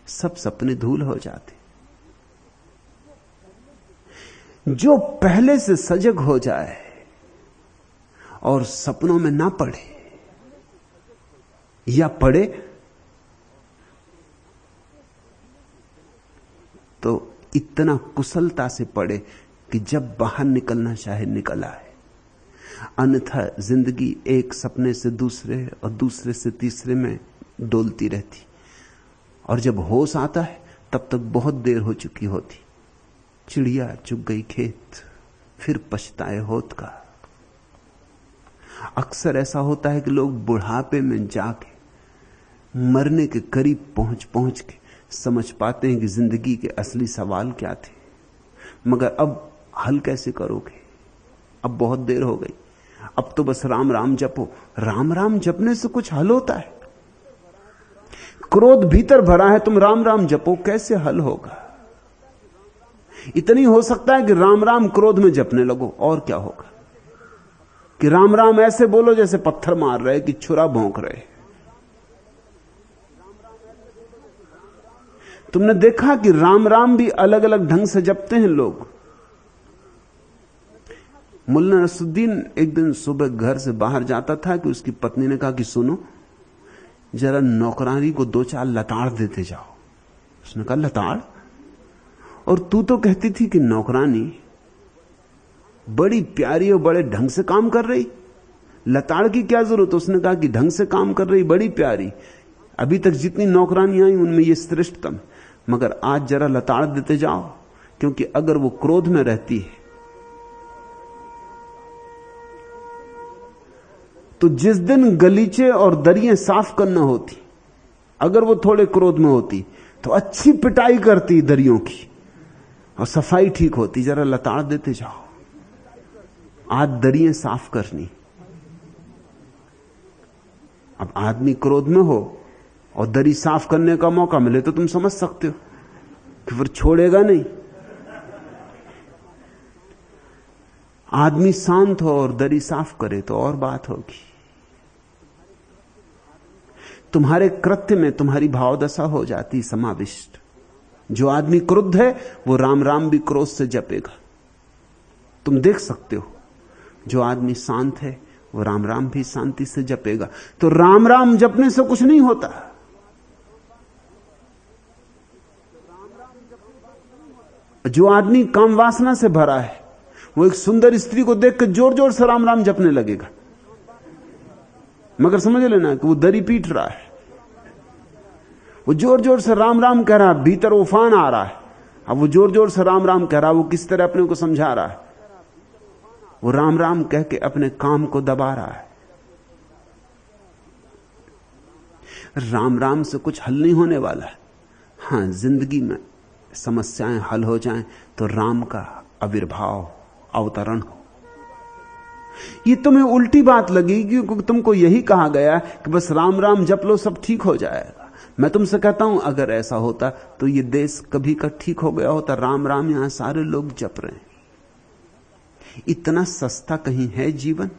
S1: सब सपने धूल हो जाते। जो पहले से सजग हो जाए और सपनों में ना पड़े, या पड़े तो इतना कुशलता से पड़े कि जब बाहर निकलना चाहे निकल आए। अन्यथा जिंदगी एक सपने से दूसरे और दूसरे से तीसरे में डोलती रहती, और जब होश आता है तब तक बहुत देर हो चुकी होती। चिड़िया चुग गई खेत, फिर पछताए होत का। अक्सर ऐसा होता है कि लोग बुढ़ापे में जाके मरने के करीब पहुंच के समझ पाते हैं कि जिंदगी के असली सवाल क्या थे, मगर अब हल कैसे करोगे? अब बहुत देर हो गई, अब तो बस राम राम जपो। राम राम जपने से कुछ हल होता है? क्रोध भीतर भरा है, तुम राम राम जपो, कैसे हल होगा? इतनी हो सकता है कि राम राम क्रोध में जपने लगो, और क्या होगा? कि राम राम ऐसे बोलो जैसे पत्थर मार रहे, कि छुरा भौंक रहे। तुमने देखा कि राम राम भी अलग अलग ढंग से जपते हैं लोग। मुल्ला नसरुद्दीन एक दिन सुबह घर से बाहर जाता था कि उसकी पत्नी ने कहा कि सुनो, जरा नौकरानी को 2-4 लताड़ देते जाओ। उसने कहा लताड़? और तू तो कहती थी कि नौकरानी बड़ी प्यारी और बड़े ढंग से काम कर रही, लताड़ की क्या जरूरत? उसने कहा कि ढंग से काम कर रही, बड़ी प्यारी, अभी तक जितनी नौकरानी आई उनमें ये श्रेष्ठतम, मगर आज जरा लताड़ देते जाओ, क्योंकि अगर वो क्रोध में रहती है तो जिस दिन गलीचे और दरियां साफ करना होती, अगर वो थोड़े क्रोध में होती तो अच्छी पिटाई करती दरियों की और सफाई ठीक होती। जरा लताड़ देते जाओ, आज दरियां साफ करनी। अब आदमी क्रोध में हो और दरी साफ करने का मौका मिले तो तुम समझ सकते हो कि फिर छोड़ेगा नहीं। आदमी शांत हो और दरी साफ करे तो और बात होगी। तुम्हारे कृत्य में तुम्हारी भावदशा हो जाती समाविष्ट। जो आदमी क्रुद्ध है वो राम राम भी क्रोध से जपेगा। तुम देख सकते हो, जो आदमी शांत है वो राम राम भी शांति से जपेगा। तो राम राम जपने से कुछ नहीं होता। जो आदमी काम वासना से भरा है वो एक सुंदर स्त्री को देखकर जोर जोर से राम राम जपने लगेगा, मगर समझ लेना कि वो दरी पीट रहा है। वो जोर जोर से राम राम कह रहा है, भीतर उफान आ रहा है। अब वो जोर जोर से राम राम कह रहा है, वो किस तरह अपने को समझा रहा है? वो राम राम कह के अपने काम को दबा रहा है। राम राम से कुछ हल नहीं होने वाला है। हां, जिंदगी में समस्याएं हल हो जाएं तो राम का आविर्भाव, अवतरण हो। ये तुम्हें उल्टी बात लगी क्योंकि तुमको यही कहा गया कि बस राम राम जप लो सब ठीक हो जाएगा। मैं तुमसे कहता हूं, अगर ऐसा होता तो ये देश कभी का ठीक हो गया होता। राम राम यहां सारे लोग जप रहे हैं। इतना सस्ता कहीं है जीवन,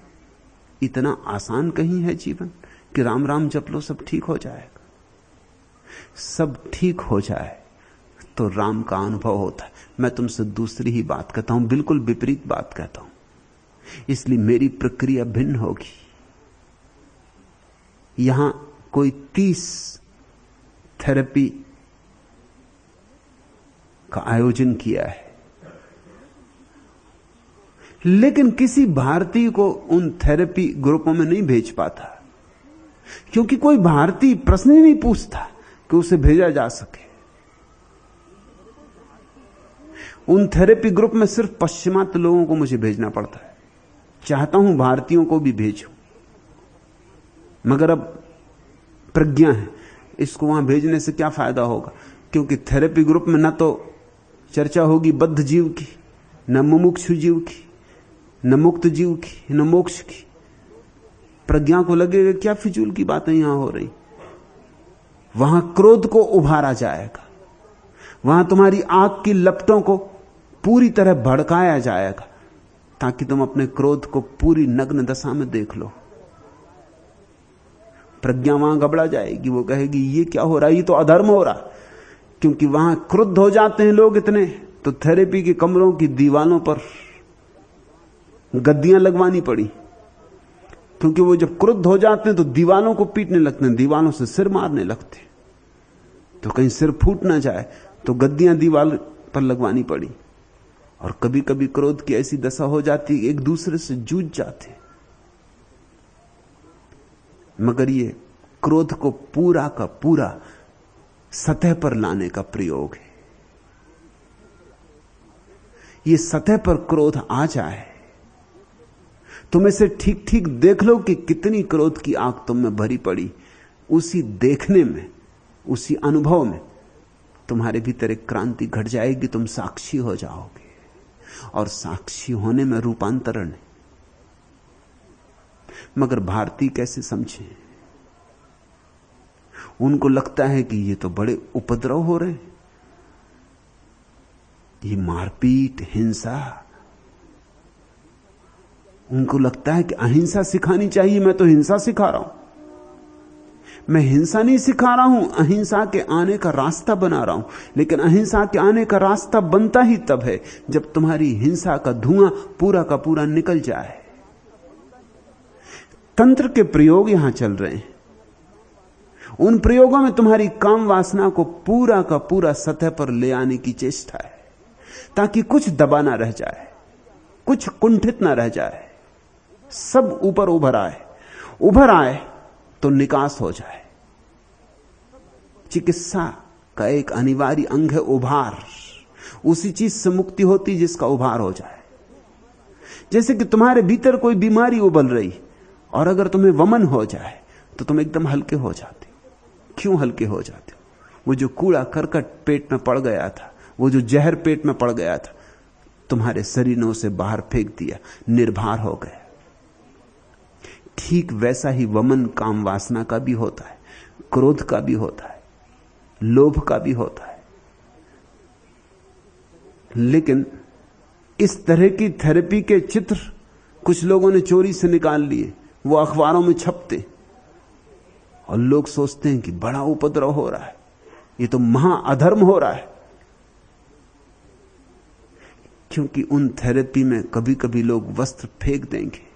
S1: इतना आसान कहीं है जीवन कि राम राम जप लो सब ठीक हो जाएगा। सब ठीक हो जाए तो राम का अनुभव होता है। मैं तुमसे दूसरी ही बात कहता हूं, बिल्कुल विपरीत बात कहता हूं, इसलिए मेरी प्रक्रिया भिन्न होगी। यहां कोई 30 थेरेपी का आयोजन किया है, लेकिन किसी भारतीय को उन थेरेपी ग्रुपों में नहीं भेज पाता, क्योंकि कोई भारतीय प्रश्न ही नहीं पूछता कि उसे भेजा जा सके। उन थेरेपी ग्रुप में सिर्फ पश्चिमात्य लोगों को मुझे भेजना पड़ता है। चाहता हूं भारतीयों को भी भेजूं, मगर अब प्रज्ञा है, इसको वहां भेजने से क्या फायदा होगा? क्योंकि थेरेपी ग्रुप में न तो चर्चा होगी बद्ध जीव की, न मुमुक्षु जीव की, न मुक्त जीव की, न मोक्ष की। प्रज्ञा को लगेगा क्या फिजूल की बातें यहां हो रही। वहां क्रोध को उभारा जाएगा, वहां तुम्हारी आग की लपटों को पूरी तरह भड़काया जाएगा ताकि तुम अपने क्रोध को पूरी नग्न दशा में देख लो। प्रज्ञा वहां गबड़ा जाएगी, वो कहेगी ये क्या हो रहा है, ये तो अधर्म हो रहा। क्योंकि वहां क्रुद्ध हो जाते हैं लोग इतने, तो थेरेपी के कमरों की दीवालों पर गद्दियां लगवानी पड़ी। क्योंकि वो जब क्रुद्ध हो जाते हैं तो दीवालों को पीटने लगते हैं, दीवालों से सिर मारने लगते हैं। तो कहीं सिर फूट ना जाए तो गद्दियां दीवार पर लगवानी पड़ी। और कभी कभी क्रोध की ऐसी दशा हो जाती है, एक दूसरे से जूझ जाते। मगर ये क्रोध को पूरा का पूरा सतह पर लाने का प्रयोग है। ये सतह पर क्रोध आ जाए, तुम इसे ठीक ठीक देख लो कि कितनी क्रोध की आग तुम में भरी पड़ी। उसी देखने में, उसी अनुभव में तुम्हारे भीतर एक क्रांति घट जाएगी, तुम साक्षी हो जाओगे। और साक्षी होने में रूपांतरण है। मगर भारतीय कैसे समझे? उनको लगता है कि ये तो बड़े उपद्रव हो रहे हैं, ये मारपीट, हिंसा। उनको लगता है कि अहिंसा सिखानी चाहिए, मैं तो हिंसा सिखा रहा हूं। मैं हिंसा नहीं सिखा रहा हूं, अहिंसा के आने का रास्ता बना रहा हूं। लेकिन अहिंसा के आने का रास्ता बनता ही तब है जब तुम्हारी हिंसा का धुआं पूरा का पूरा निकल जाए। तंत्र के प्रयोग यहां चल रहे हैं। उन प्रयोगों में तुम्हारी काम वासना को पूरा का पूरा सतह पर ले आने की चेष्टा है, ताकि कुछ दबा ना रह जाए, कुछ कुंठित ना रह जाए, सब ऊपर उभर आए तो निकास हो जाए। चिकित्सा का एक अनिवार्य अंग है उभार। उसी चीज से मुक्ति होती जिसका उभार हो जाए। जैसे कि तुम्हारे भीतर कोई बीमारी उबल रही, और अगर तुम्हें वमन हो जाए तो तुम एकदम हल्के हो जाते। क्यों हल्के हो जाते? वो जो कूड़ा करकट पेट में पड़ गया था, वो जो जहर पेट में पड़ गया था, तुम्हारे शरीर ने उसे बाहर फेंक दिया, निर्भर हो गया। ठीक वैसा ही वमन काम वासना का भी होता है, क्रोध का भी होता है, लोभ का भी होता है। लेकिन इस तरह की थेरेपी के चित्र कुछ लोगों ने चोरी से निकाल लिए, वो अखबारों में छपते, और लोग सोचते हैं कि बड़ा उपद्रव हो रहा है, ये तो महा अधर्म हो रहा है। क्योंकि उन थेरेपी में कभी कभी लोग वस्त्र फेंक देंगे,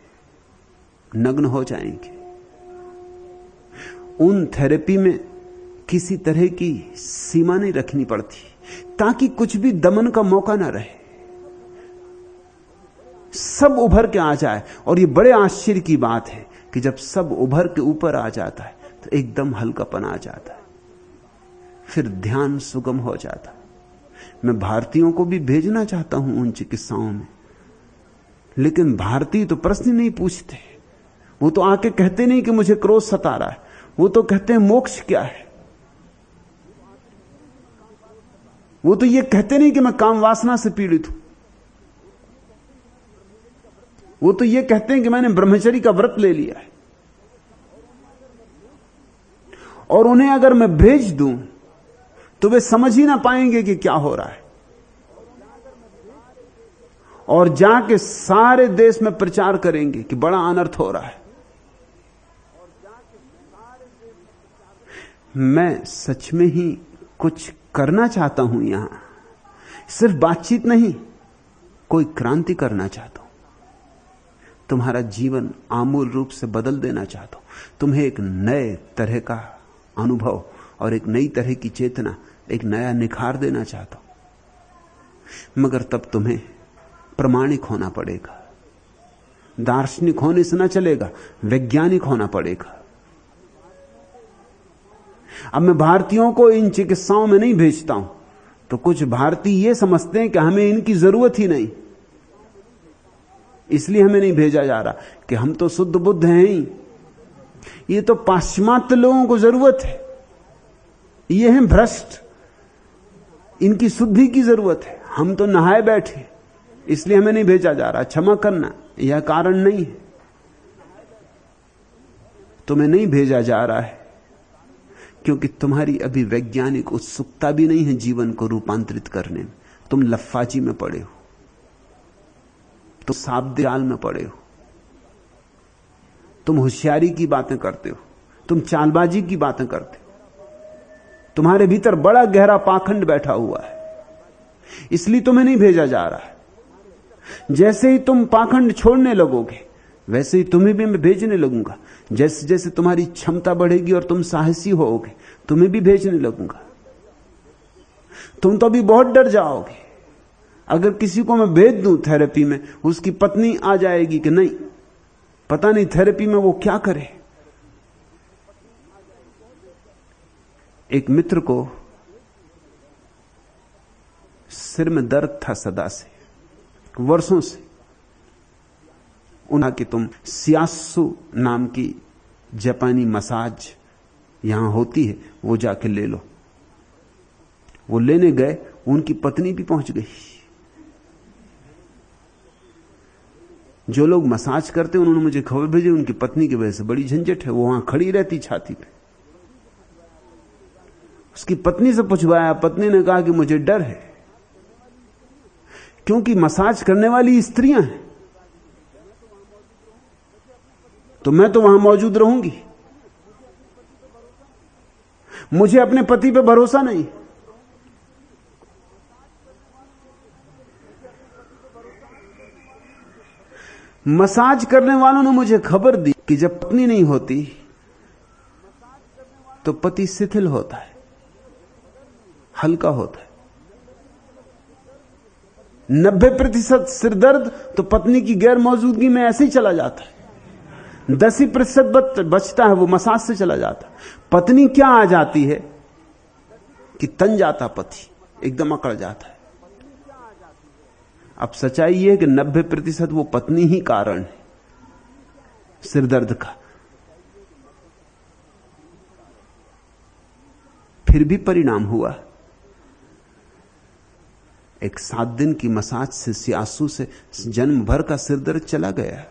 S1: नग्न हो जाएंगे। उन थेरेपी में किसी तरह की सीमा नहीं रखनी पड़ती, ताकि कुछ भी दमन का मौका ना रहे, सब उभर के आ जाए। और ये बड़े आश्चर्य की बात है कि जब सब उभर के ऊपर आ जाता है तो एकदम हल्कापन आ जाता है, फिर ध्यान सुगम हो जाता है। मैं भारतीयों को भी भेजना चाहता हूं उन चिकित्साओं में, लेकिन भारतीय तो प्रश्न नहीं पूछते। वो तो आके कहते नहीं कि मुझे क्रोध सता रहा है, वो तो कहते हैं मोक्ष क्या है। वो तो ये कहते नहीं कि मैं काम वासना से पीड़ित हूं, वो तो ये कहते हैं कि मैंने ब्रह्मचर्य का व्रत ले लिया है। और उन्हें अगर मैं भेज दूं तो वे समझ ही ना पाएंगे कि क्या हो रहा है, और जाके सारे देश में प्रचार करेंगे कि बड़ा अनर्थ हो रहा है। मैं सच में ही कुछ करना चाहता हूं यहां, सिर्फ बातचीत नहीं, कोई क्रांति करना चाहता हूं। तुम्हारा जीवन आमूल रूप से बदल देना चाहता हूं। तुम्हें एक नए तरह का अनुभव और एक नई तरह की चेतना, एक नया निखार देना चाहता हूं। मगर तब तुम्हें प्रामाणिक होना पड़ेगा। दार्शनिक होने से ना चलेगा, वैज्ञानिक होना पड़ेगा। अब मैं भारतीयों को इन चिकित्साओं में नहीं भेजता हूं तो कुछ भारतीय ये समझते हैं कि हमें इनकी जरूरत ही नहीं, इसलिए हमें नहीं भेजा जा रहा कि हम तो शुद्ध बुद्ध हैं ही। ये तो पाश्चात्य लोगों को जरूरत है, ये हैं भ्रष्ट, इनकी शुद्धि की जरूरत है। हम तो नहाए बैठे, इसलिए हमें नहीं भेजा जा रहा। क्षमा करना, यह कारण नहीं है। तुम्हें नहीं भेजा जा रहा है क्योंकि तुम्हारी अभी वैज्ञानिक उत्सुकता भी नहीं है जीवन को रूपांतरित करने में। तुम लफ्फाजी में पड़े हो, तुम सांप जाल में पड़े हो, तुम होशियारी की बातें करते हो, तुम चालबाजी की बातें करते हो। तुम्हारे भीतर बड़ा गहरा पाखंड बैठा हुआ है, इसलिए तुम्हें नहीं भेजा जा रहा है। जैसे ही तुम पाखंड छोड़ने लगोगे वैसे ही तुम्हें भी मैं भेजने लगूंगा। जैसे जैसे तुम्हारी क्षमता बढ़ेगी और तुम साहसी होगे, तुम्हें भी भेजने लगूंगा। तुम तो अभी बहुत डर जाओगे। अगर किसी को मैं भेज दूं थेरेपी में, उसकी पत्नी आ जाएगी कि नहीं, पता नहीं थेरेपी में वो क्या करे। एक मित्र को सिर में दर्द था सदा से, वर्षों से। उन्हें कि तुम सियासु नाम की जापानी मसाज यहां होती है, वो जाके ले लो। वो लेने गए, उनकी पत्नी भी पहुंच गई। जो लोग मसाज करते उन्होंने मुझे खबर भेजी, उनकी पत्नी की वजह से बड़ी झंझट है, वो वहां खड़ी रहती छाती पे। उसकी पत्नी से पूछवाया, पत्नी ने कहा कि मुझे डर है, क्योंकि मसाज करने वाली स्त्रियां हैं, तो मैं तो वहां मौजूद रहूंगी, मुझे अपने पति पे भरोसा नहीं। मसाज करने वालों ने मुझे खबर दी कि जब पत्नी नहीं होती तो पति शिथिल होता है, हल्का होता है। 90% सिरदर्द तो पत्नी की गैर मौजूदगी में ऐसे ही चला जाता है। 10% बचता है, वो मसाज से चला जाता है। पत्नी क्या आ जाती है कि तन जाता पति, एकदम अकड़ जाता है। अब सच्चाई यह है कि 90% वो पत्नी ही कारण है सिरदर्द का। फिर भी परिणाम हुआ, एक 7 दिन की मसाज से, सियासु से जन्म भर का सिरदर्द चला गया।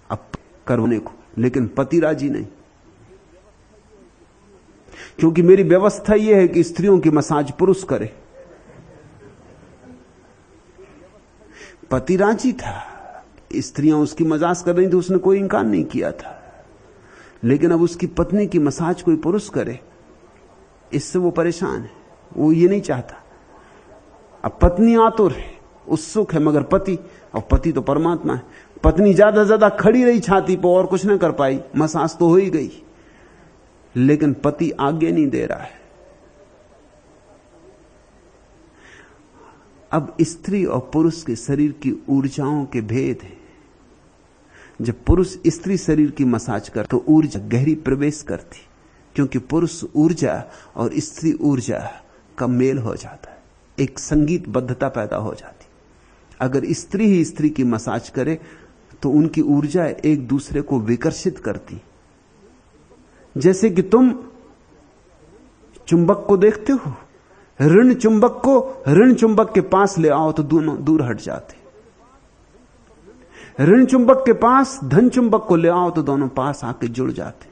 S1: अब करवाने को, लेकिन पति राजी नहीं, क्योंकि मेरी व्यवस्था यह है कि स्त्रियों की मसाज पुरुष करे। पति राजी था, स्त्रियां उसकी मजाक कर रही थी, उसने कोई इंकार नहीं किया था। लेकिन अब उसकी पत्नी की मसाज कोई पुरुष करे, इससे वो परेशान है, वो ये नहीं चाहता। अब पत्नी आतुर है, उत्सुक है, मगर पति, और पति तो परमात्मा है, पत्नी ज्यादा ज्यादा खड़ी रही छाती पर और कुछ न कर पाई, मसाज तो हो ही गई, लेकिन पति आगे नहीं दे रहा है। अब स्त्री और पुरुष के शरीर की ऊर्जाओं के भेद हैं। जब पुरुष स्त्री शरीर की मसाज कर तो ऊर्जा गहरी प्रवेश करती, क्योंकि पुरुष ऊर्जा और स्त्री ऊर्जा का मेल हो जाता है, एक संगीतबद्धता पैदा हो जाती। अगर स्त्री ही स्त्री की मसाज करे तो उनकी ऊर्जा एक दूसरे को विकर्षित करती। जैसे कि तुम चुंबक को देखते हो, ऋण चुंबक को ऋण चुंबक के पास ले आओ तो दोनों दूर हट जाते। ऋण चुंबक के पास धन चुंबक को ले आओ तो दोनों पास आके जुड़ जाते।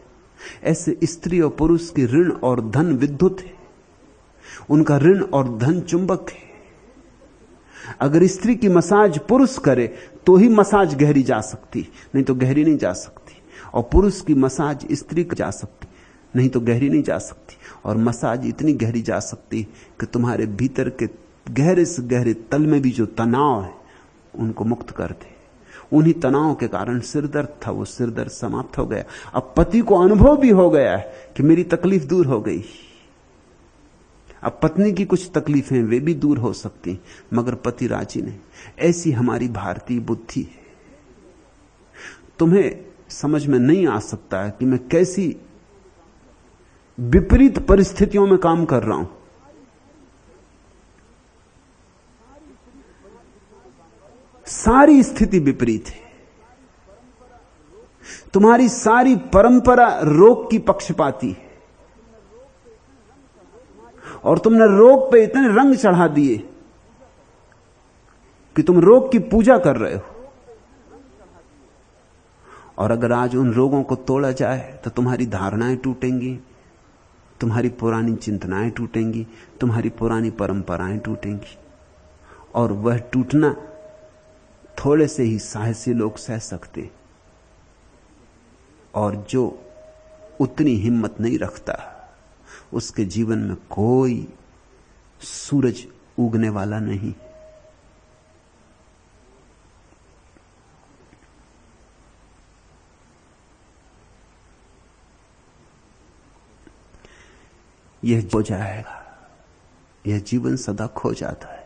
S1: ऐसे स्त्री और पुरुष की ऋण और धन विद्युत है, उनका ऋण और धन चुंबक है। अगर स्त्री की मसाज पुरुष करे तो ही मसाज गहरी जा सकती, नहीं तो गहरी नहीं जा सकती। और पुरुष की मसाज स्त्री को जा सकती, नहीं तो गहरी नहीं जा सकती। और मसाज इतनी गहरी जा सकती कि तुम्हारे भीतर के गहरे से गहरे तल में भी जो तनाव है उनको मुक्त कर दे। उन्हीं तनाव के कारण सिरदर्द था, वो सिरदर्द समाप्त हो गया। अब पति को अनुभव भी हो गया है कि मेरी तकलीफ दूर हो गई। अब पत्नी की कुछ तकलीफें वे भी दूर हो सकती, मगर पति राजी नहीं। ऐसी हमारी भारतीय बुद्धि है। तुम्हें समझ में नहीं आ सकता है कि मैं कैसी विपरीत परिस्थितियों में काम कर रहा हूं। सारी स्थिति विपरीत है। तुम्हारी सारी परंपरा रोग की पक्षपाती है, और तुमने रोग पे इतने रंग चढ़ा दिए कि तुम रोग की पूजा कर रहे हो। और अगर आज उन रोगों को तोड़ा जाए तो तुम्हारी धारणाएं टूटेंगी, तुम्हारी पुरानी चिंतनाएं टूटेंगी, तुम्हारी पुरानी परंपराएं टूटेंगी। और वह टूटना थोड़े से ही साहसी लोग सह सकते, और जो उतनी हिम्मत नहीं रखता उसके जीवन में कोई सूरज उगने वाला नहीं। यह खो जाएगा, यह जीवन सदा खो जाता है।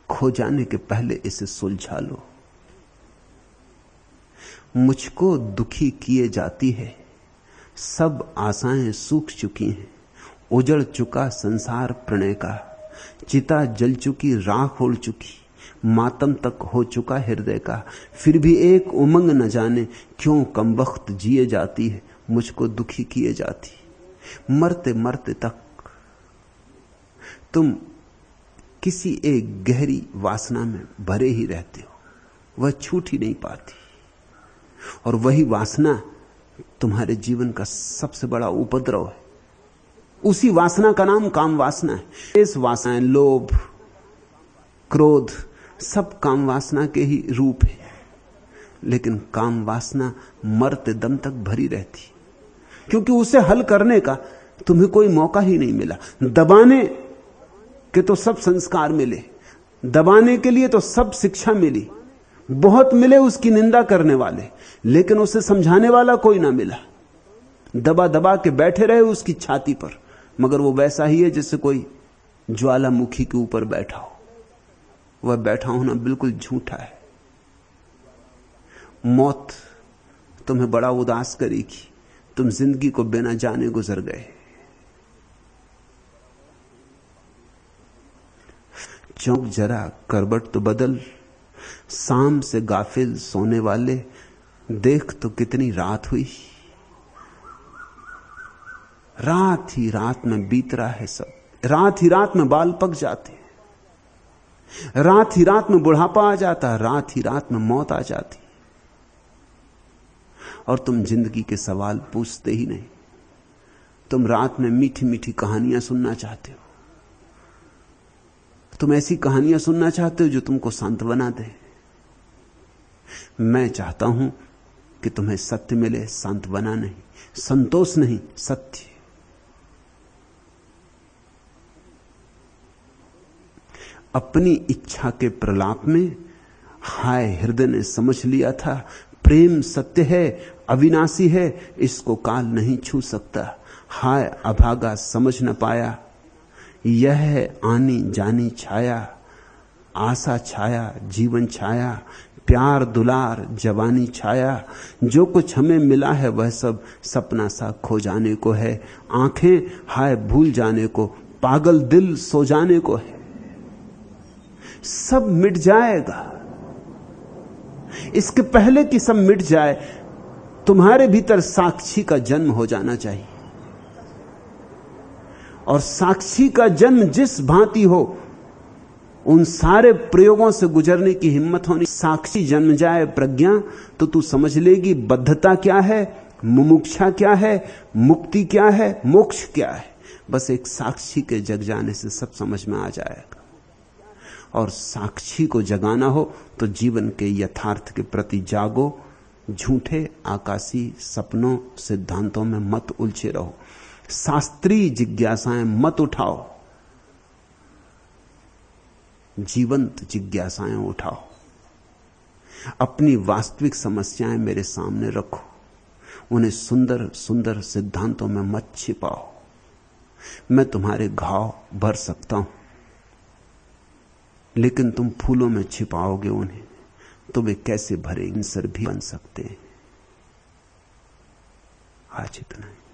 S1: खो जाने के पहले इसे सुलझा लो। मुझको दुखी किए जाती है, सब आशाएं सूख चुकी हैं, उजड़ चुका संसार प्रणय का, चिता जल चुकी, राख उड़ चुकी, मातम तक हो चुका हृदय का, फिर भी एक उमंग न जाने क्यों कमबख्त जिए जाती है, मुझको दुखी किए जाती। मरते मरते तक तुम किसी एक गहरी वासना में भरे ही रहते हो, वह छूट ही नहीं पाती, और वही वासना तुम्हारे जीवन का सबसे बड़ा उपद्रव है। उसी वासना का नाम काम वासना है। इस वासनाएं, लोभ, क्रोध, सब काम वासना के ही रूप है, लेकिन काम वासना मरते दम तक भरी रहती, क्योंकि उसे हल करने का तुम्हें कोई मौका ही नहीं मिला। दबाने के तो सब संस्कार मिले, दबाने के लिए तो सब शिक्षा मिली, बहुत मिले उसकी निंदा करने वाले, लेकिन उसे समझाने वाला कोई ना मिला। दबा दबा के बैठे रहे उसकी छाती पर, मगर वो वैसा ही है जैसे कोई ज्वालामुखी के ऊपर बैठा हो। वह बैठा होना बिल्कुल झूठा है। मौत तुम्हें बड़ा उदास करेगी, तुम जिंदगी को बिना जाने गुजर गए। चौंक जरा, करवट तो बदल, शाम से गाफिल सोने वाले, देख तो कितनी रात हुई। रात ही रात में बीत रहा है सब, रात ही रात में बाल पक जाते हैं, रात ही रात में बुढ़ापा आ जाता है, रात ही रात में मौत आ जाती, और तुम जिंदगी के सवाल पूछते ही नहीं। तुम रात में मीठी मीठी कहानियां सुनना चाहते हो, तुम ऐसी कहानियां सुनना चाहते हो जो तुमको सांत्वना दे। मैं चाहता हूं कि तुम्हें सत्य मिले, सांत्वना नहीं, संतोष नहीं, सत्य। अपनी इच्छा के प्रलाप में हाय हृदय ने समझ लिया था, प्रेम सत्य है, अविनाशी है, इसको काल नहीं छू सकता। हाय अभागा समझ न पाया, यह है आनी जानी छाया, आशा छाया, जीवन छाया, प्यार दुलार जवानी छाया, जो कुछ हमें मिला है वह सब सपना सा खो जाने को है। आंखें हाय भूल जाने को, पागल दिल सो जाने को है। सब मिट जाएगा। इसके पहले कि सब मिट जाए, तुम्हारे भीतर साक्षी का जन्म हो जाना चाहिए, और साक्षी का जन्म जिस भांति हो, उन सारे प्रयोगों से गुजरने की हिम्मत होनी। साक्षी जन्म जाए प्रज्ञा, तो तू समझ लेगी बद्धता क्या है, मुमुक्षा क्या है, मुक्ति क्या है, मोक्ष क्या है। बस एक साक्षी के जग जाने से सब समझ में आ जाएगा। और साक्षी को जगाना हो तो जीवन के यथार्थ के प्रति जागो, झूठे आकाशी सपनों सिद्धांतों में मत उलझे रहो, शास्त्रीय जिज्ञासाएं मत उठाओ, जीवंत जिज्ञासाएं उठाओ। अपनी वास्तविक समस्याएं मेरे सामने रखो, उन्हें सुंदर सुंदर सिद्धांतों में मत छिपाओ। मैं तुम्हारे घाव भर सकता हूं, लेकिन तुम फूलों में छिपाओगे उन्हें तो वे कैसे भरे इंसर भी बन सकते हैं। आज इतना है।